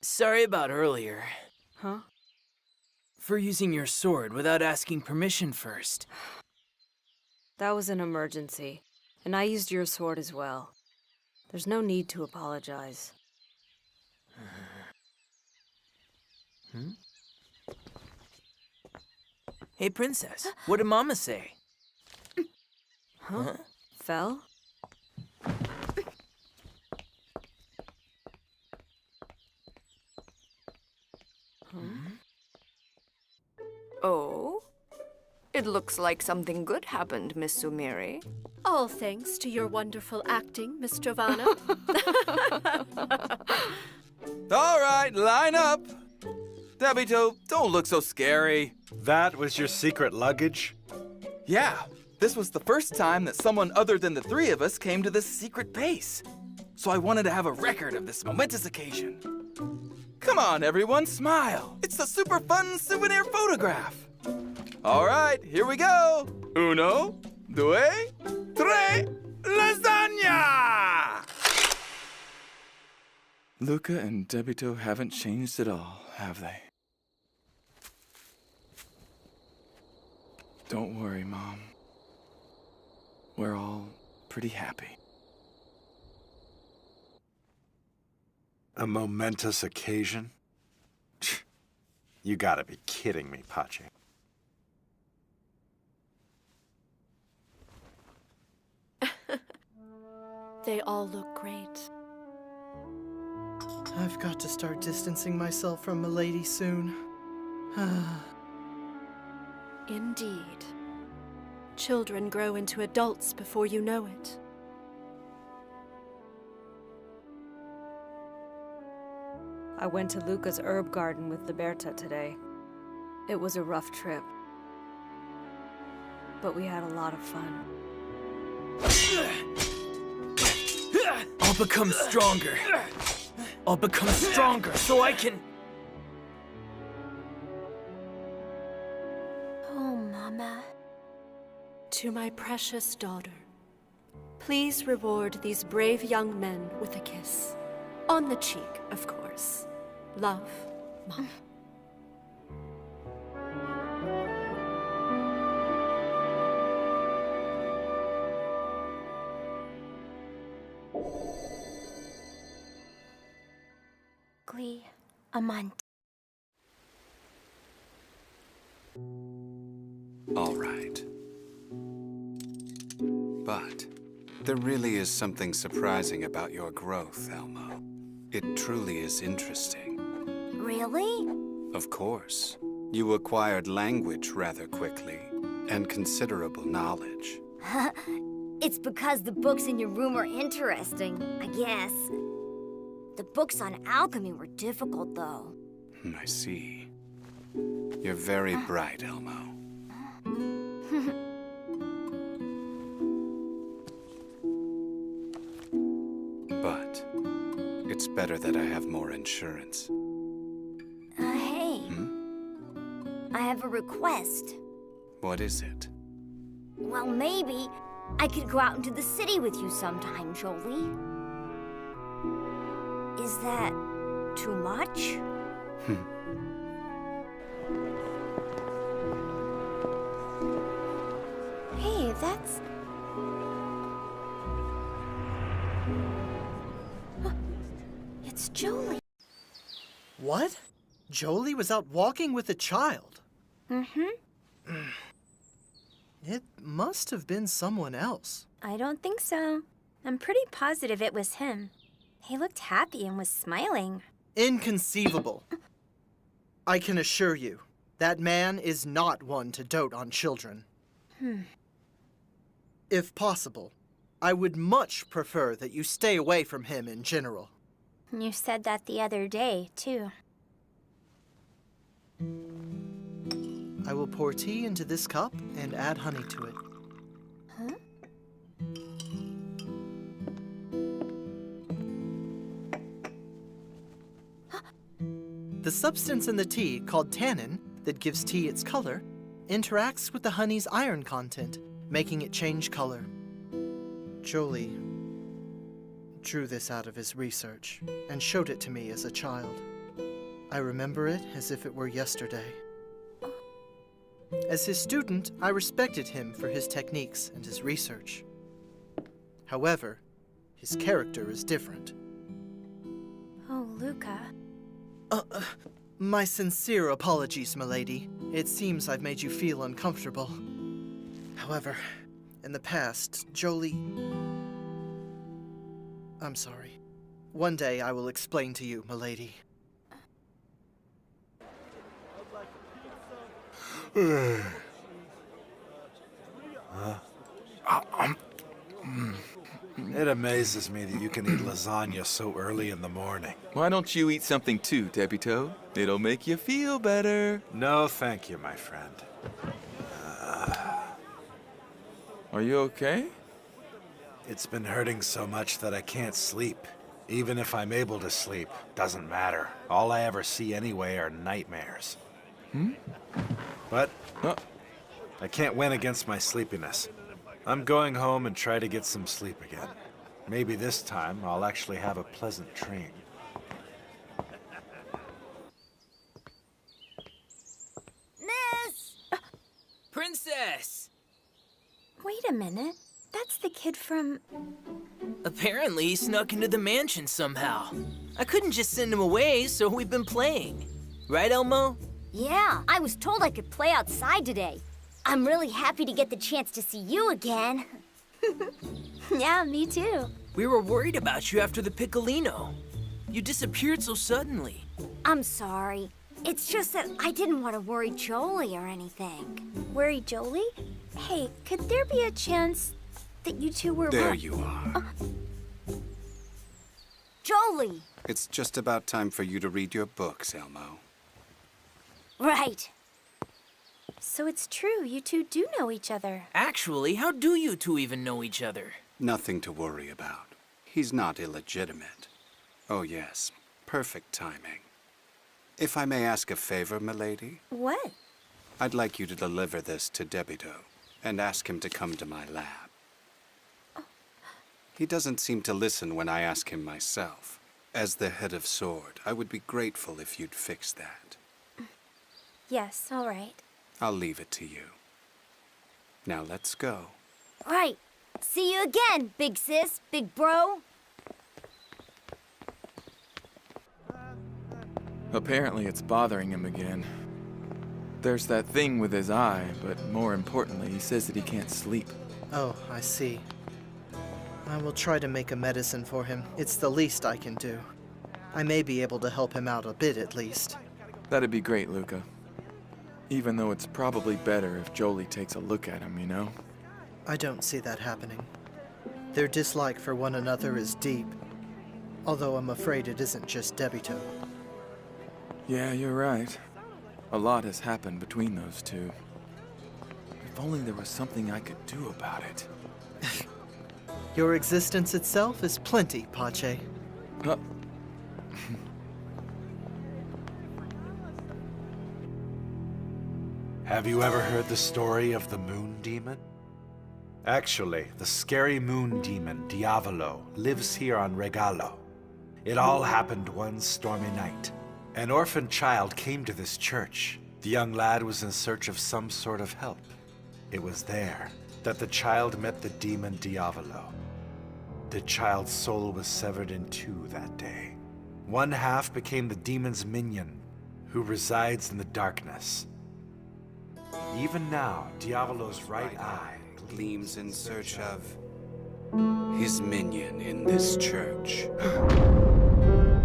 Sorry about earlier. Huh? For using your sword without asking permission first. That was an emergency, and I used your sword as well. There's no need to apologize. Hmm? Hey, Princess, what did Mama say? Huh? Fell? Oh? It looks like something good happened, Miss Sumiri. All thanks to your wonderful acting, Miss Giovanna. All right, line up. Debito, don't look so scary. That was your secret luggage? Yeah, this was the first time that someone other than the three of us came to this secret base. So I wanted to have a record of this momentous occasion. Come on, everyone, smile. It's a super fun souvenir photograph. All right, here we go. Uno, due, tre, lasagna! Luca and Debito haven't changed at all, have they? Don't worry, Mom. We're all pretty happy. A momentous occasion? You gotta be kidding me, Pachi. They all look great. I've got to start distancing myself from Milady soon. Indeed. Children grow into adults before you know it. I went to Luca's herb garden with Liberta today. It was a rough trip, but we had a lot of fun. I'll become stronger. I'll become stronger so I can... Oh, Mama. To my precious daughter, please reward these brave young men with a kiss. On the cheek, of course. Love, Mom. Glee, Amant. All right. But there really is something surprising about your growth, Elmo. It truly is interesting. Really? Of course. You acquired language rather quickly, and considerable knowledge. It's because the books in your room are interesting, I guess. The books on alchemy were difficult, though. I see. You're very bright, Elmo. But better that I have more insurance. Hey. I have a request. What is it? Well, maybe I could go out into the city with you sometime, Jolie. Is that too much? Hey, that's... It's Jolie. What? Jolie was out walking with a child? Mm-hmm. It must have been someone else. I don't think so. I'm pretty positive it was him. He looked happy and was smiling. Inconceivable. I can assure you, that man is not one to dote on children. If possible, I would much prefer that you stay away from him in general. You said that the other day, too. I will pour tea into this cup and add honey to it. Huh? The substance in the tea, called tannin, that gives tea its color, interacts with the honey's iron content, making it change color. Jolie drew this out of his research and showed it to me as a child. I remember it as if it were yesterday. As his student, I respected him for his techniques and his research. However, his character is different. Oh, Luca. My sincere apologies, milady. It seems I've made you feel uncomfortable. However, in the past, Jolie... I'm sorry. One day I will explain to you, milady. It amazes me that you can eat lasagna so early in the morning. Why don't you eat something too, Debito? It'll make you feel better. No, thank you, my friend. Are you okay? It's been hurting so much that I can't sleep. Even if I'm able to sleep, doesn't matter. All I ever see anyway are nightmares. But I can't win against my sleepiness. I'm going home and try to get some sleep again. Maybe this time I'll actually have a pleasant dream. Miss! Princess! Wait a minute. That's the kid from... Apparently he snuck into the mansion somehow. I couldn't just send him away, so we've been playing. Right, Elmo? Yeah, I was told I could play outside today. I'm really happy to get the chance to see you again. Yeah, me too. We were worried about you after the Piccolino. You disappeared so suddenly. I'm sorry. It's just that I didn't want to worry Jolie or anything. Worry Jolie? Hey, could there be a chance that you two were... There you are. Jolie! It's just about time for you to read your books, Elmo. Right. So it's true, you two do know each other. Actually, how do you two even know each other? Nothing to worry about. He's not illegitimate. Oh yes, perfect timing. If I may ask a favor, milady? What? I'd like you to deliver this to Debito and ask him to come to my lab. He doesn't seem to listen when I ask him myself. As the head of Sword, I would be grateful if you'd fix that. Yes, all right. I'll leave it to you. Now let's go. Right. See you again, big sis, big bro. Apparently it's bothering him again. There's that thing with his eye, but more importantly, he says that he can't sleep. Oh, I see. I will try to make a medicine for him. It's the least I can do. I may be able to help him out a bit, at least. That'd be great, Luca. Even though it's probably better if Jolie takes a look at him, you know? I don't see that happening. Their dislike for one another is deep. Although I'm afraid it isn't just Debito. Yeah, you're right. A lot has happened between those two. If only there was something I could do about it. Your existence itself is plenty, Pache. Have you ever heard the story of the moon demon? Actually, the scary moon demon, Diavolo, lives here on Regalo. It all happened one stormy night. An orphan child came to this church. The young lad was in search of some sort of help. It was there that the child met the demon Diavolo. The child's soul was severed in two that day. One half became the demon's minion, who resides in the darkness. Even now, Diavolo's right eye gleams in search of his minion in this church.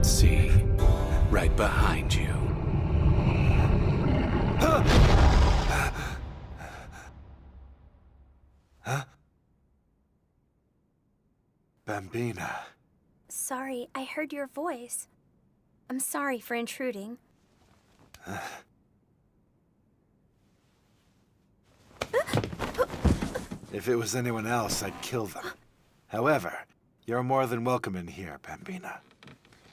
See, right behind you. Huh? Bambina. Sorry, I heard your voice. I'm sorry for intruding. If it was anyone else, I'd kill them. However, you're more than welcome in here, Bambina.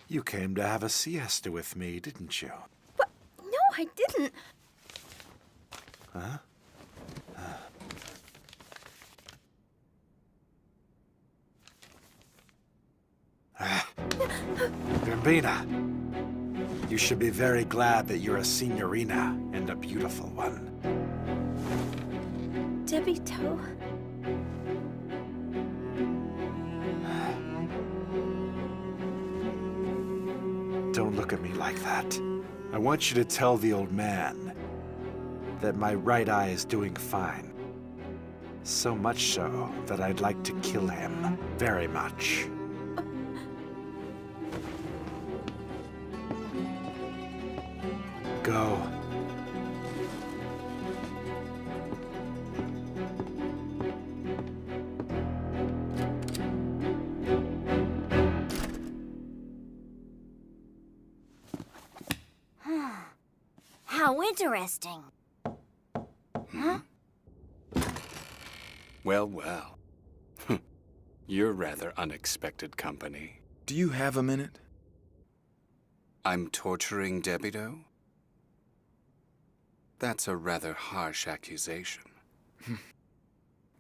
You came to have a siesta with me, didn't you? What? No, I didn't. Huh? Bambina, you should be very glad that you're a signorina and a beautiful one. Debito. Don't look at me like that. I want you to tell the old man that my right eye is doing fine. So much so that I'd like to kill him. Very much. Go. How interesting. Huh? Well, well. You're rather unexpected company. Do you have a minute? I'm torturing Debito? That's a rather harsh accusation.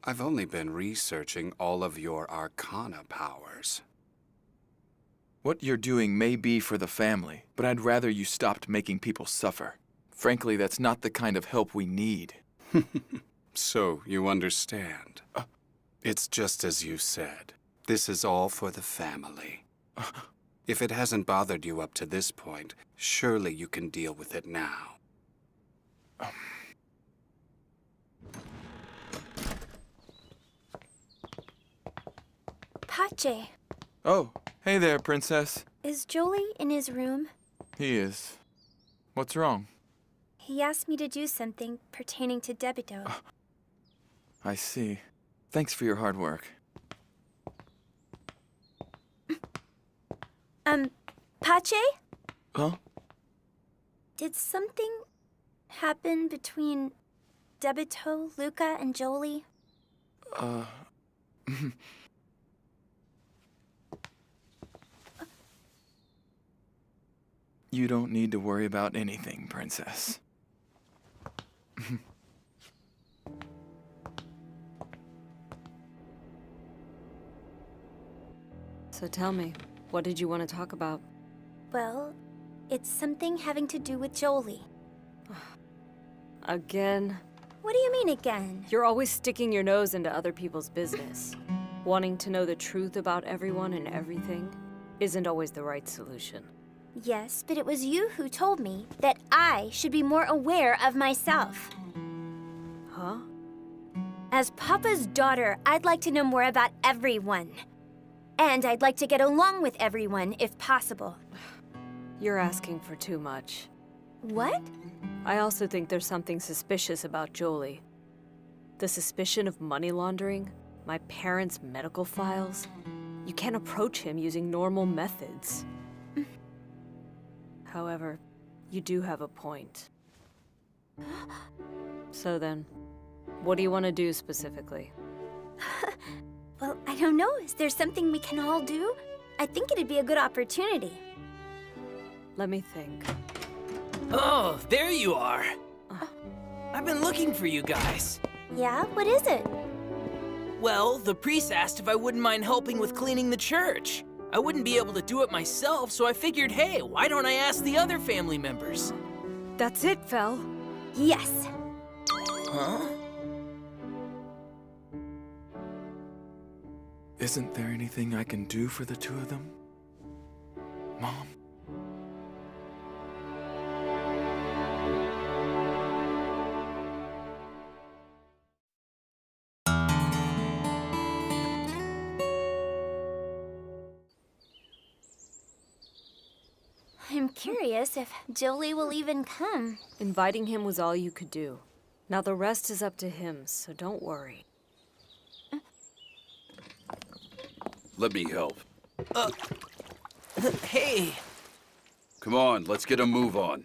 I've only been researching all of your Arcana powers. What you're doing may be for the family, but I'd rather you stopped making people suffer. Frankly, that's not the kind of help we need. So, you understand. It's just as you said. This is all for the family. If it hasn't bothered you up to this point, surely you can deal with it now. Pache, Oh, hey there, Princess. is Jolie in his room? He is. What's wrong? He asked me to do something pertaining to Debito. I see. Thanks for your hard work. Pache? Huh? Did something happen between Debito, Luca, and Jolie? You don't need to worry about anything, Princess. So tell me, what did you want to talk about? Well, it's something having to do with Jolie. Again? What do you mean again? You're always sticking your nose into other people's business. Wanting to know the truth about everyone and everything isn't always the right solution. Yes, but it was you who told me that I should be more aware of myself. Huh? As Papa's daughter, I'd like to know more about everyone. And I'd like to get along with everyone, if possible. You're asking for too much. What? I also think there's something suspicious about Jolie. The suspicion of money laundering, my parents' medical files. You can't approach him using normal methods. However, you do have a point. So then, what do you want to do specifically? Well, I don't know. Is there something we can all do? I think it'd be a good opportunity. Let me think. Oh, there you are. I've been looking for you guys. Yeah? What is it? Well, the priest asked if I wouldn't mind helping with cleaning the church. I wouldn't be able to do it myself, so I figured, hey, why don't I ask the other family members? That's it, Fel. Yes. Huh? Isn't there anything I can do for the two of them? Mom? I'm curious if Jolie will even come. Inviting him was all you could do. Now the rest is up to him, so don't worry. Let me help. Hey! Come on, let's get a move on.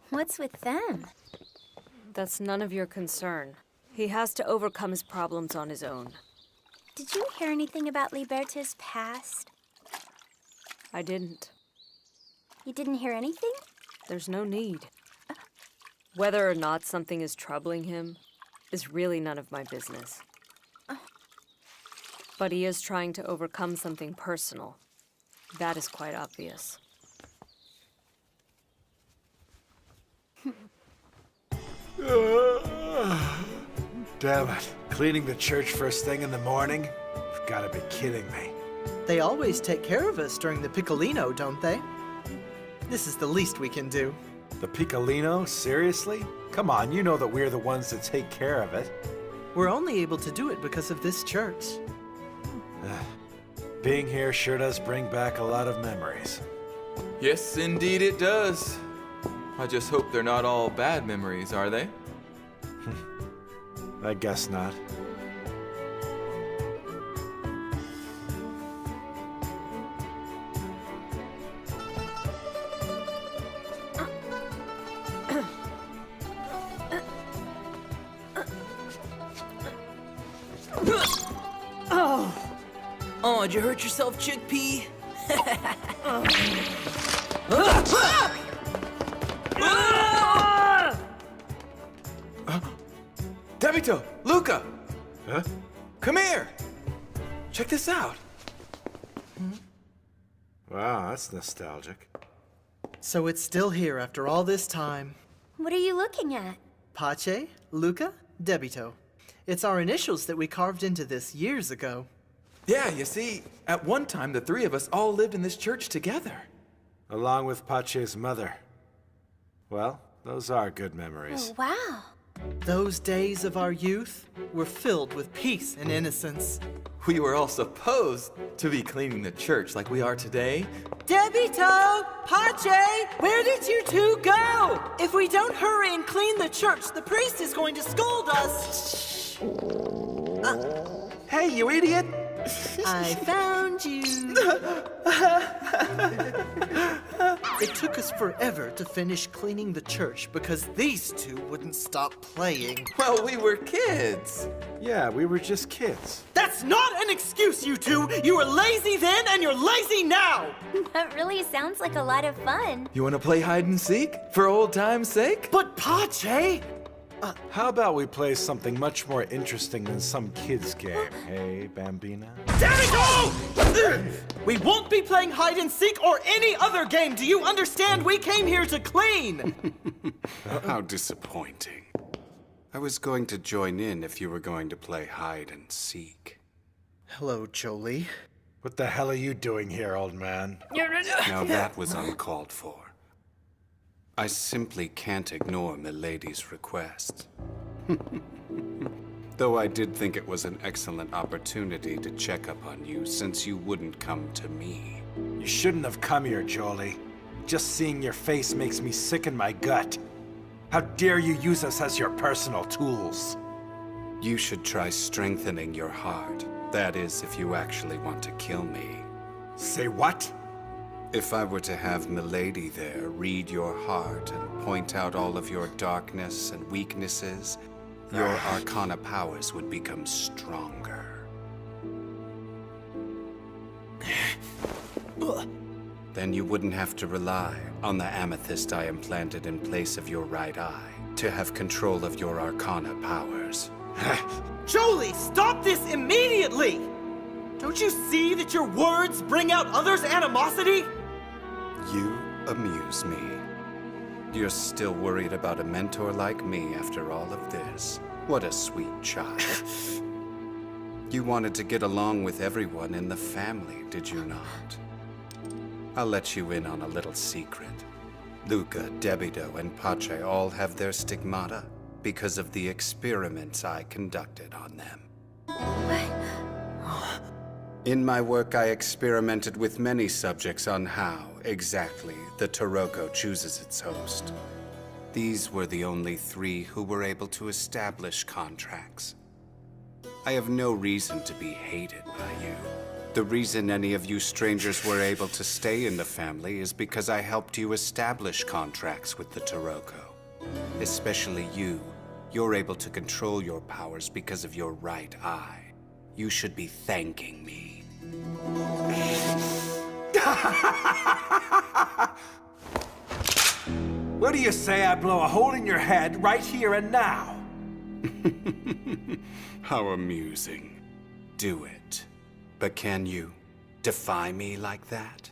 What's with them? That's none of your concern. He has to overcome his problems on his own. Did you hear anything about Liberta's past? I didn't. You didn't hear anything? There's no need. Whether or not something is troubling him is really none of my business. But he is trying to overcome something personal. That is quite obvious. Damn it. Cleaning the church first thing in the morning? You've got to be kidding me. They always take care of us during the Piccolino, don't they? This is the least we can do. The Piccolino? Seriously? Come on, you know that we're the ones that take care of it. We're only able to do it because of this church. Being here sure does bring back a lot of memories. Yes, indeed it does. I just hope they're not all bad memories, are they? I guess not. Oh, did you hurt yourself, chickpea? Debito! Luca! Huh? Come here! Check this out. Wow, that's nostalgic. So it's still here after all this time. What are you looking at? Pace, Luca, Debito. It's our initials that we carved into this years ago. Yeah, you see, at one time the three of us all lived in this church together. Along with Pache's mother. Well, those are good Oh, memories. wow. Those days of our youth were filled with peace and innocence. We were all supposed to be cleaning the church like we are today. Debito! Pache! Where did you two go? If we don't hurry and clean the church, the priest is going to scold us. Hey, you idiot! I found you. It took us forever to finish cleaning the church because these two wouldn't stop playing. Well, we were kids. Yeah, we were just kids. That's not an excuse, you two! You were lazy then and you're lazy now! That really sounds like a lot of fun. You want to play hide and seek? For old time's sake? But Pache! How about we play something much more interesting than some kid's game, hey, Bambina? Debito! We won't be playing hide and seek or any other game. Do you understand? We came here to clean. How disappointing. I was going to join in if you were going to play hide and seek. Hello, Jolie. What the hell are you doing here, old man? Now that was uncalled for. I simply can't ignore Milady's request. Though I did think it was an excellent opportunity to check up on you since you wouldn't come to me. You shouldn't have come here, Jolie. Just seeing your face makes me sick in my gut. How dare you use us as your personal tools? You should try strengthening your heart. That is, if you actually want to kill me. Say what? If I were to have Milady there read your heart and point out all of your darkness and weaknesses, your arcana powers would become stronger. Then you wouldn't have to rely on the amethyst I implanted in place of your right eye to have control of your arcana powers. Jolie, stop this immediately! Don't you see that your words bring out others' animosity? You amuse me. You're still worried about a mentor like me after all of this. What a sweet child. You wanted to get along with everyone in the family, did you not? I'll let you in on a little secret. Luca, Debito, and Pache all have their stigmata because of the experiments I conducted on them. In my work, I experimented with many subjects on how, exactly, the Taroko chooses its host. These were the only 3 who were able to establish contracts. I have no reason to be hated by you. The reason any of you strangers were able to stay in the family is because I helped you establish contracts with the Taroko. Especially you. You're able to control your powers because of your right eye. You should be thanking me. What do you say I blow a hole in your head right here and now? How amusing. Do it. But can you defy me like that?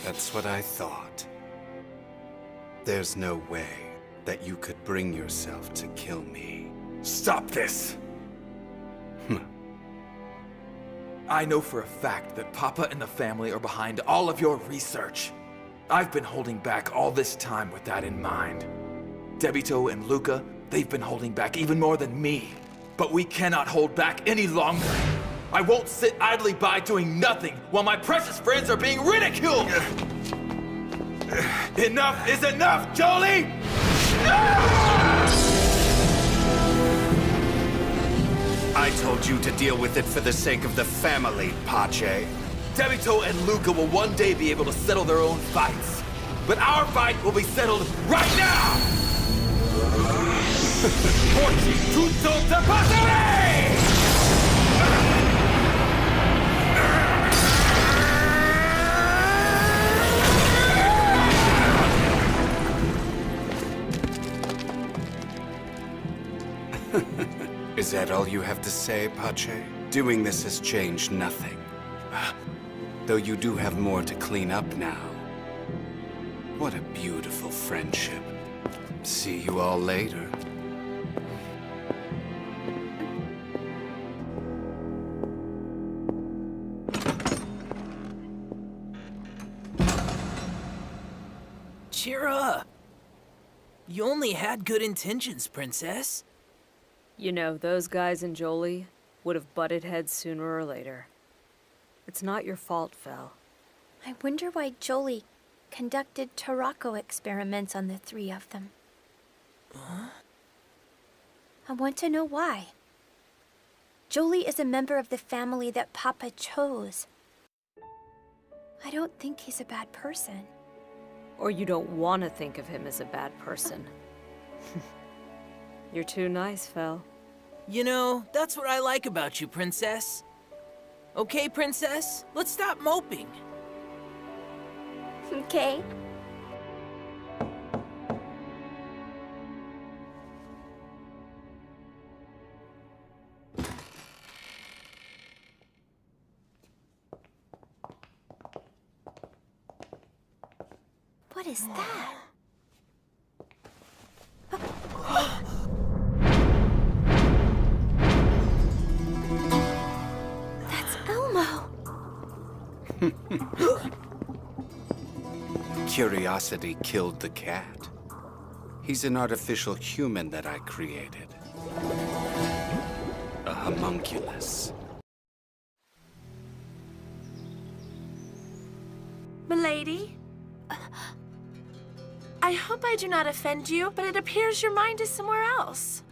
That's what I thought. There's no way that you could bring yourself to kill me. Stop this! I know for a fact that Papa and the family are behind all of your research. I've been holding back all this time with that in mind. Debito and Luca, they've been holding back even more than me. But we cannot hold back any longer. I won't sit idly by doing nothing while my precious friends are being ridiculed! Enough is enough, Jolie! I told you to deal with it for the sake of the family, Pache. Debito and Luca will one day be able to settle their own fights. But our fight will be settled right now! Porci tutto da passare! Is that all you have to say, Pache? Doing this has changed nothing. Though you do have more to clean up now. What a beautiful friendship. See you all later. Cheer up. You only had good intentions, Princess. You know, those guys in Jolie would have butted heads sooner or later. It's not your fault, Fel. I wonder why Jolie conducted Taroko experiments on the 3 of them. Huh? I want to know why. Jolie is a member of the family that Papa chose. I don't think he's a bad person. Or you don't want to think of him as a bad person. You're too nice, Fel. You know, that's what I like about you, Princess. Okay, Princess? Let's stop moping. Okay. What is that? That's Elmo. Curiosity killed the cat. He's an artificial human that I created. A homunculus. Milady? I hope I do not offend you, but it appears your mind is somewhere else.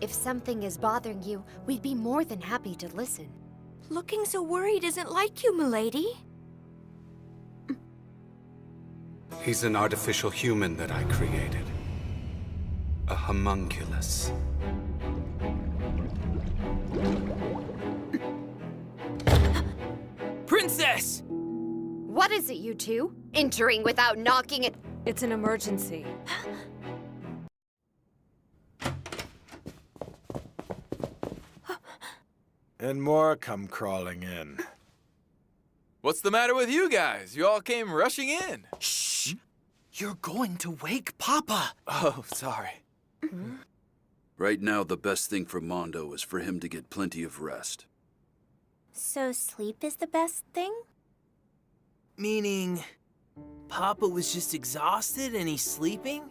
If something is bothering you, we'd be more than happy to listen. Looking so worried isn't like you, milady. He's an artificial human that I created. a homunculus. Princess! What is it, you two? Entering without knocking it. It's an emergency. And more come crawling in. What's the matter with you guys? You all came rushing in. Shh! You're going to wake Papa. Oh, sorry. Right now, the best thing for Mondo is for him to get plenty of rest. So sleep is the best thing? Meaning, Papa was just exhausted and he's sleeping?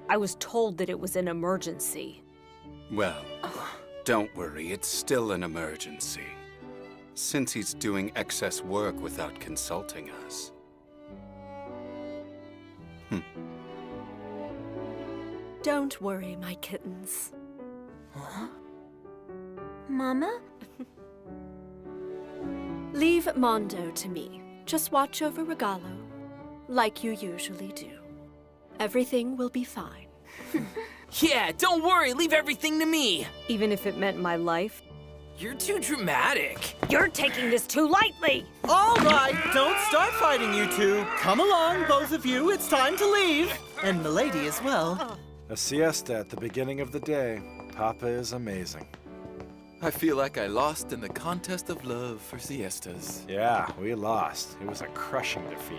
I was told that it was an emergency. Well, don't worry, it's still an emergency. Since he's doing excess work without consulting us. Don't worry, my kittens. Huh? Mama? Leave Mondo to me. Just watch over Regalo, like you usually do. Everything will be fine. Yeah, don't worry, leave everything to me. Even if it meant my life? You're too dramatic. You're taking this too lightly! All right, don't start fighting, you two. Come along, both of you. It's time to leave. And Milady as well. A siesta at the beginning of the day. Papa is amazing. I feel like I lost in the contest of love for siestas. Yeah, we lost. It was a crushing defeat.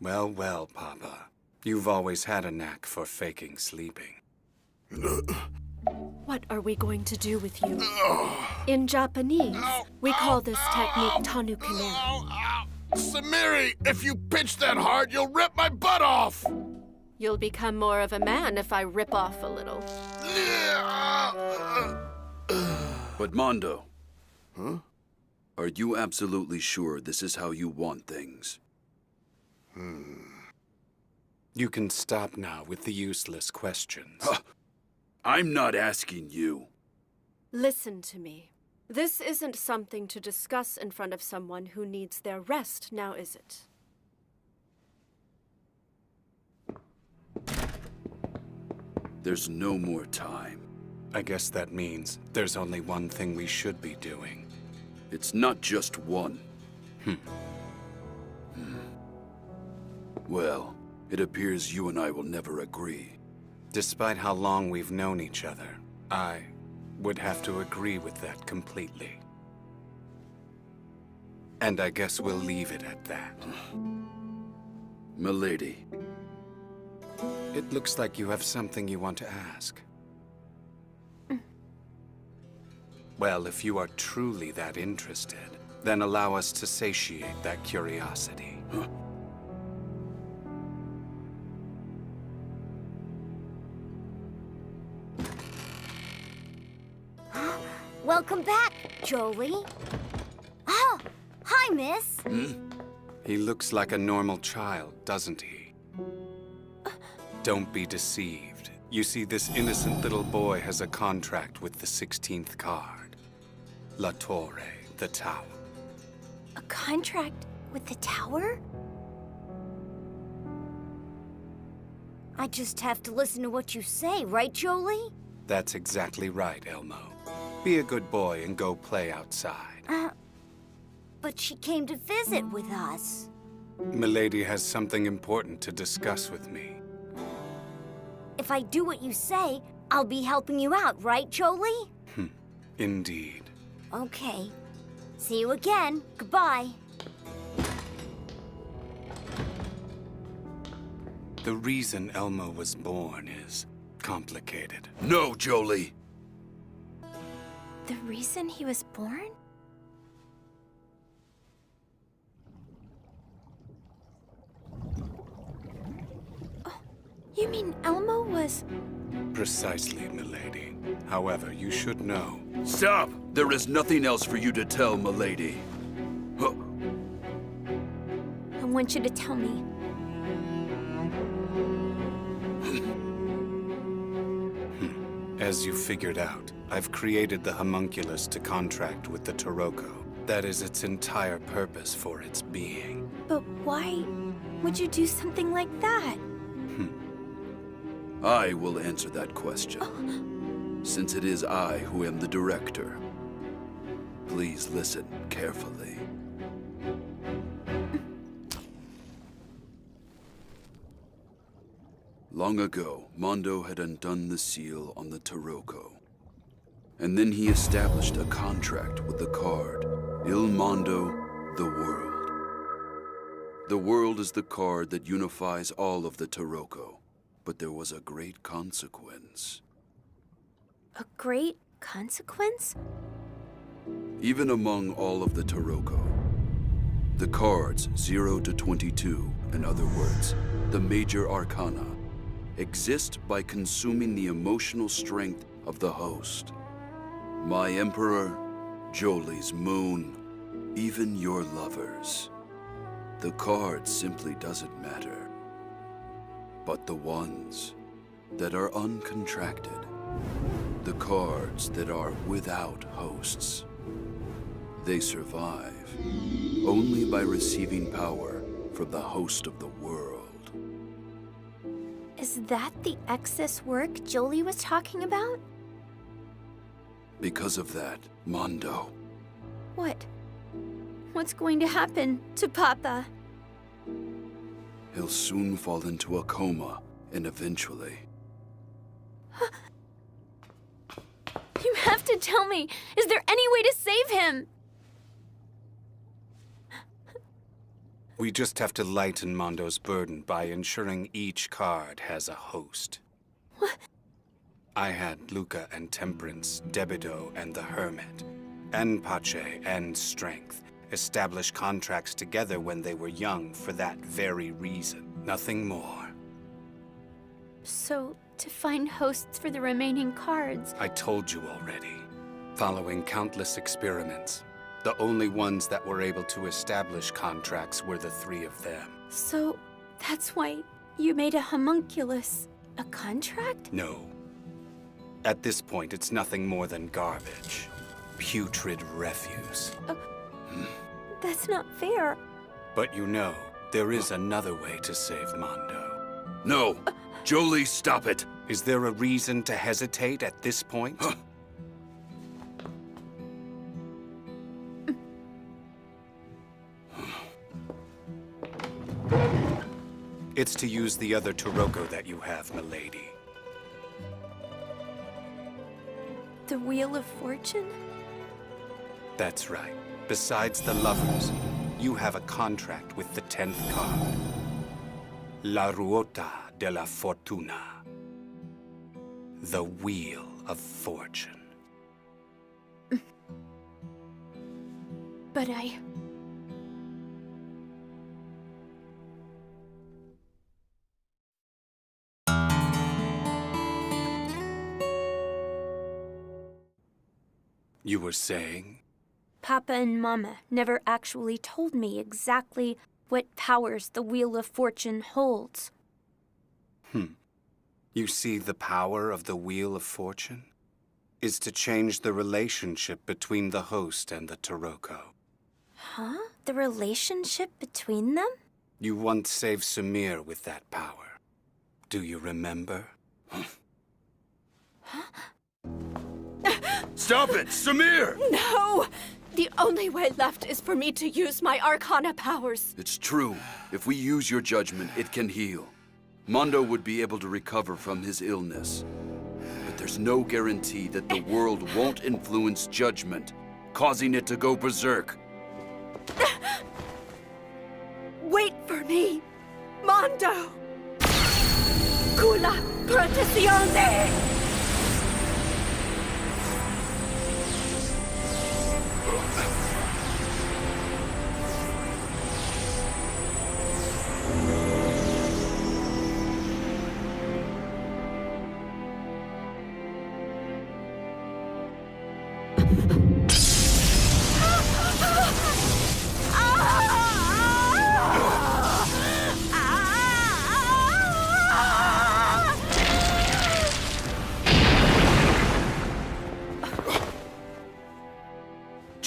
Well, well, Papa. You've always had a knack for faking sleeping. What are we going to do with you? In Japanese, we call this technique tanukune. Samiri, if you pitch that hard, you'll rip my butt off! You'll become more of a man if I rip off a little. But Mondo, are you absolutely sure this is how you want things? You can stop now with the useless questions. I'm not asking you. Listen to me. This isn't something to discuss in front of someone who needs their rest, now is it? There's no more time. I guess that means there's only one thing we should be doing. It's not just one. Well, it appears you and I will never agree. Despite how long we've known each other, I would have to agree with that completely. And I guess we'll leave it at that. Milady. It looks like you have something you want to ask. Well, if you are truly that interested, then allow us to satiate that curiosity. Welcome back, Jolie. Oh, hi, miss. He looks like a normal child, doesn't he? Don't be deceived. You see, this innocent little boy has a contract with the 16th card. La Torre, the tower. A contract with the tower? I just have to listen to what you say, right, Jolie? That's exactly right, Elmo. Be a good boy and go play outside. But she came to visit with us. Milady has something important to discuss with me. If I do what you say, I'll be helping you out, right, Jolie? Indeed. Okay. See you again. Goodbye. The reason Elmo was born is complicated. No, Jolie! The reason he was born? Oh, you mean Elmo was... Precisely, milady. However, you should know. Stop! There is nothing else for you to tell, milady. I want you to tell me. As you figured out, I've created the homunculus to contract with the Taroko. That is its entire purpose for its being. But why would you do something like that? I will answer that question, since it is I who am the director. Please listen carefully. Long ago, Mondo had undone the seal on the Taroko. And then he established a contract with the card, Il Mondo, the World. The World is the card that unifies all of the Taroko. But there was a great consequence. A great consequence? Even among all of the Taroko, the cards 0 to 22, in other words, the major arcana, exist by consuming the emotional strength of the host. My Emperor, Jolie's Moon, even your lovers. The card simply doesn't matter. But the ones that are uncontracted, the cards that are without hosts, they survive only by receiving power from the host of the world. Is that the excess work Jolie was talking about? Because of that, Mondo. What? What's going to happen to Papa? He'll soon fall into a coma, and eventually... You have to tell me! Is there any way to save him? We just have to lighten Mondo's burden by ensuring each card has a host. What? I had Luca and Temperance, Debido and the Hermit, and Pache and Strength establish contracts together when they were young for that very reason. Nothing more. So, to find hosts for the remaining cards... I told you already. Following countless experiments, the only ones that were able to establish contracts were the three of them. So, that's why you made a homunculus. A contract? No. At this point, it's nothing more than garbage. Putrid refuse. That's not fair. But you know, there is another way to save Mondo. No! Jolie, stop it! Is there a reason to hesitate at this point? It's to use the other Taroko that you have, milady. The Wheel of Fortune? That's right. Besides the lovers, you have a contract with the 10th card. La Ruota de la Fortuna. The Wheel of Fortune. But You were saying? Papa and Mama never actually told me exactly what powers the Wheel of Fortune holds. You see, the power of the Wheel of Fortune is to change the relationship between the host and the Taroko. Huh? The relationship between them? You once saved Samir with that power. Do you remember? Stop it! Samir! No! The only way left is for me to use my Arcana powers. It's true. If we use your judgment, it can heal. Mondo would be able to recover from his illness. But there's no guarantee that the world won't influence judgment, causing it to go berserk. Wait for me, Mondo! Cula Protezione!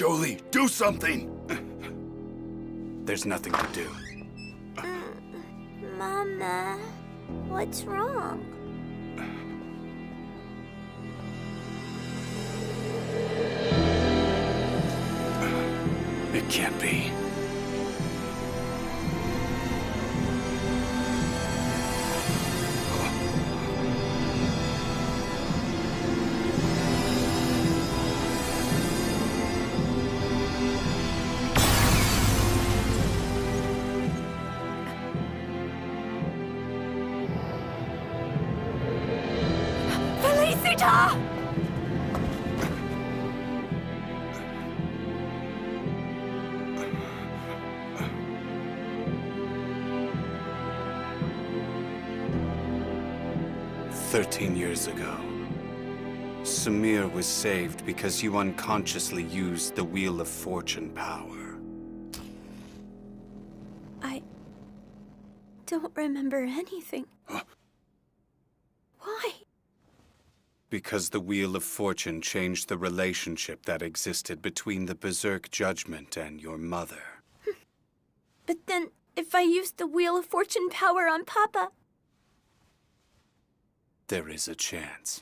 Jolie, do something! There's nothing to do. Mama, what's wrong? It can't be. Felicita! 13 years ago, Samir was saved because you unconsciously used the Wheel of Fortune power. I don't remember anything. Why? Because the Wheel of Fortune changed the relationship that existed between the Berserk Judgment and your mother. But then, if I used the Wheel of Fortune power on Papa... There is a chance.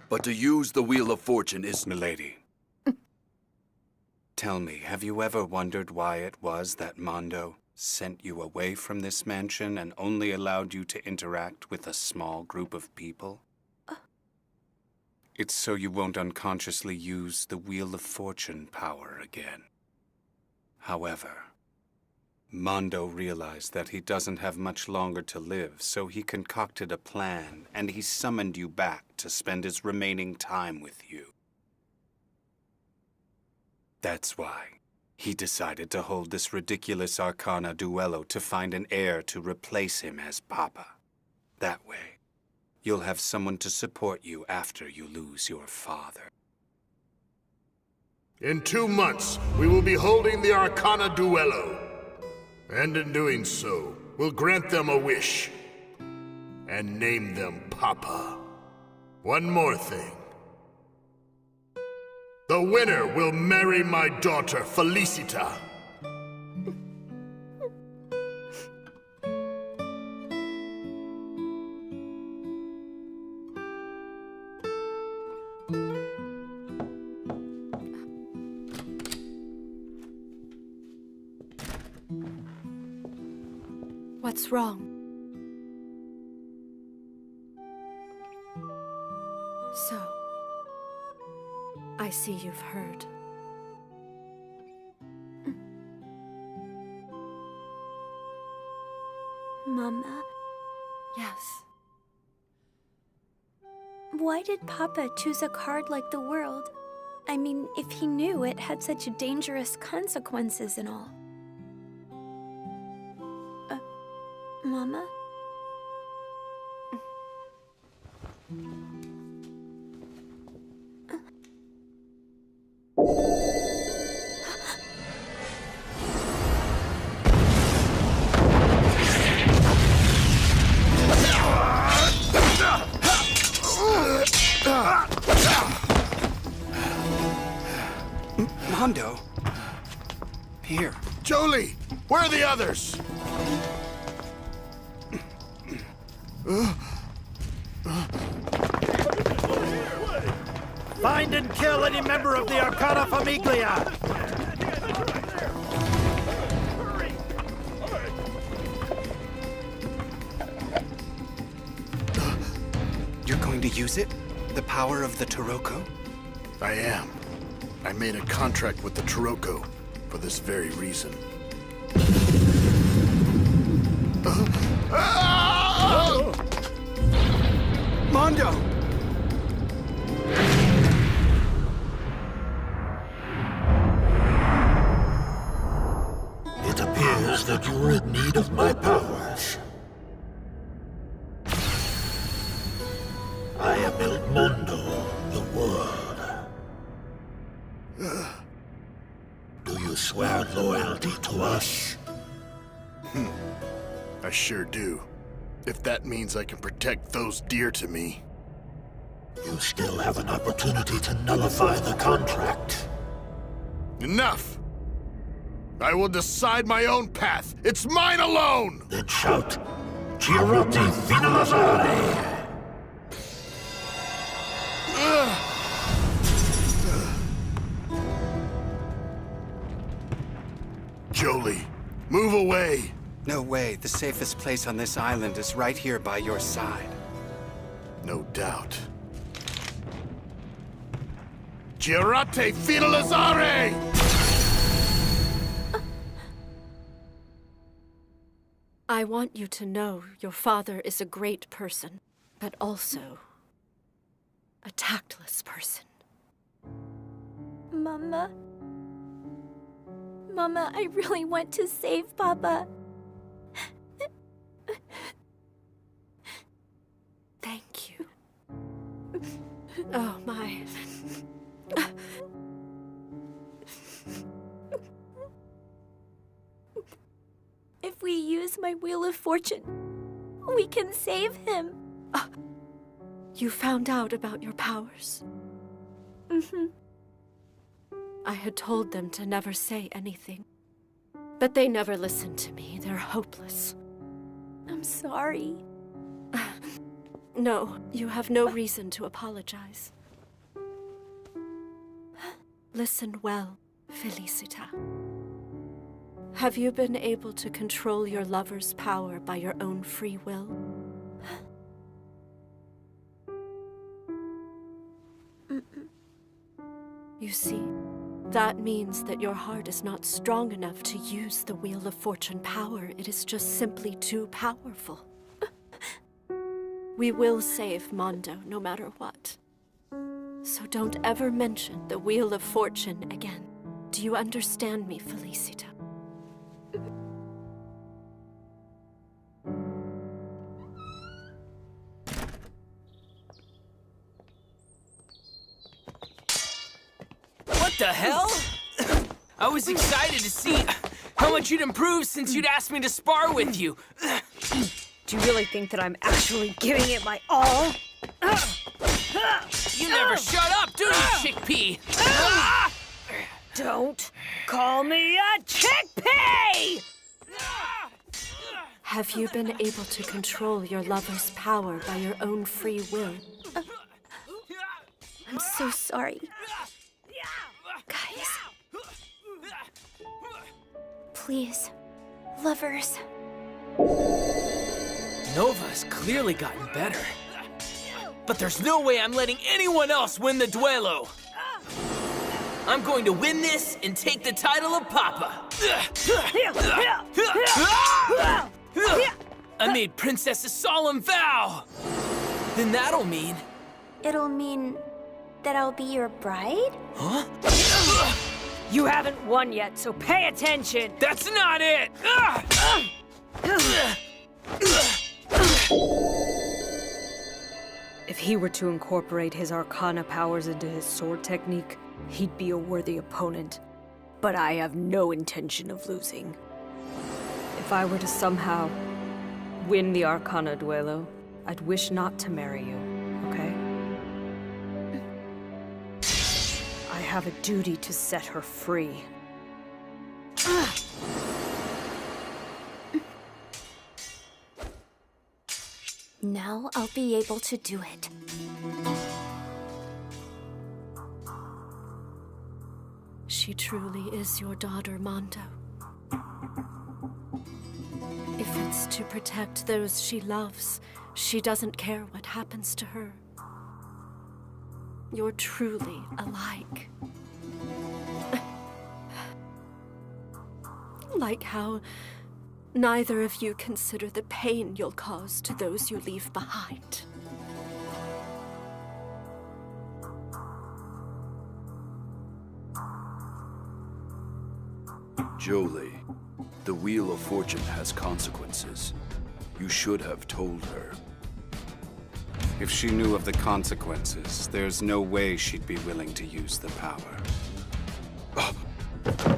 But to use the Wheel of Fortune is... Milady. Tell me, have you ever wondered why it was that Mondo sent you away from this mansion and only allowed you to interact with a small group of people? It's so you won't unconsciously use the Wheel of Fortune power again. However, Mondo realized that he doesn't have much longer to live, so he concocted a plan, and he summoned you back to spend his remaining time with you. That's why he decided to hold this ridiculous Arcana duello to find an heir to replace him as Papa. That way, you'll have someone to support you after you lose your father. In 2 months, we will be holding the Arcana duello. And in doing so, we'll grant them a wish. And name them Papa. One more thing. The winner will marry my daughter, Felicita. What's wrong? So, I see you've heard. Mama? Yes. Why did Papa choose a card like the world? I mean, if he knew it had such dangerous consequences and all. Mama? Mondo? Here. Jolie, where are the others? Find and kill any member of the Arcana Famiglia! You're going to use it? The power of the Taroko? I am. I made a contract with the Taroko for this very reason. Mondo! It appears that you're in need of my powers. I am El Mundo, the world. Do you swear loyalty to us? I sure do. If that means I can protect those dear to me. You still have an opportunity to nullify the contract. Enough! I will decide my own path. It's mine alone! Then shout, Girate Finalazare! Jolie, move away! No way. The safest place on this island is right here by your side. No doubt. Girate Finalazare! I want you to know your father is a great person, but also a tactless person. Mama. Mama, I really want to save Papa. Thank you. Oh, my. If we use my Wheel of Fortune, we can save him. You found out about your powers? Mm-hmm. I had told them to never say anything. But they never listened to me. They're hopeless. I'm sorry. No, you have no reason to apologize. Listen well, Felicita. Have you been able to control your lover's power by your own free will? You see, that means that your heart is not strong enough to use the Wheel of Fortune power. It is just simply too powerful. We will save Mondo no matter what. So don't ever mention the Wheel of Fortune again. Do you understand me, Felicita? What the hell? I was excited to see how much you'd improved since you'd asked me to spar with you. Do you really think that I'm actually giving it my all? You never shut up, do you, chickpea? Don't call me a chickpea! Have you been able to control your lover's power by your own free will? I'm so sorry. Guys. Please, lovers. Nova's clearly gotten better. But there's no way I'm letting anyone else win the duelo. I'm going to win this and take the title of Papa. I made Princess a solemn vow. Then that'll mean... It'll mean that I'll be your bride? Huh? You haven't won yet, so pay attention. That's not it! If he were to incorporate his Arcana powers into his sword technique, he'd be a worthy opponent. But I have no intention of losing. If I were to somehow win the Arcana duelo, I'd wish not to marry you, okay? I have a duty to set her free. Now I'll be able to do it. She truly is your daughter, Mondo. If it's to protect those she loves, she doesn't care what happens to her. You're truly alike. Like how neither of you consider the pain you'll cause to those you leave behind. Jolie, the Wheel of Fortune has consequences. You should have told her. If she knew of the consequences, there's no way she'd be willing to use the power.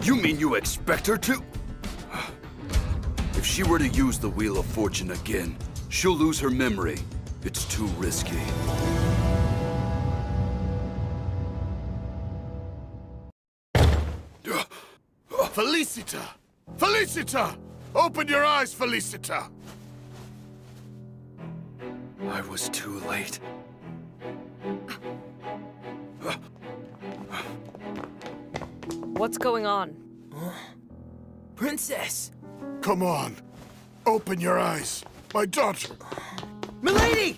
You mean you expect her to? If she were to use the Wheel of Fortune again, she'll lose her memory. It's too risky. Felicita! Felicita! Open your eyes, Felicita! I was too late. What's going on? Princess! Come on. Open your eyes. My daughter. Milady!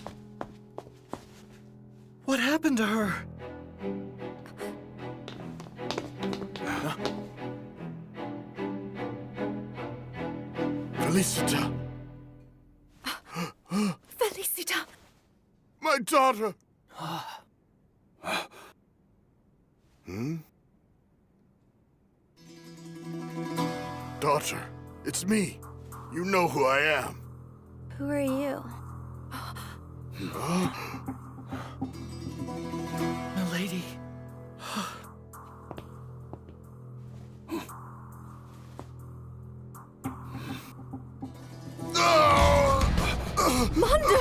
What happened to her? Felicita. Felicita! My daughter! Hmm? Daughter, it's me. You know who I am. Who are you? Milady. Mondo!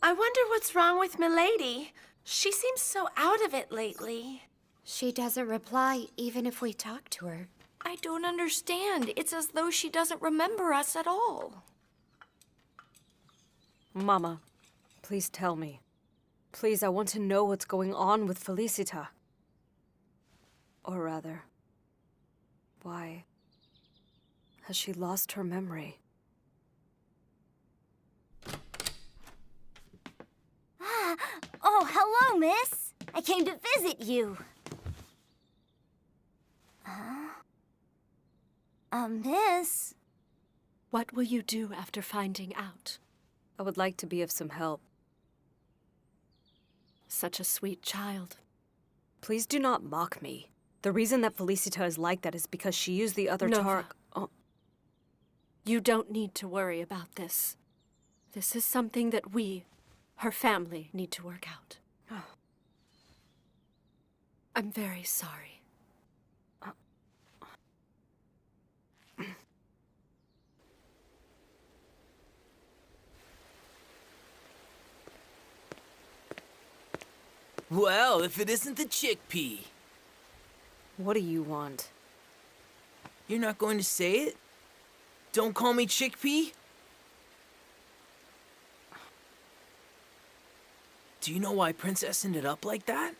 I wonder what's wrong with Milady. She seems so out of it lately. She doesn't reply even if we talk to her. I don't understand. It's as though she doesn't remember us at all. Mama, please tell me. Please, I want to know what's going on with Felicita. Or rather, why has she lost her memory? Oh, hello, miss. I came to visit you. Miss? What will you do after finding out? I would like to be of some help. Such a sweet child. Please do not mock me. The reason that Felicita is like that is because she used the other Nova. You don't need to worry about this. This is something that we, her family, need to work out. I'm very sorry. Well, if it isn't the chickpea. What do you want? You're not going to say it? Don't call me chickpea? Do you know why Princess ended up like that?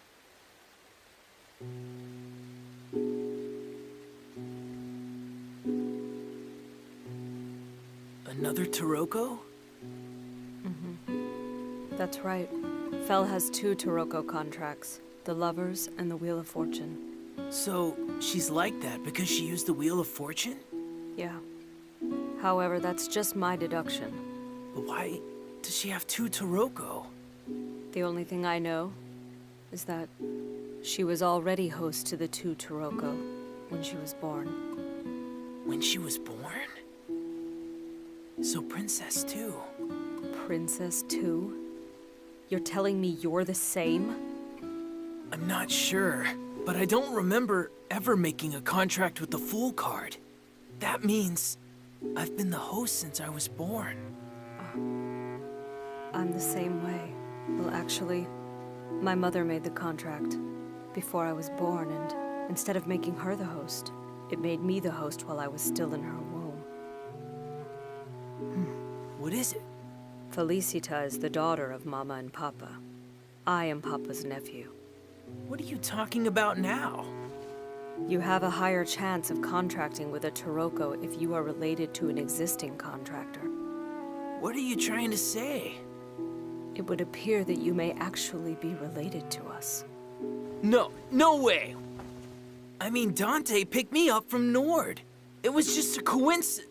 Another Taroko? That's right. Fel has 2 Taroko contracts, the Lovers and the Wheel of Fortune. So, she's like that because she used the Wheel of Fortune? Yeah. However, that's just my deduction. But why does she have 2 Taroko? The only thing I know is that she was already host to the 2 Taroko when she was born. When she was born? So Princess too. Princess too? You're telling me you're the same? I'm not sure, but I don't remember ever making a contract with the Fool card. That means I've been the host since I was born. I'm the same way. Well, actually, my mother made the contract before I was born, and instead of making her the host, it made me the host while I was still in her womb. What is it? Felicita is the daughter of Mama and Papa. I am Papa's nephew. What are you talking about now? You have a higher chance of contracting with a Taroko if you are related to an existing contractor. What are you trying to say? It would appear that you may actually be related to us. No way! I mean, Dante picked me up from Nord. It was just a coincidence.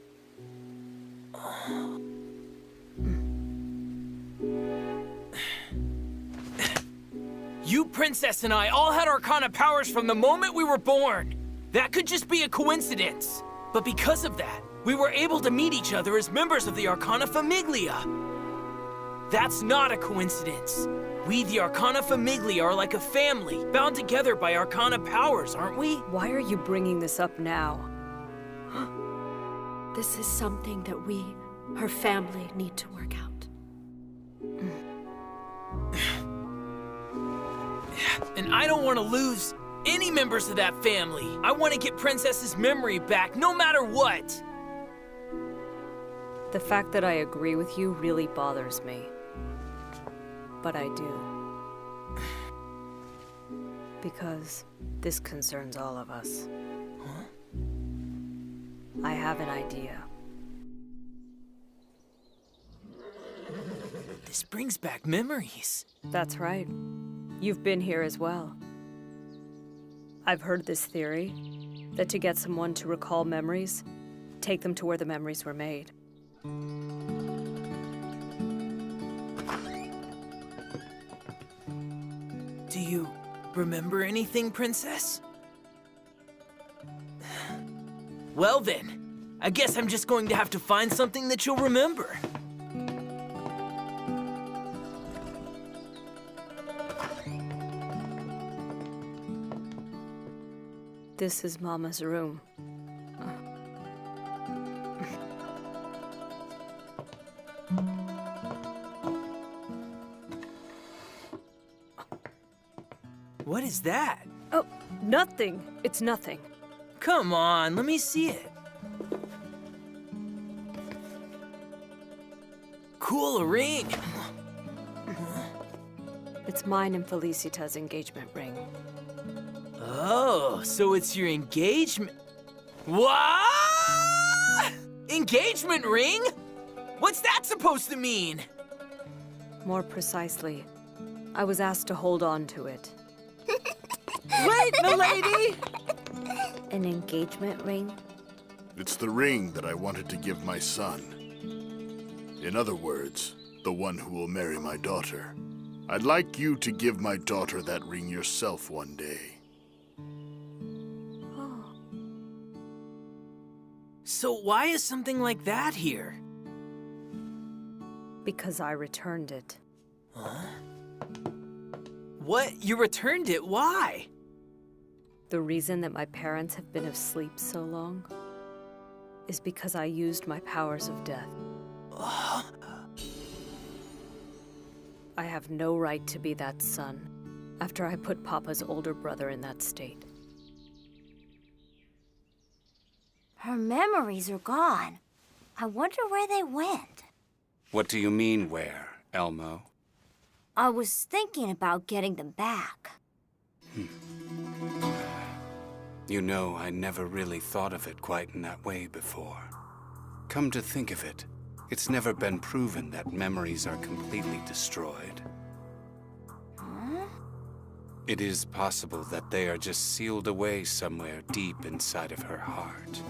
You, Princess, and I all had Arcana powers from the moment we were born. That could just be a coincidence. But because of that, we were able to meet each other as members of the Arcana Famiglia. That's not a coincidence. We, the Arcana Famiglia, are like a family, bound together by Arcana powers, aren't we? Why are you bringing this up now? This is something that we, her family need to work out. And I don't want to lose any members of that family. I want to get Princess's memory back, no matter what. The fact that I agree with you really bothers me. But I do. Because this concerns all of us. Huh? I have an idea. This brings back memories. That's right. You've been here as well. I've heard this theory, that to get someone to recall memories, take them to where the memories were made. Do you remember anything, Princess? Well then, I guess I'm just going to have to find something that you'll remember. This is Mama's room. What is that? Oh, nothing. It's nothing. Come on, let me see it. Cool, a ring. It's mine and Felicita's engagement ring. Oh, so it's your engagement... What? Engagement ring? What's that supposed to mean? More precisely, I was asked to hold on to it. Wait, milady! An engagement ring? It's the ring that I wanted to give my son. In other words, the one who will marry my daughter. I'd like you to give my daughter that ring yourself one day. So why is something like that here? Because I returned it. Huh? What? You returned it? Why? The reason that my parents have been asleep so long is because I used my powers of death. I have no right to be that son after I put Papa's older brother in that state. Her memories are gone. I wonder where they went. What do you mean, where, Elmo? I was thinking about getting them back. You know, I never really thought of it quite in that way before. Come to think of it, it's never been proven that memories are completely destroyed. Huh? It is possible that they are just sealed away somewhere deep inside of her heart.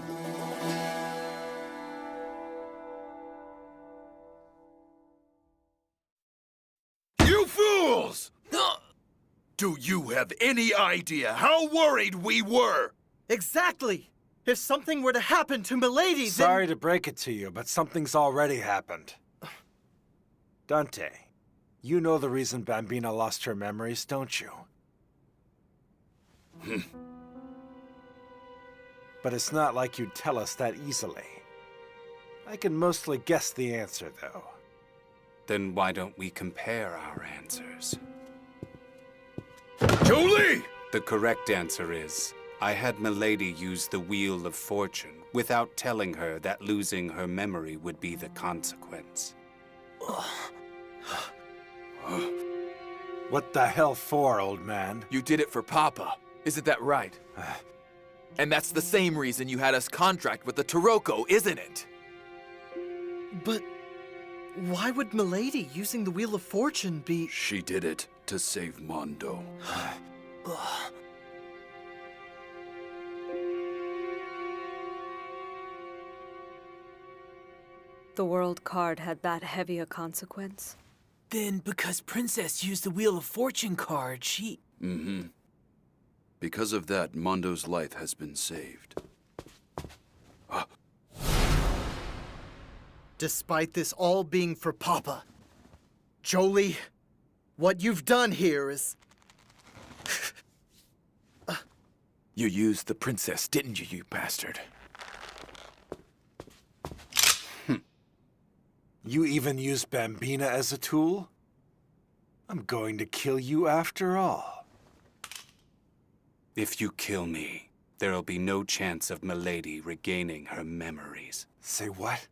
You fools! Do you have any idea how worried we were? Exactly! If something were to happen to Milady, then... Sorry to break it to you, but something's already happened. Dante, you know the reason Bambina lost her memories, don't you? But it's not like you'd tell us that easily. I can mostly guess the answer, though. Then why don't we compare our answers? Jolie! The correct answer is, I had Milady use the Wheel of Fortune without telling her that losing her memory would be the consequence. What the hell for, old man? You did it for Papa. Isn't that right? And that's the same reason you had us contract with the Taroko, isn't it? But why would Milady using the Wheel of Fortune be... She did it to save Mondo. The world card had that heavy a consequence? Then because Princess used the Wheel of Fortune card, she... Mm-hmm. Because of that, Mondo's life has been saved. Despite this all being for Papa, Jolie, what you've done here is... You used the princess, didn't you, you bastard? You even use Bambina as a tool? I'm going to kill you after all. If you kill me, there'll be no chance of Milady regaining her memories. Say what?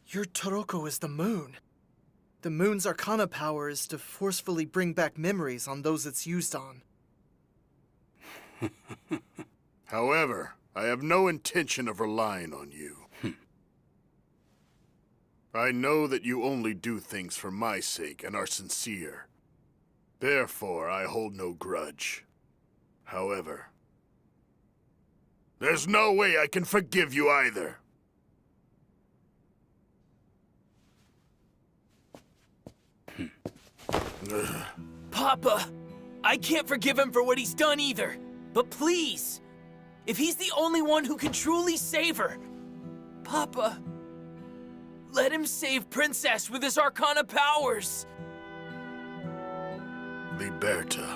Your Toroko is the moon. The moon's arcana power is to forcefully bring back memories on those it's used on. However, I have no intention of relying on you. I know that you only do things for my sake and are sincere. Therefore, I hold no grudge. However, there's no way I can forgive you either. Papa, I can't forgive him for what he's done either. But please, if he's the only one who can truly save her, Papa, let him save Princess with his Arcana powers. Liberta.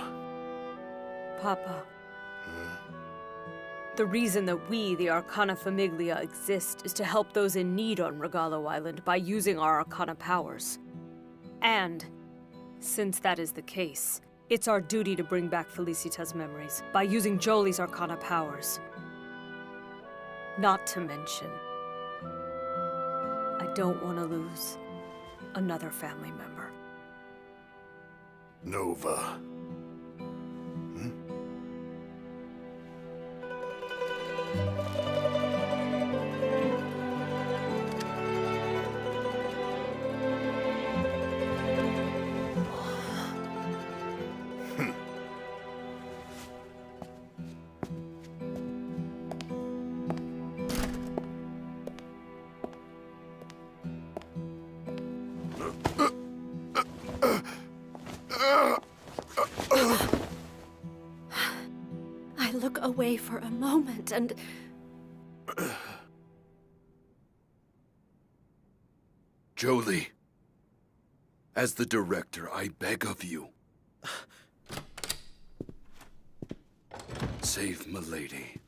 Papa. The reason that we, the Arcana Famiglia, exist is to help those in need on Regalo Island by using our Arcana powers. And, since that is the case, it's our duty to bring back Felicita's memories by using Jolie's Arcana powers. Not to mention, I don't want to lose another family member. Nova. I look away for a moment and... Jolie, as the director, I beg of you. Save Milady.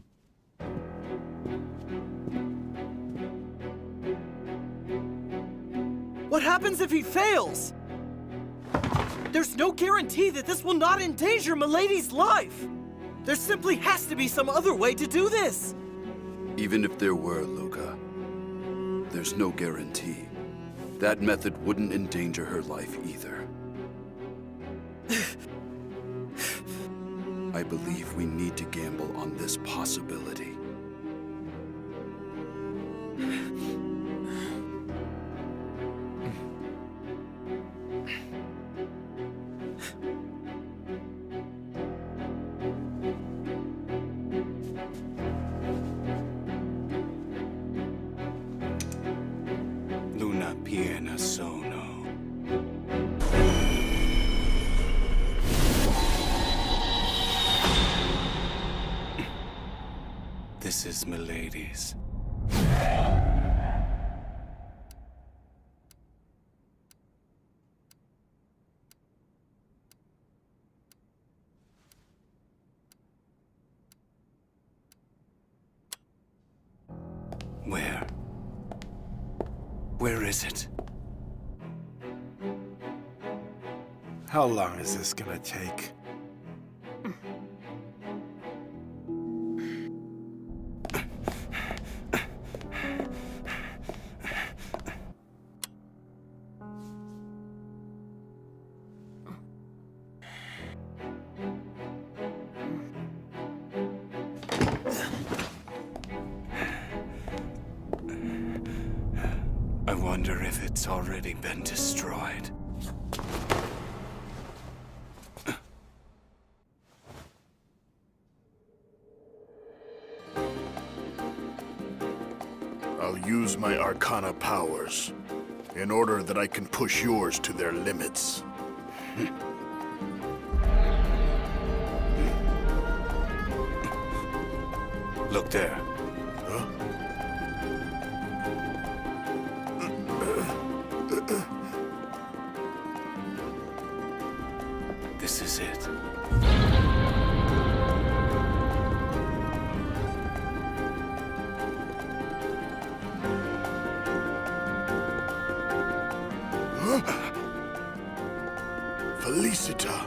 What happens if he fails? There's no guarantee that this will not endanger Milady's life. There simply has to be some other way to do this. Even if there were, Luca, there's no guarantee. That method wouldn't endanger her life either. I believe we need to gamble on this possibility. Luna piena sono. This is Milady's. Where? Where is it? How long is this gonna take? I wonder if it's already been destroyed. I'll use my Arcana powers in order that I can push yours to their limits. Look there. Huh? This is it. Felicita.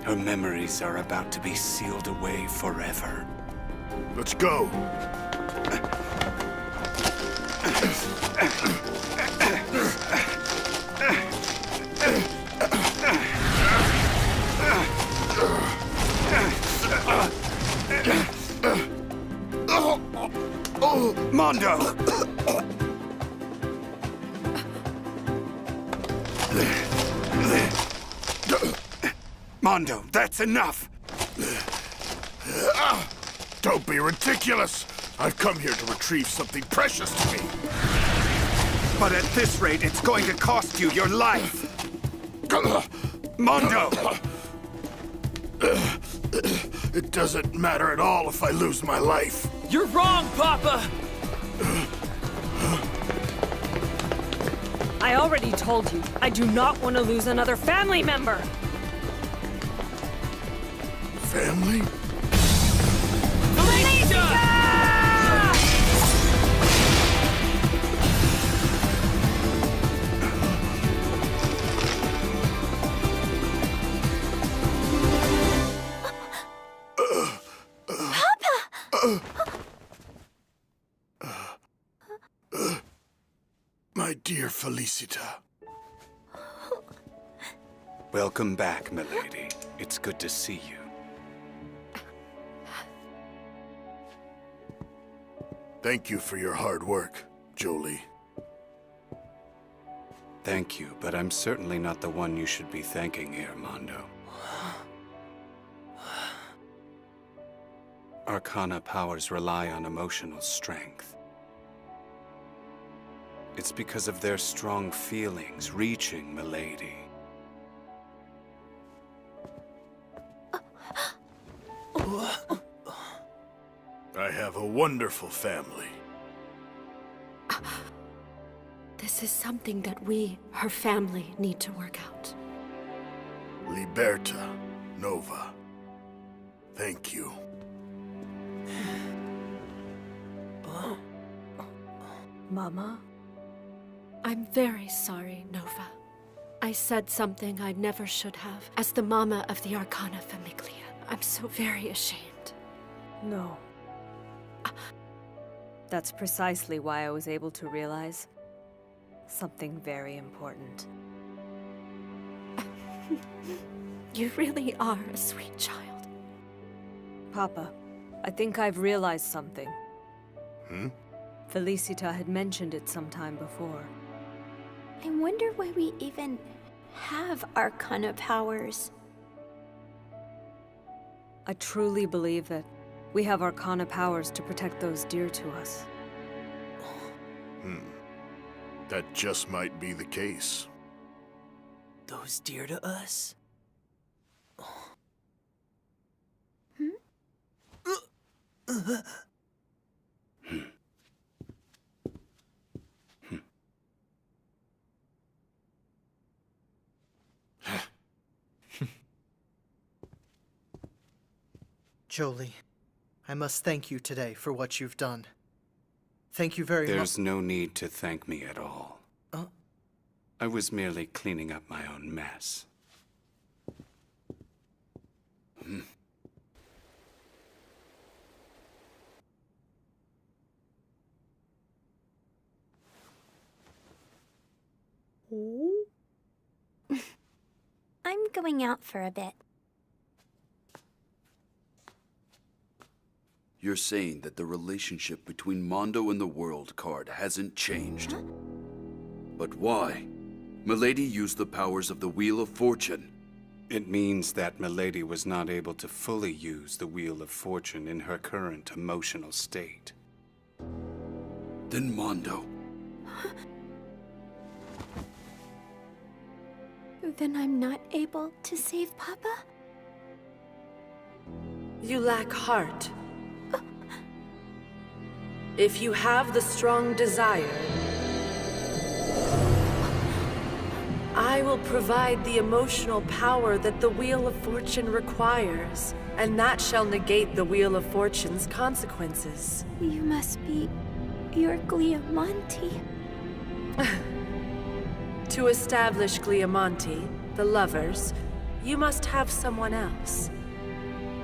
Her memories are about to be sealed away forever. Let's go. Mondo! Mondo, that's enough! Don't be ridiculous! I've come here to retrieve something precious to me. But at this rate, it's going to cost you your life! Mondo! It doesn't matter at all if I lose my life. You're wrong, Papa! I already told you, I do not want to lose another family member! Family? My dear Felicita. Welcome back, milady. It's good to see you. Thank you for your hard work, Jolie. Thank you, but I'm certainly not the one you should be thanking here, Mondo. Arcana powers rely on emotional strength. It's because of their strong feelings reaching milady. I have a wonderful family. This is something that we, her family, need to work out. Liberta, Nova. Thank you. Mama? I'm very sorry, Nova. I said something I never should have, as the Mama of the Arcana Famiglia. I'm so very ashamed. No. That's precisely why I was able to realize something very important. You really are a sweet child. Papa, I think I've realized something. Hmm? Felicita had mentioned it sometime before. I wonder why we even have Arcana powers. I truly believe that we have Arcana powers to protect those dear to us. That just might be the case. Those dear to us? Jolie, I must thank you today for what you've done. Thank you very much. There's no need to thank me at all. I was merely cleaning up my own mess. I'm going out for a bit. You're saying that the relationship between Mondo and the World card hasn't changed. But why? Milady used the powers of the Wheel of Fortune. It means that Milady was not able to fully use the Wheel of Fortune in her current emotional state. Then Mondo. Then I'm not able to save Papa? You lack heart. If you have the strong desire, I will provide the emotional power that the Wheel of Fortune requires, and that shall negate the Wheel of Fortune's consequences. You must be your Gliamonti. To establish Gliamonti, the lovers, you must have someone else.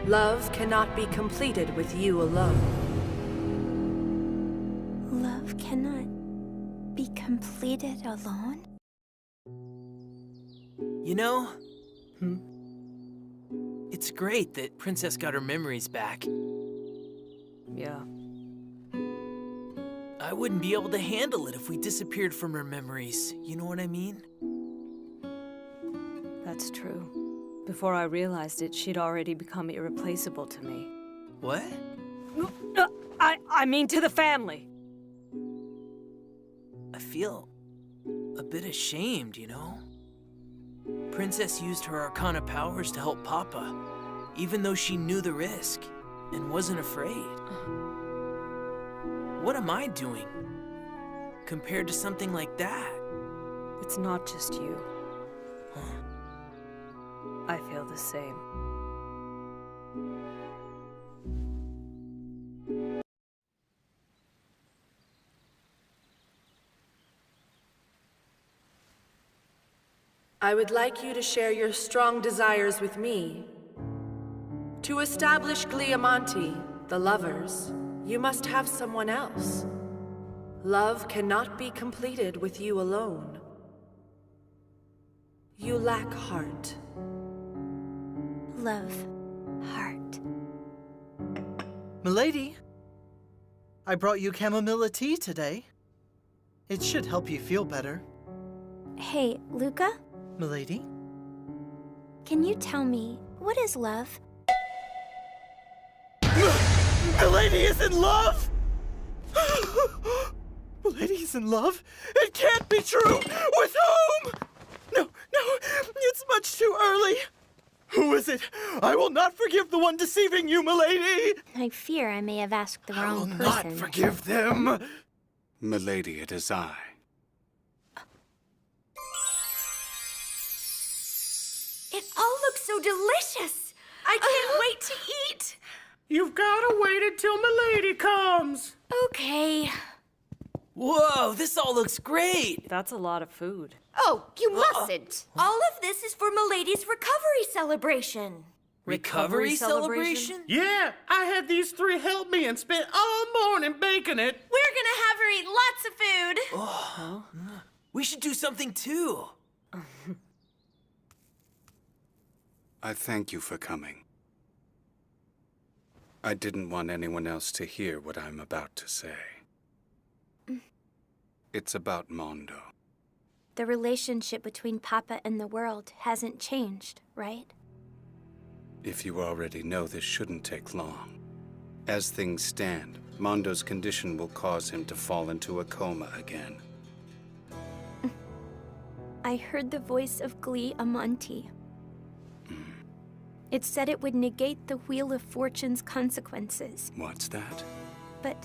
Love cannot be completed with you alone. Love cannot be completed alone? You know, it's great that Princess got her memories back. Yeah. I wouldn't be able to handle it if we disappeared from her memories. You know what I mean? That's true. Before I realized it, she'd already become irreplaceable to me. What? I mean to the family. I feel a bit ashamed, you know? Princess used her Arcana powers to help Papa, even though she knew the risk and wasn't afraid. What am I doing compared to something like that? It's not just you. I feel the same. I would like you to share your strong desires with me. To establish Gliamonti, the lovers, you must have someone else. Love cannot be completed with you alone. You lack heart. Love, heart. Milady, I brought you chamomilla tea today. It should help you feel better. Hey, Luca? Milady? Can you tell me, what is love? Milady is in love? Milady is in love? It can't be true! With whom? No, it's much too early. Who is it? I will not forgive the one deceiving you, milady! I fear I may have asked the I wrong will person. not forgive them! Milady, it is I. It all looks so delicious. I can't wait to eat. You've gotta wait until Milady comes. Okay. Whoa, this all looks great. That's a lot of food. Oh, you mustn't. All of this is for Milady's recovery celebration. Recovery celebration? Yeah, I had these three help me and spent all morning baking it. We're gonna have her eat lots of food. Oh, we should do something too. I thank you for coming. I didn't want anyone else to hear what I'm about to say. It's about Mondo. The relationship between Papa and the world hasn't changed, right? If you already know, this shouldn't take long. As things stand, Mondo's condition will cause him to fall into a coma again. I heard the voice of Gliamonti. It said it would negate the Wheel of Fortune's consequences. What's that? But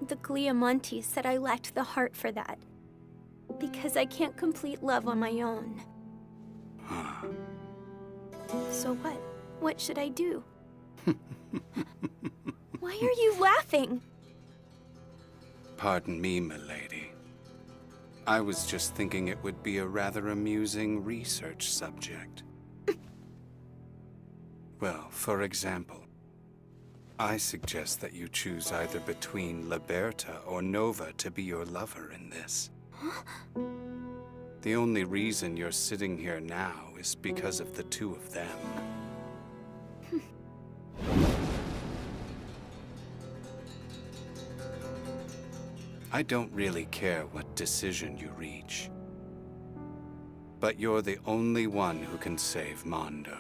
the Gliamonti said I lacked the heart for that. Because I can't complete love on my own. So what? What should I do? Why are you laughing? Pardon me, milady. I was just thinking it would be a rather amusing research subject. Well, for example, I suggest that you choose either between Liberta or Nova to be your lover in this. The only reason you're sitting here now is because of the two of them. I don't really care what decision you reach, but you're the only one who can save Mondo.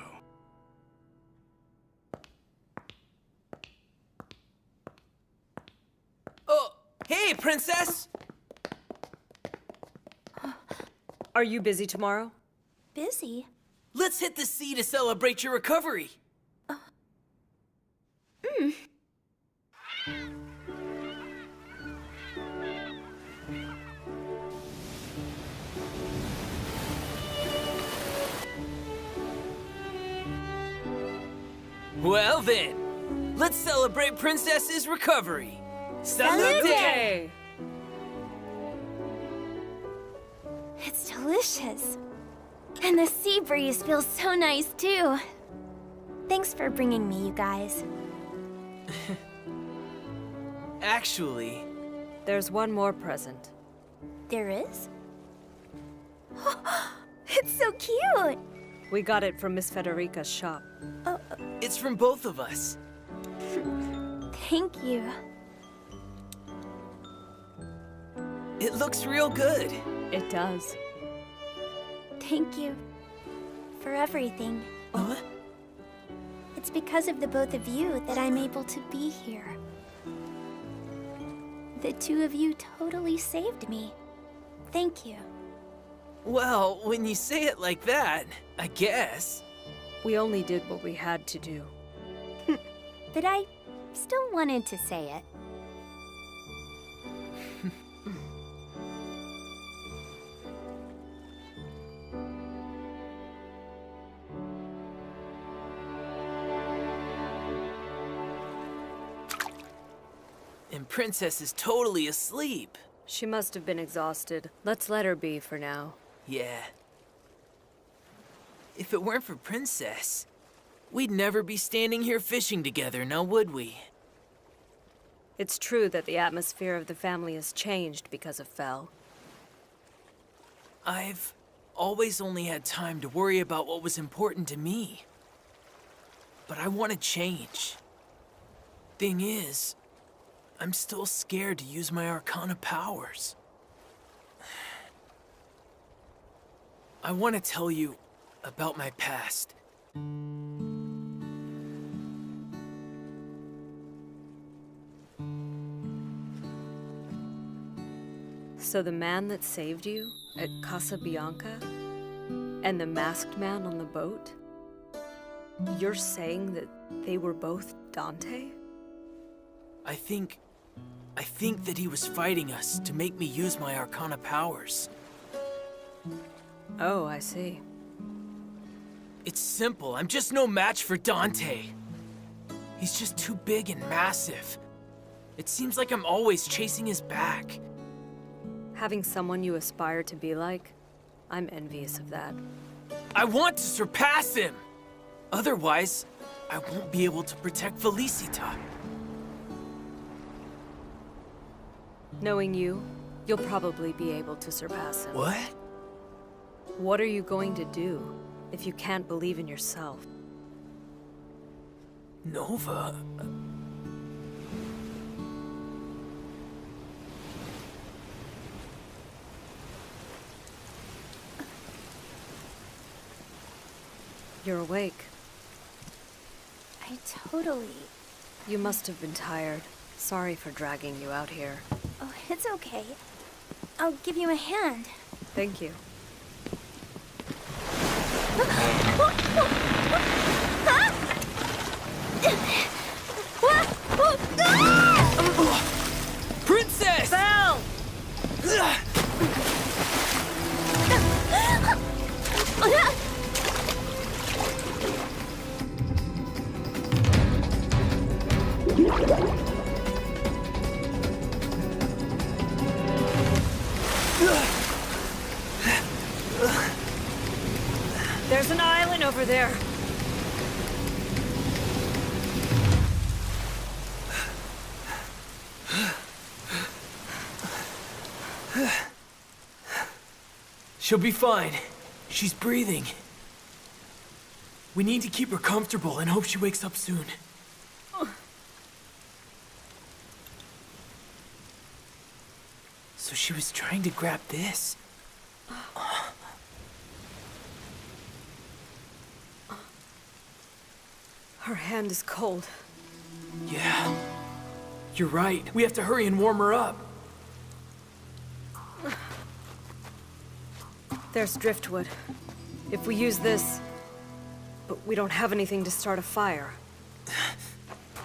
Oh, hey, Princess! Are you busy tomorrow? Busy? Let's hit the sea to celebrate your recovery. Well then, let's celebrate Princess's recovery. Salute! It's delicious. And the sea breeze feels so nice, too. Thanks for bringing me, you guys. Actually, there's one more present. There is? It's so cute! We got it from Miss Federica's shop. it's from both of us. Thank you. It looks real good. It does. Thank you for everything. It's because of the both of you that I'm able to be here. The two of you totally saved me. Thank you. Well, when you say it like that, I guess. We only did what we had to do. But I still wanted to say it. And Princess is totally asleep. She must have been exhausted. Let's let her be for now. Yeah. If it weren't for Princess, we'd never be standing here fishing together, now would we? It's true that the atmosphere of the family has changed because of Fel. I've always only had time to worry about what was important to me. But I want to change. Thing is, I'm still scared to use my Arcana powers. I want to tell you about my past. So the man that saved you at Casabianca and the masked man on the boat, you're saying that they were both Dante? I think that he was fighting us to make me use my Arcana powers. Oh, I see. It's simple. I'm just no match for Dante. He's just too big and massive. It seems like I'm always chasing his back. Having someone you aspire to be like, I'm envious of that. I want to surpass him! Otherwise, I won't be able to protect Felicita. Knowing you, you'll probably be able to surpass him. What? What are you going to do if you can't believe in yourself? Nova... You're awake. I totally... You must have been tired. Sorry for dragging you out here. Oh, it's okay. I'll give you a hand. Thank you. Princess! Fel! There's an island over there. She'll be fine. She's breathing. We need to keep her comfortable and hope she wakes up soon. So she was trying to grab this. Her hand is cold. Yeah. You're right. We have to hurry and warm her up. There's driftwood. If we use this... But we don't have anything to start a fire.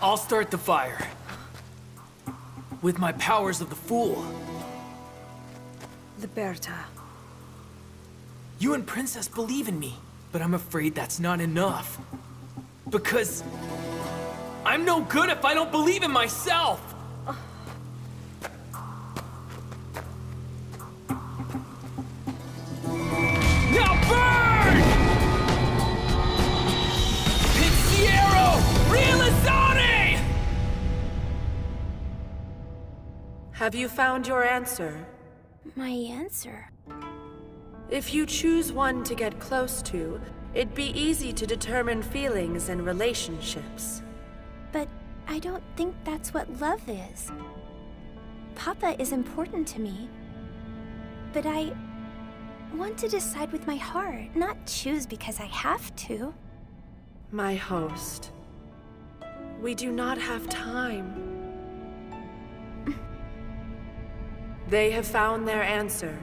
I'll start the fire. With my powers of the Fool. Liberta. You and Princess believe in me, but I'm afraid that's not enough. Because I'm no good if I don't believe in myself! Have you found your answer? My answer? If you choose one to get close to, it'd be easy to determine feelings and relationships. But I don't think that's what love is. Papa is important to me. But I want to decide with my heart, not choose because I have to. My host, we do not have time. They have found their answer,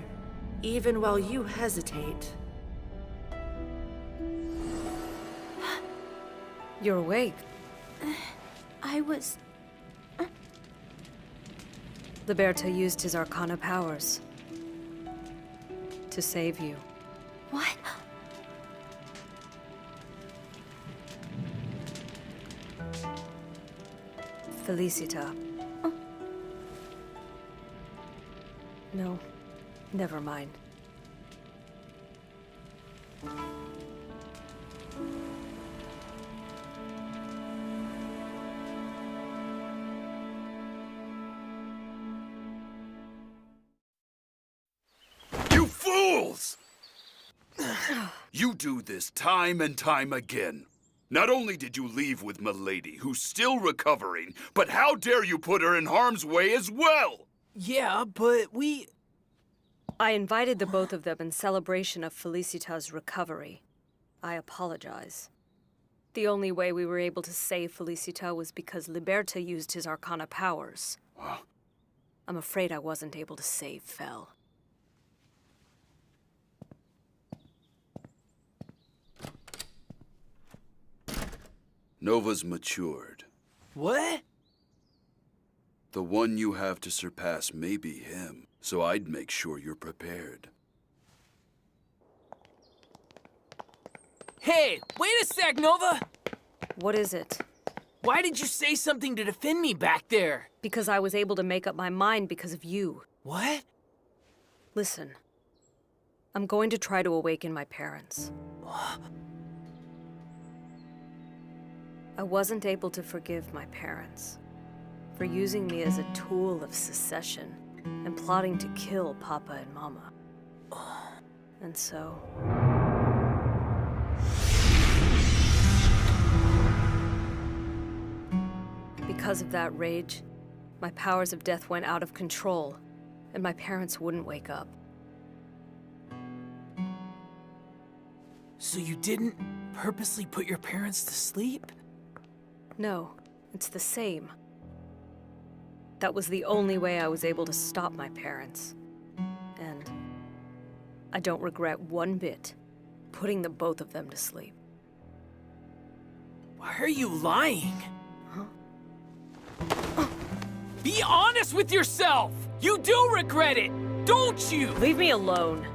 even while you hesitate. You're awake. I was... Liberta used his Arcana powers to save you. What? Felicita. No, never mind. You fools! You do this time and time again. Not only did you leave with Milady, who's still recovering, but how dare you put her in harm's way as well? Yeah, but I invited the both of them in celebration of Felicita's recovery. I apologize. The only way we were able to save Felicita was because Liberta used his Arcana powers. I'm afraid I wasn't able to save Fel. Nova's matured. What? The one you have to surpass may be him, so I'd make sure you're prepared. Hey, wait a sec, Nova! What is it? Why did you say something to defend me back there? Because I was able to make up my mind because of you. What? Listen, I'm going to try to awaken my parents. I wasn't able to forgive my parents for using me as a tool of secession and plotting to kill Papa and Mama. And so... because of that rage, my powers of death went out of control, and my parents wouldn't wake up. So you didn't purposely put your parents to sleep? No, it's the same. That was the only way I was able to stop my parents. And I don't regret one bit putting the both of them to sleep. Why are you lying? Be honest with yourself! You do regret it, don't you? Leave me alone.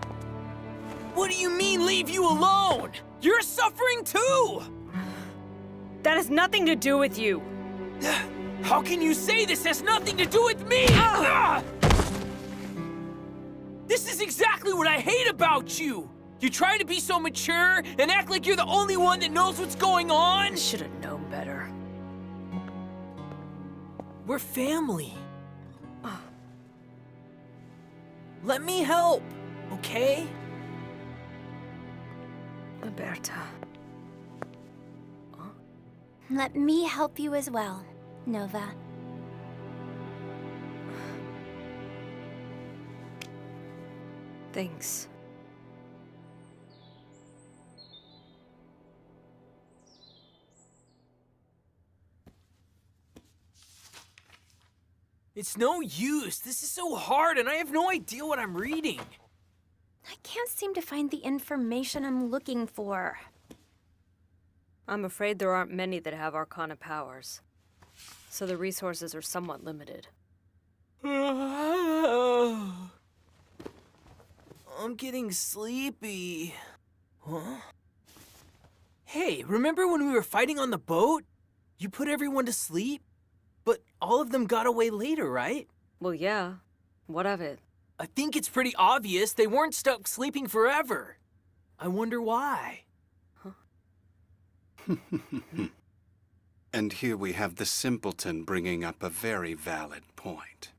What do you mean, leave you alone? You're suffering too! That has nothing to do with you. How can you say this has nothing to do with me? This is exactly what I hate about you! You try to be so mature and act like you're the only one that knows what's going on? I should have known better. We're family. Let me help, okay? Liberta. Let me help you as well, Nova. Thanks. It's no use. This is so hard, and I have no idea what I'm reading. I can't seem to find the information I'm looking for. I'm afraid there aren't many that have Arcana powers, so the resources are somewhat limited. I'm getting sleepy. Huh? Hey, remember when we were fighting on the boat? You put everyone to sleep? But all of them got away later, right? Well, yeah. What of it? I think it's pretty obvious they weren't stuck sleeping forever. I wonder why. And here we have the simpleton bringing up a very valid point.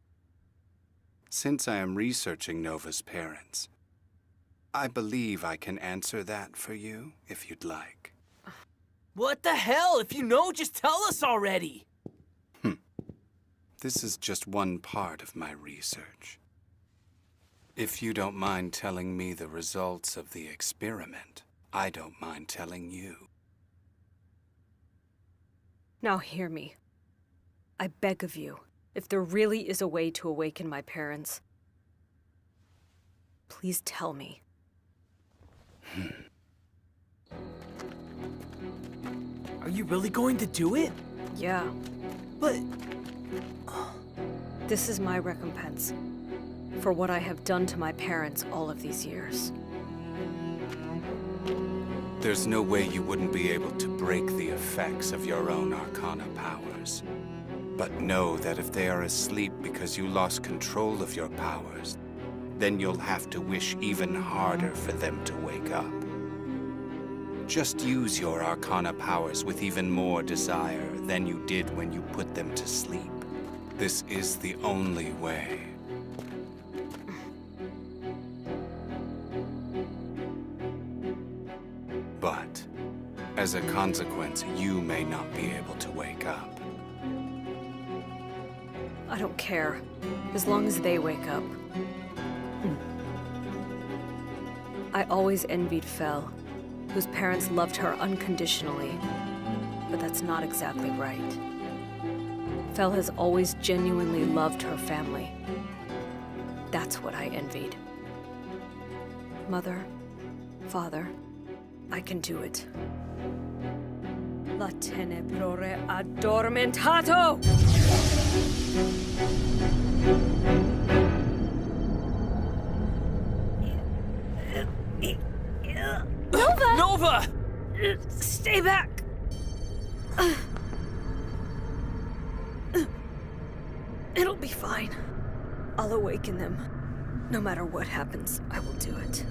Since I am researching Nova's parents, I believe I can answer that for you, if you'd like. What the hell? If you know, just tell us already! This is just one part of my research. If you don't mind telling me the results of the experiment, I don't mind telling you. Now hear me. I beg of you, if there really is a way to awaken my parents, please tell me. Are you really going to do it? Yeah. But... This is my recompense for what I have done to my parents all of these years. There's no way you wouldn't be able to break the effects of your own Arcana powers. But know that if they are asleep because you lost control of your powers, then you'll have to wish even harder for them to wake up. Just use your Arcana powers with even more desire than you did when you put them to sleep. This is the only way. But, as a consequence, you may not be able to wake up. I don't care, as long as they wake up. I always envied Fel, whose parents loved her unconditionally, but that's not exactly right. Fel has always genuinely loved her family. That's what I envied. Mother, Father, I can do it. La tenebrore addormentato! Nova! Nova! Stay back! It'll be fine. I'll awaken them. No matter what happens, I will do it.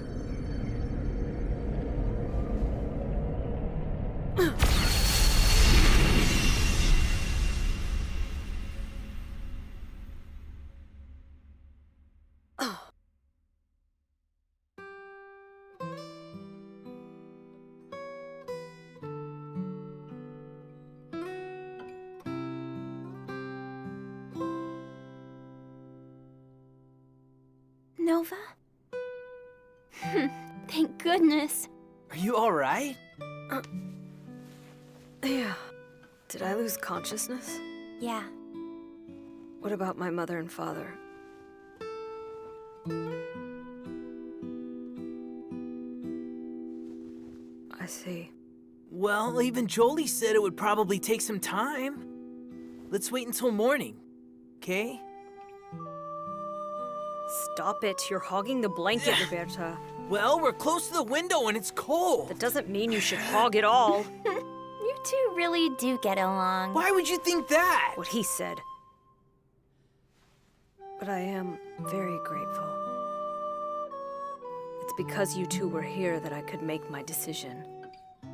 Nova? Thank goodness. Are you alright? Yeah. Did I lose consciousness? Yeah. What about my mother and father? I see. Well, even Jolie said it would probably take some time. Let's wait until morning, okay? Stop it. You're hogging the blanket, Roberta. Well, we're close to the window and it's cold. That doesn't mean you should hog it all. You two really do get along. Why would you think that? What he said. But I am very grateful. It's because you two were here that I could make my decision.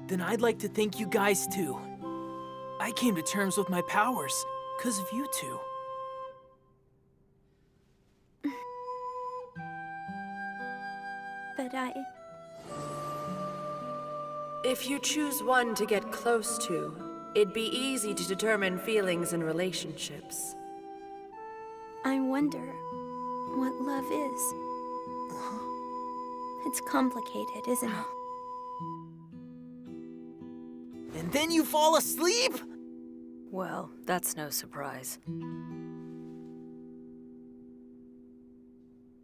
Then I'd like to thank you guys too. I came to terms with my powers because of you two. But If you choose one to get close to, it'd be easy to determine feelings in relationships. I wonder what love is. It's complicated, isn't it? And then you fall asleep? Well, that's no surprise.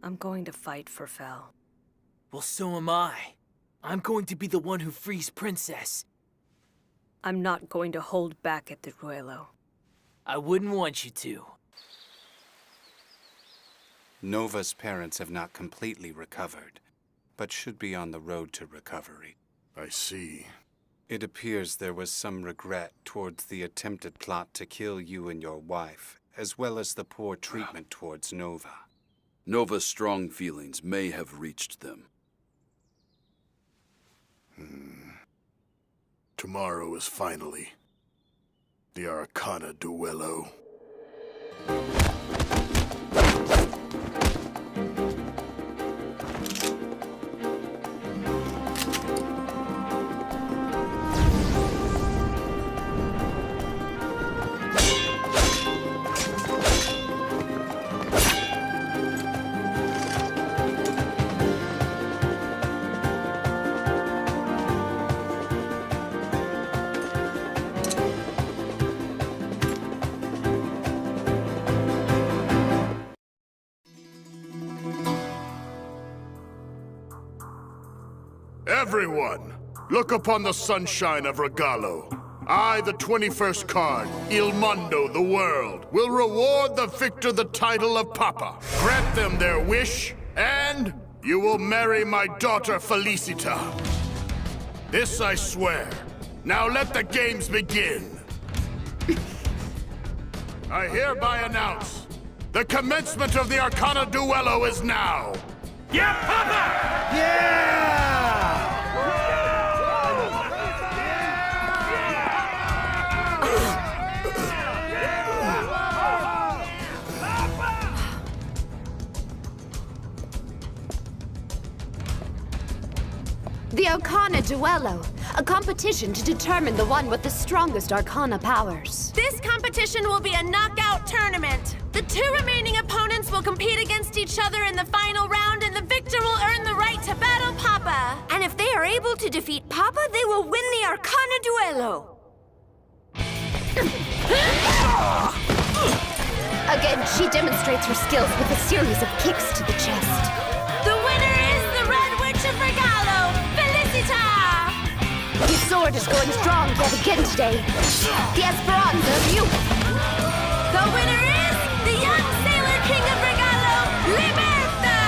I'm going to fight for Fel. Well, so am I. I'm going to be the one who frees Princess. I'm not going to hold back at the duelo. I wouldn't want you to. Nova's parents have not completely recovered, but should be on the road to recovery. I see. It appears there was some regret towards the attempted plot to kill you and your wife, as well as the poor treatment towards Nova. Nova's strong feelings may have reached them. Tomorrow is finally the Arcana duello. Everyone, look upon the sunshine of Regalo. I, the 21st card, Il Mundo, the world, will reward the victor the title of Papa. Grant them their wish, and you will marry my daughter Felicita. This I swear. Now let the games begin. I hereby announce, the commencement of the Arcana Duello is now. Yeah, Papa! Yeah! The Arcana Duello, a competition to determine the one with the strongest Arcana powers. This competition will be a knockout tournament. The two remaining opponents will compete against each other in the final round, and the victor will earn the right to battle Papa. And if they are able to defeat Papa, they will win the Arcana Duello. Again, she demonstrates her skills with a series of kicks to the chest. The winner is the Red Witch of Regalo, Felicita! His sword is going strong yet again today. The Esperanza of Youth. The winner is the young Sailor King of Regalo, Liberta!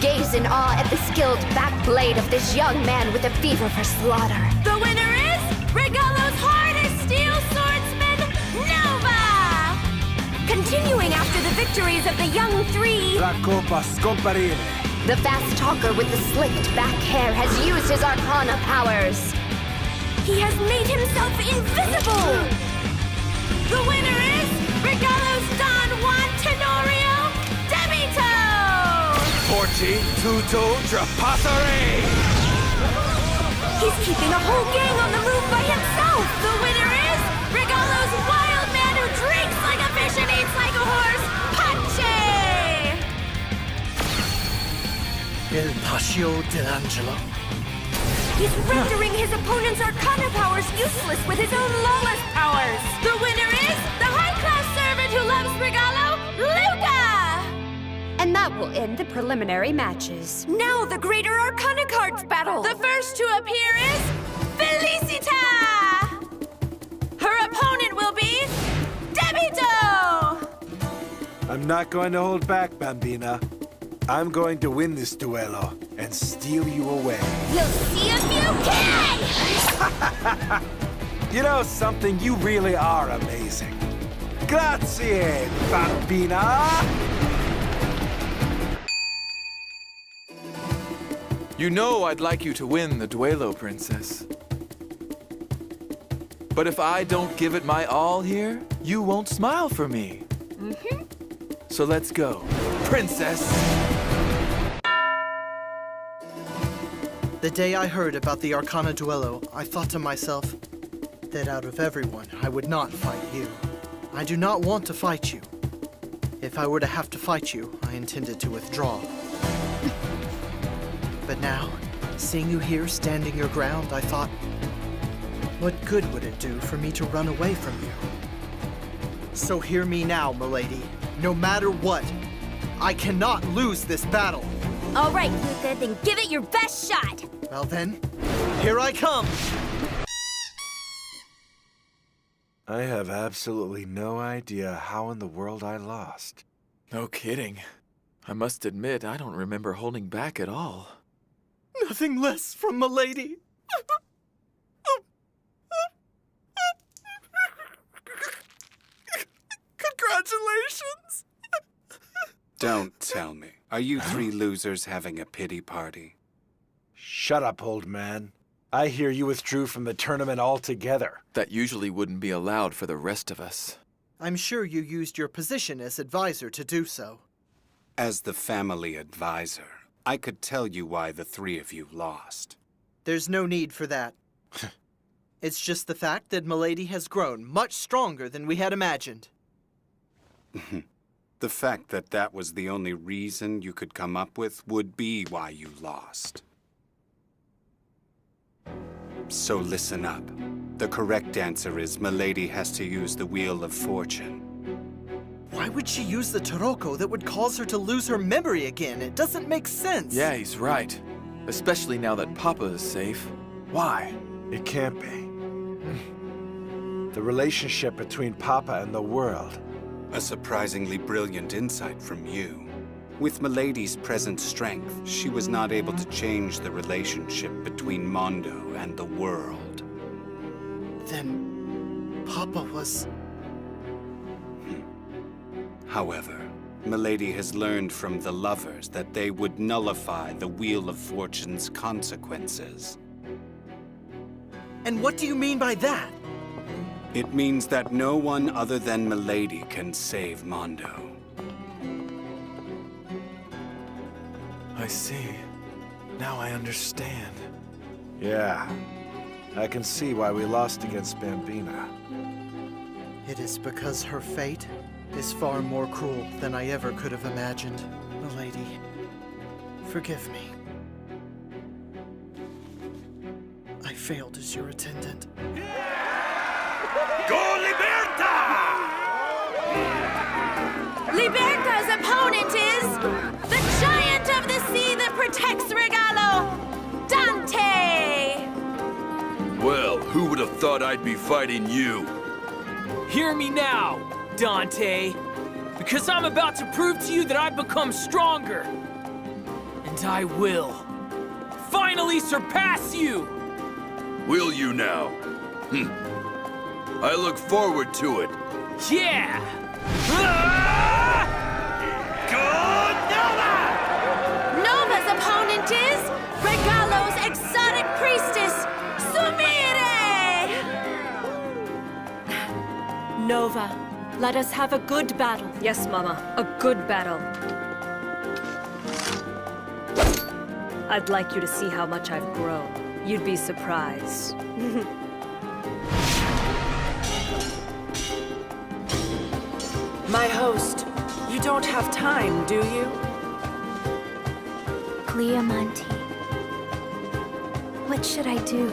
Gaze in awe at the skilled back blade of this young man with a fever for slaughter. The winner is Regalo's hardest steel swordsman, Nova! Continuing after the victories of the young three, La Copa Scomparire. The fast talker with the slicked back hair has used his Arcana powers. he has made himself invisible! The winner is Regalo's Don Juan Tenorio, Debito! Porti, Tuto, Trapassare! He's keeping a whole gang on the move by himself! The winner is Regalo's wild man who drinks like a fish and eats like a horse, Pache! Il Pascio dell'Angelo. He's rendering his opponent's Arcana powers useless with his own lawless powers! The winner is the high-class servant who loves Regalo, Luca! And that will end the preliminary matches. Now the Greater Arcana Cards battle! The first to appear is Felicita! Her opponent will be Debito! I'm not going to hold back, Bambina. I'm going to win this duello and steal you away. We'll see if you can! You know something? You really are amazing. Grazie, Bambina! You know I'd like you to win the duello, Princess. But if I don't give it my all here, you won't smile for me. Mm-hmm. So let's go, Princess! The day I heard about the Arcana Duello, I thought to myself that out of everyone, I would not fight you. I do not want to fight you. If I were to have to fight you, I intended to withdraw. But now, seeing you here standing your ground, I thought, what good would it do for me to run away from you? So hear me now, milady. No matter what, I cannot lose this battle. All right, Luca, then give it your best shot. Well then, here I come. I have absolutely no idea how in the world I lost. No kidding. I must admit, I don't remember holding back at all. Nothing less from milady. Congratulations! Don't tell me. Are you three losers having a pity party? Shut up, old man. I hear you withdrew from the tournament altogether. That usually wouldn't be allowed for the rest of us. I'm sure you used your position as advisor to do so. As the family advisor, I could tell you why the three of you lost. There's no need for that. It's just the fact that milady has grown much stronger than we had imagined. The fact that that was the only reason you could come up with would be why you lost. So listen up. The correct answer is milady has to use the Wheel of Fortune. Why would she use the Taroko that would cause her to lose her memory again? It doesn't make sense. Yeah, he's right. Especially now that Papa is safe. Why? It can't be. The relationship between Papa and the world. A surprisingly brilliant insight from you. With Milady's present strength, she was not able to change the relationship between Mondo and the world. Then Papa was... However, Milady has learned from the lovers that they would nullify the Wheel of Fortune's consequences. And what do you mean by that? It means that no one other than Milady can save Mondo. I see. Now I understand. Yeah. I can see why we lost against Bambina. It is because her fate is far more cruel than I ever could have imagined. Milady, forgive me. I failed as your attendant. Go Liberta! Liberta's opponent is the giant of the sea that protects Regalo, Dante! Well, who would have thought I'd be fighting you? Hear me now, Dante. Because I'm about to prove to you that I've become stronger. And I will finally surpass you! Will you now? I look forward to it. Yeah! Good Nova! Nova's opponent is Regalo's exotic priestess, Sumire! Nova, let us have a good battle. Yes, Mama, a good battle. I'd like you to see how much I've grown. You'd be surprised. My host, you don't have time, do you? Gliamonti. What should I do?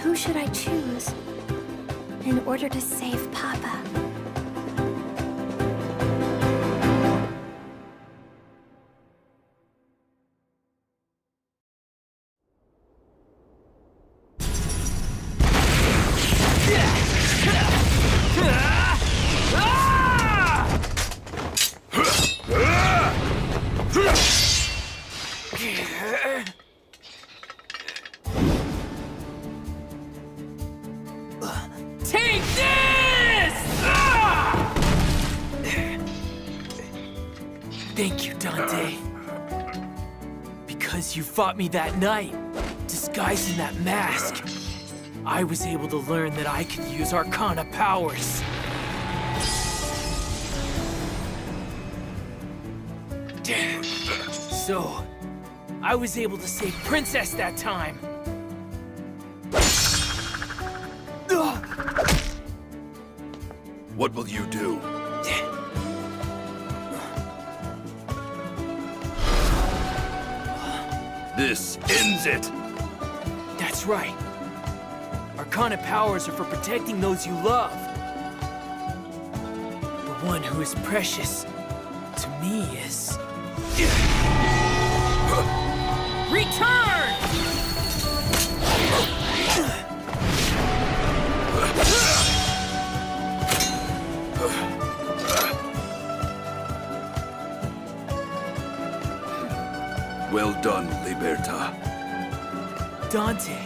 Who should I choose in order to save Papa? Take this! Thank you, Dante. Because you fought me that night, disguised in that mask, I was able to learn that I could use Arcana powers. So, I was able to save Princess that time. What will you do? This ends it! That's right. Arcana powers are for protecting those you love. The one who is precious to me is... Return! Well done, Liberta. Dante.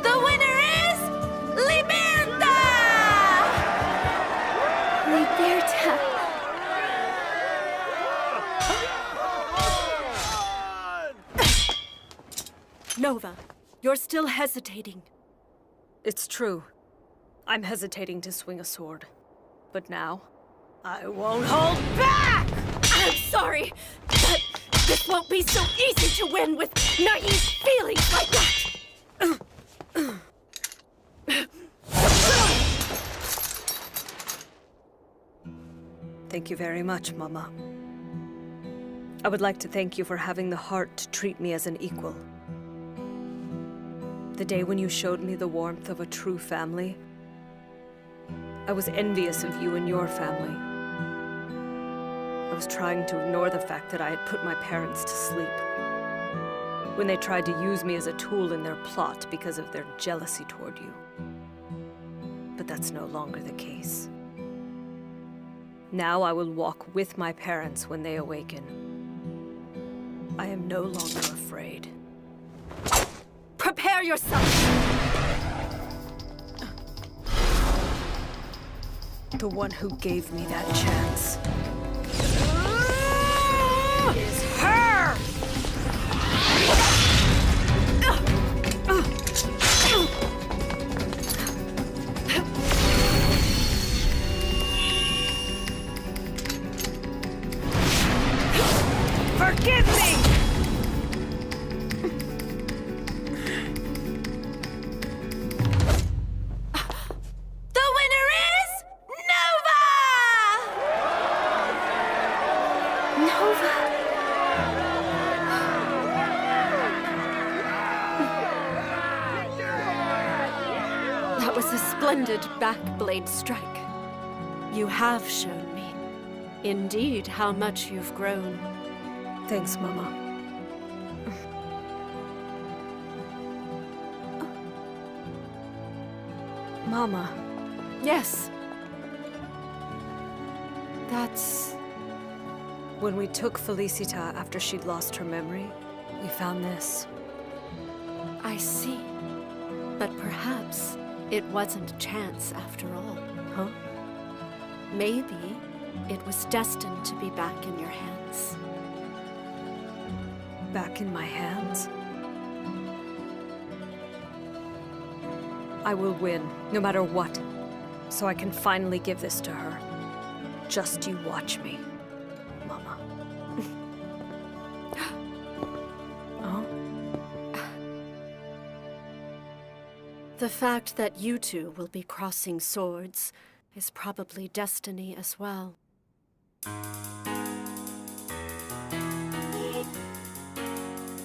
The winner is Liberta! Liberta. Nova, you're still hesitating. It's true. I'm hesitating to swing a sword. But now, I won't hold back! I'm sorry, but this won't be so easy to win with naive feelings like that! Thank you very much, Mama. I would like to thank you for having the heart to treat me as an equal. The day when you showed me the warmth of a true family, I was envious of you and your family. I was trying to ignore the fact that I had put my parents to sleep when they tried to use me as a tool in their plot because of their jealousy toward you. But that's no longer the case. Now I will walk with my parents when they awaken. I am no longer afraid. Prepare yourself! The one who gave me that chance is her! Forgive me! The winner is Nova! Nova! That was a splendid backblade strike. You have shown me, indeed, how much you've grown. Thanks, Mama. Mama. Yes. That's... When we took Felicita after she'd lost her memory, we found this. I see. But perhaps it wasn't chance after all. Huh? Maybe it was destined to be back in your hands. Back in my hands? I will win, no matter what, so I can finally give this to her. Just you watch me, Mama. Oh? The fact that you two will be crossing swords is probably destiny as well.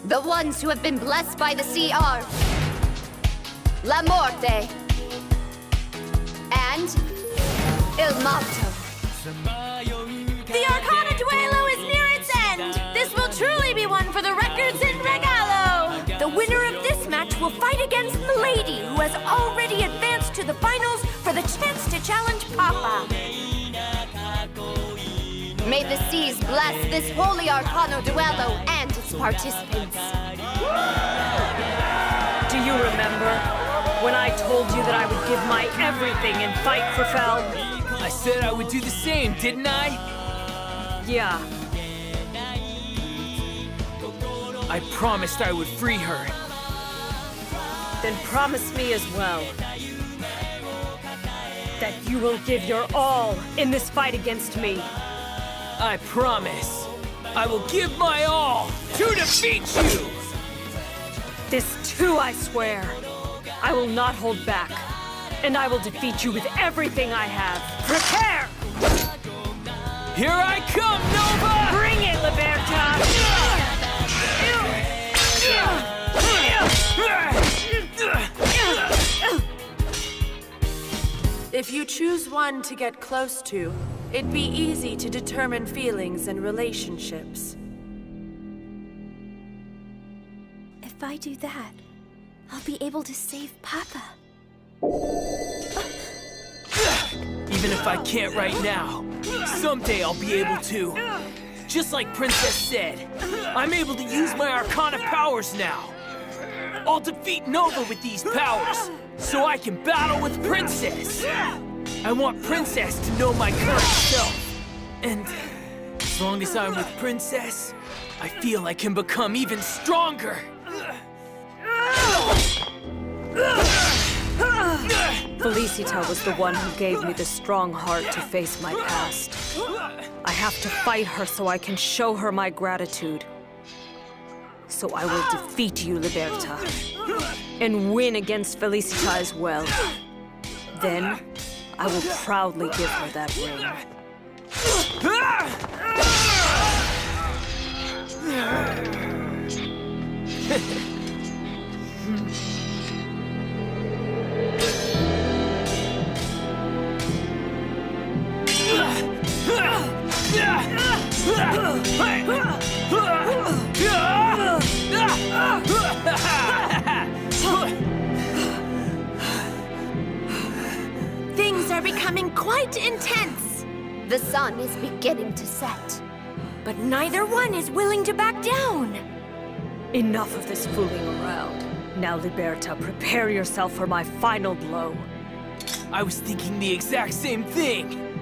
The ones who have been blessed by the sea are La Morte and Il Mato. The Arcana Duelo is near its end! This will truly be one for the records in Regalo! The winner of this match will fight against Milady, who has already advanced to the finals for the chance to challenge Papa. May the seas bless this holy Arcana Duelo and its participants. Do you remember when I told you that I would give my everything and fight for Fel? I said I would do the same, didn't I? Yeah. I promised I would free her. Then promise me as well that you will give your all in this fight against me. I promise. I will give my all to defeat you! This too, I swear. I will not hold back. And I will defeat you with everything I have. Prepare! Here I come, Nova! Bring it, Liberta! If you choose one to get close to, it'd be easy to determine feelings and relationships. If I do that, I'll be able to save Papa. Even if I can't right now, someday I'll be able to. Just like Princess said, I'm able to use my Arcana powers now. I'll defeat Nova with these powers, so I can battle with Princess. I want Princess to know my current self. And as long as I'm with Princess, I feel I can become even stronger. Felicita was the one who gave me the strong heart to face my past. I have to fight her so I can show her my gratitude. So I will defeat you, Liberta, and win against Felicita as well. Then, I will proudly give her that ring. are becoming quite intense. The sun is beginning to set. But neither one is willing to back down. Enough of this fooling around. Now, Liberta, prepare yourself for my final blow. I was thinking the exact same thing.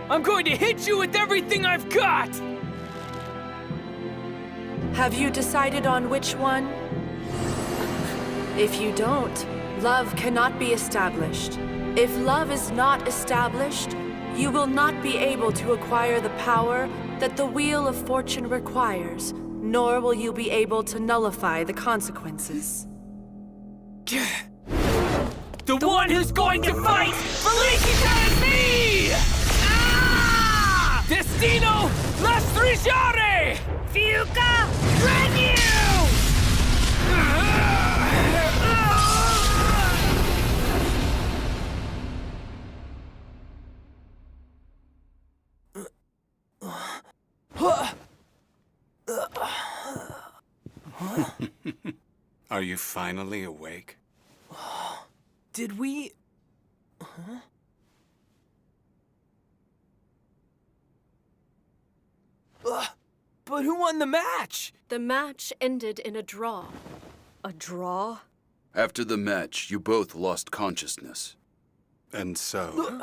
I'm going to hit you with everything I've got! Have you decided on which one? If you don't, love cannot be established. If love is not established, you will not be able to acquire the power that the Wheel of Fortune requires, nor will you be able to nullify the consequences. The one who's going to fight Felicita is me! Ah! Destino Lastriciare! Fuka, Renew! Are you finally awake? Did we... Huh? But who won the match? The match ended in a draw. A draw? After the match, you both lost consciousness. And so,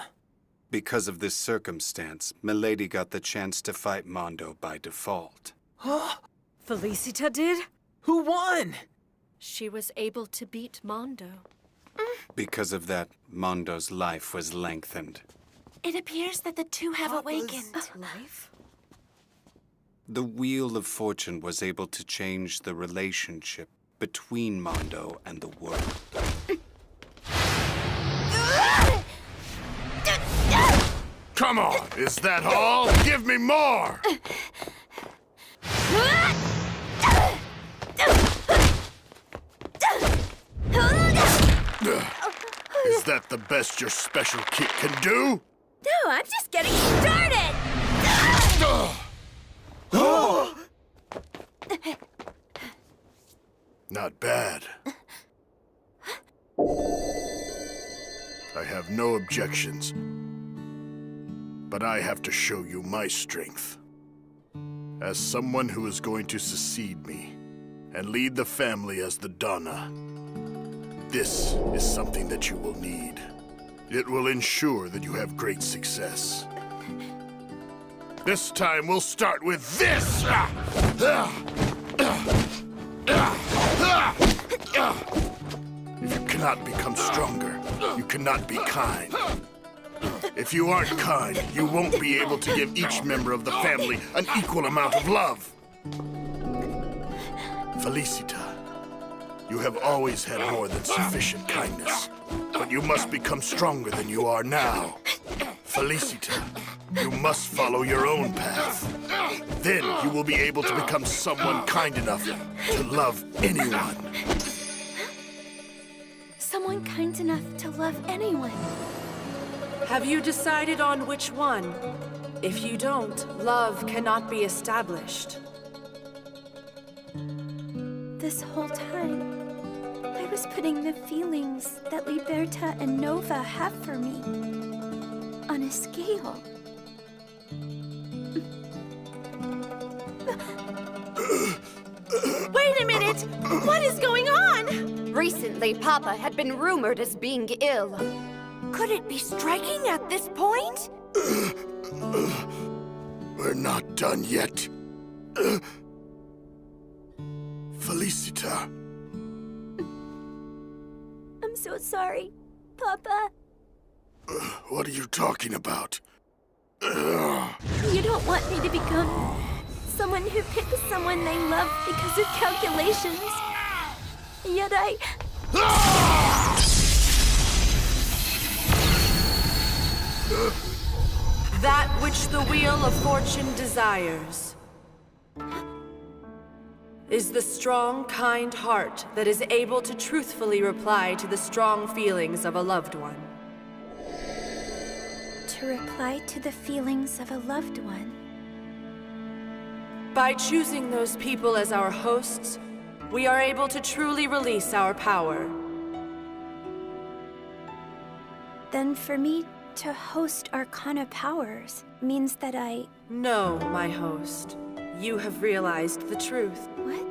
because of this circumstance, Milady got the chance to fight Mondo by default. Huh? Felicita did? Who won? She was able to beat Mondo. Because of that, Mondo's life was lengthened. It appears that the two have awakened. Life? The Wheel of Fortune was able to change the relationship between Mondo and the world. Come on, is that all? Give me more! Is that the best your special kick can do? No, I'm just getting started! Not bad. I have no objections. But I have to show you my strength. As someone who is going to succeed me and lead the family as the Donna, this is something that you will need. It will ensure that you have great success. This time we'll start with this! If you cannot become stronger, you cannot be kind. If you aren't kind, you won't be able to give each member of the family an equal amount of love. Felicita, you have always had more than sufficient kindness, but you must become stronger than you are now. Felicita, you must follow your own path. Then you will be able to become someone kind enough to love anyone. Someone kind enough to love anyone. Have you decided on which one? If you don't, love cannot be established. This whole time, I was putting the feelings that Liberta and Nova have for me on a scale. Wait a minute! What is going on? Recently, Papa had been rumored as being ill. Could it be striking at this point? We're not done yet. Felicita. I'm so sorry, Papa. What are you talking about? You don't want me to become someone who picks someone they love because of calculations. Yet That which the Wheel of Fortune desires is the strong, kind heart that is able to truthfully reply to the strong feelings of a loved one. To reply to the feelings of a loved one. By choosing those people as our hosts, we are able to truly release our power. Then for me to host Arcana powers means that I... No, my host. You have realized the truth. What?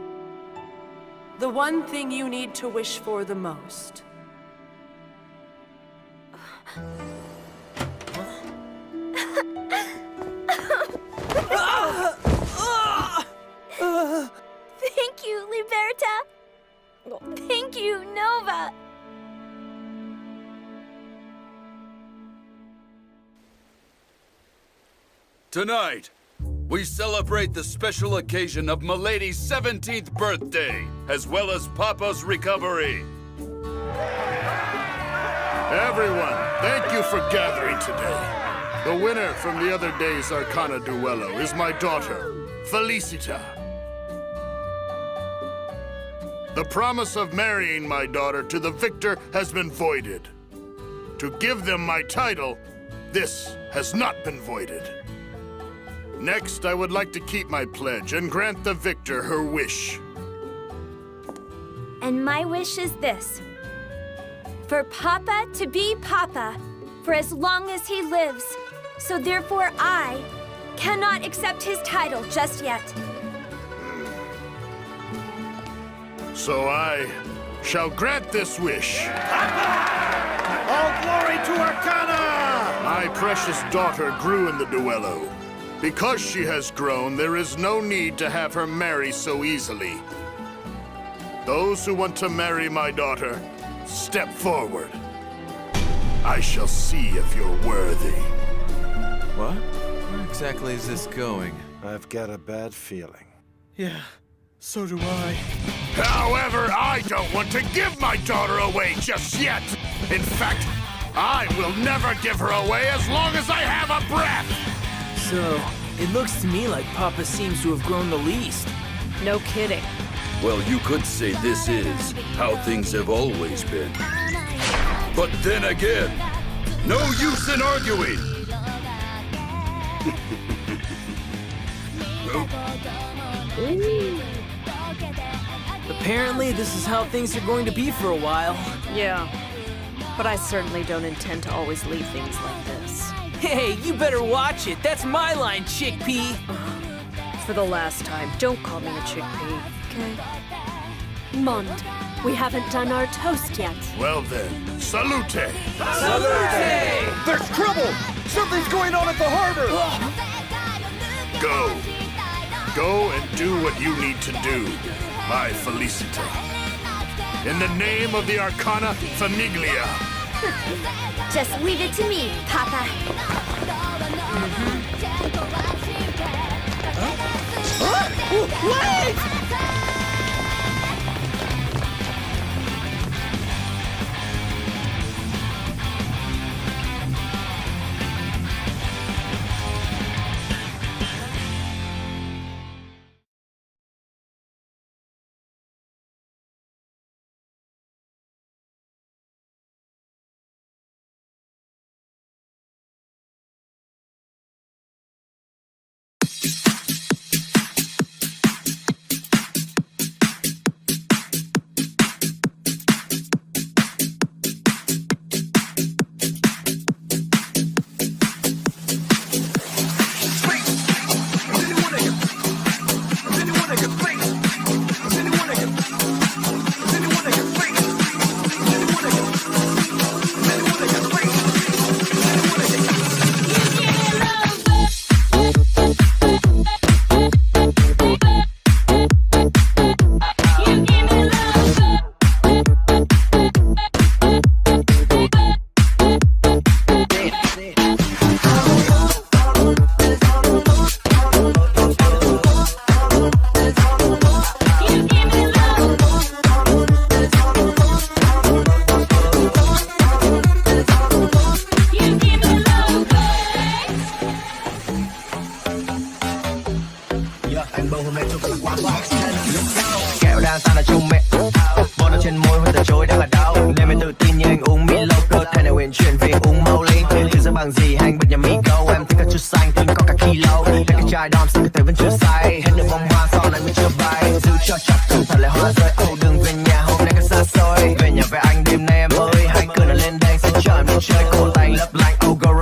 The one thing you need to wish for the most. Thank you, Liberta. Thank you, Nova. Tonight, we celebrate the special occasion of Milady's 17th birthday, as well as Papa's recovery. Everyone, thank you for gathering today. The winner from the other day's Arcana Duello is my daughter, Felicita. The promise of marrying my daughter to the victor has been voided. To give them my title, this has not been voided. Next, I would like to keep my pledge and grant the victor her wish. And my wish is this. For Papa to be Papa for as long as he lives. So therefore I cannot accept his title just yet. So I shall grant this wish. All glory to Arcana! My precious daughter grew in the duello. Because she has grown, there is no need to have her marry so easily. Those who want to marry my daughter, step forward. I shall see if you're worthy. What? Where exactly is this going? I've got a bad feeling. Yeah, so do I. However, I don't want to give my daughter away just yet. In fact, I will never give her away as long as I have a breath. So, it looks to me like Papa seems to have grown the least. No kidding. Well, you could say this is how things have always been. But then again, no use in arguing. Apparently, this is how things are going to be for a while. Yeah. But I certainly don't intend to always leave things like this. Hey, you better watch it. That's my line, chickpea. For the last time, don't call me a chickpea. Okay. Mond, we haven't done our toast yet. Well then, salute! Salute! There's trouble! Something's going on at the harbor! Go. Go and do what you need to do, my Felicita. In the name of the Arcana Famiglia. Just leave it to me, Papa. Wait! Về nhà với anh đêm nay em ơi, hãy cười lên đây sẽ chờ mình chơi cô tay lấp lánh. Oh girl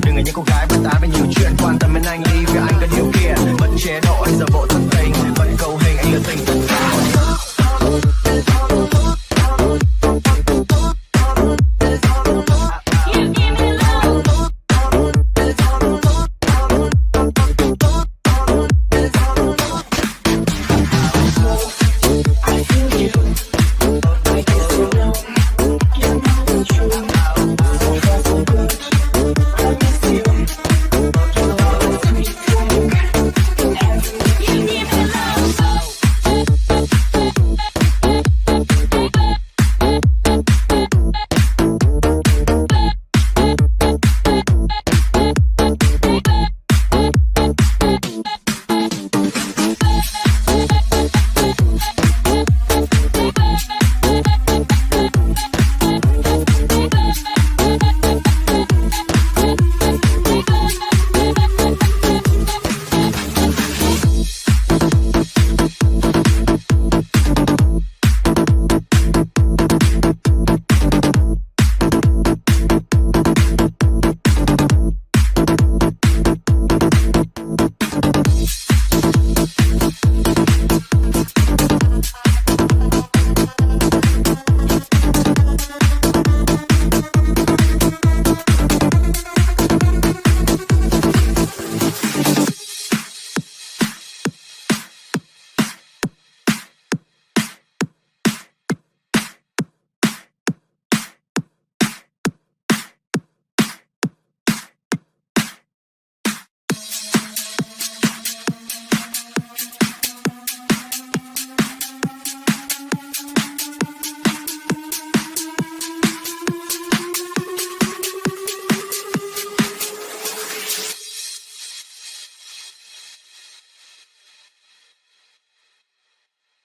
Đừng là những cô gái bắt tá với nhiều chuyện quan tâm đến anh đi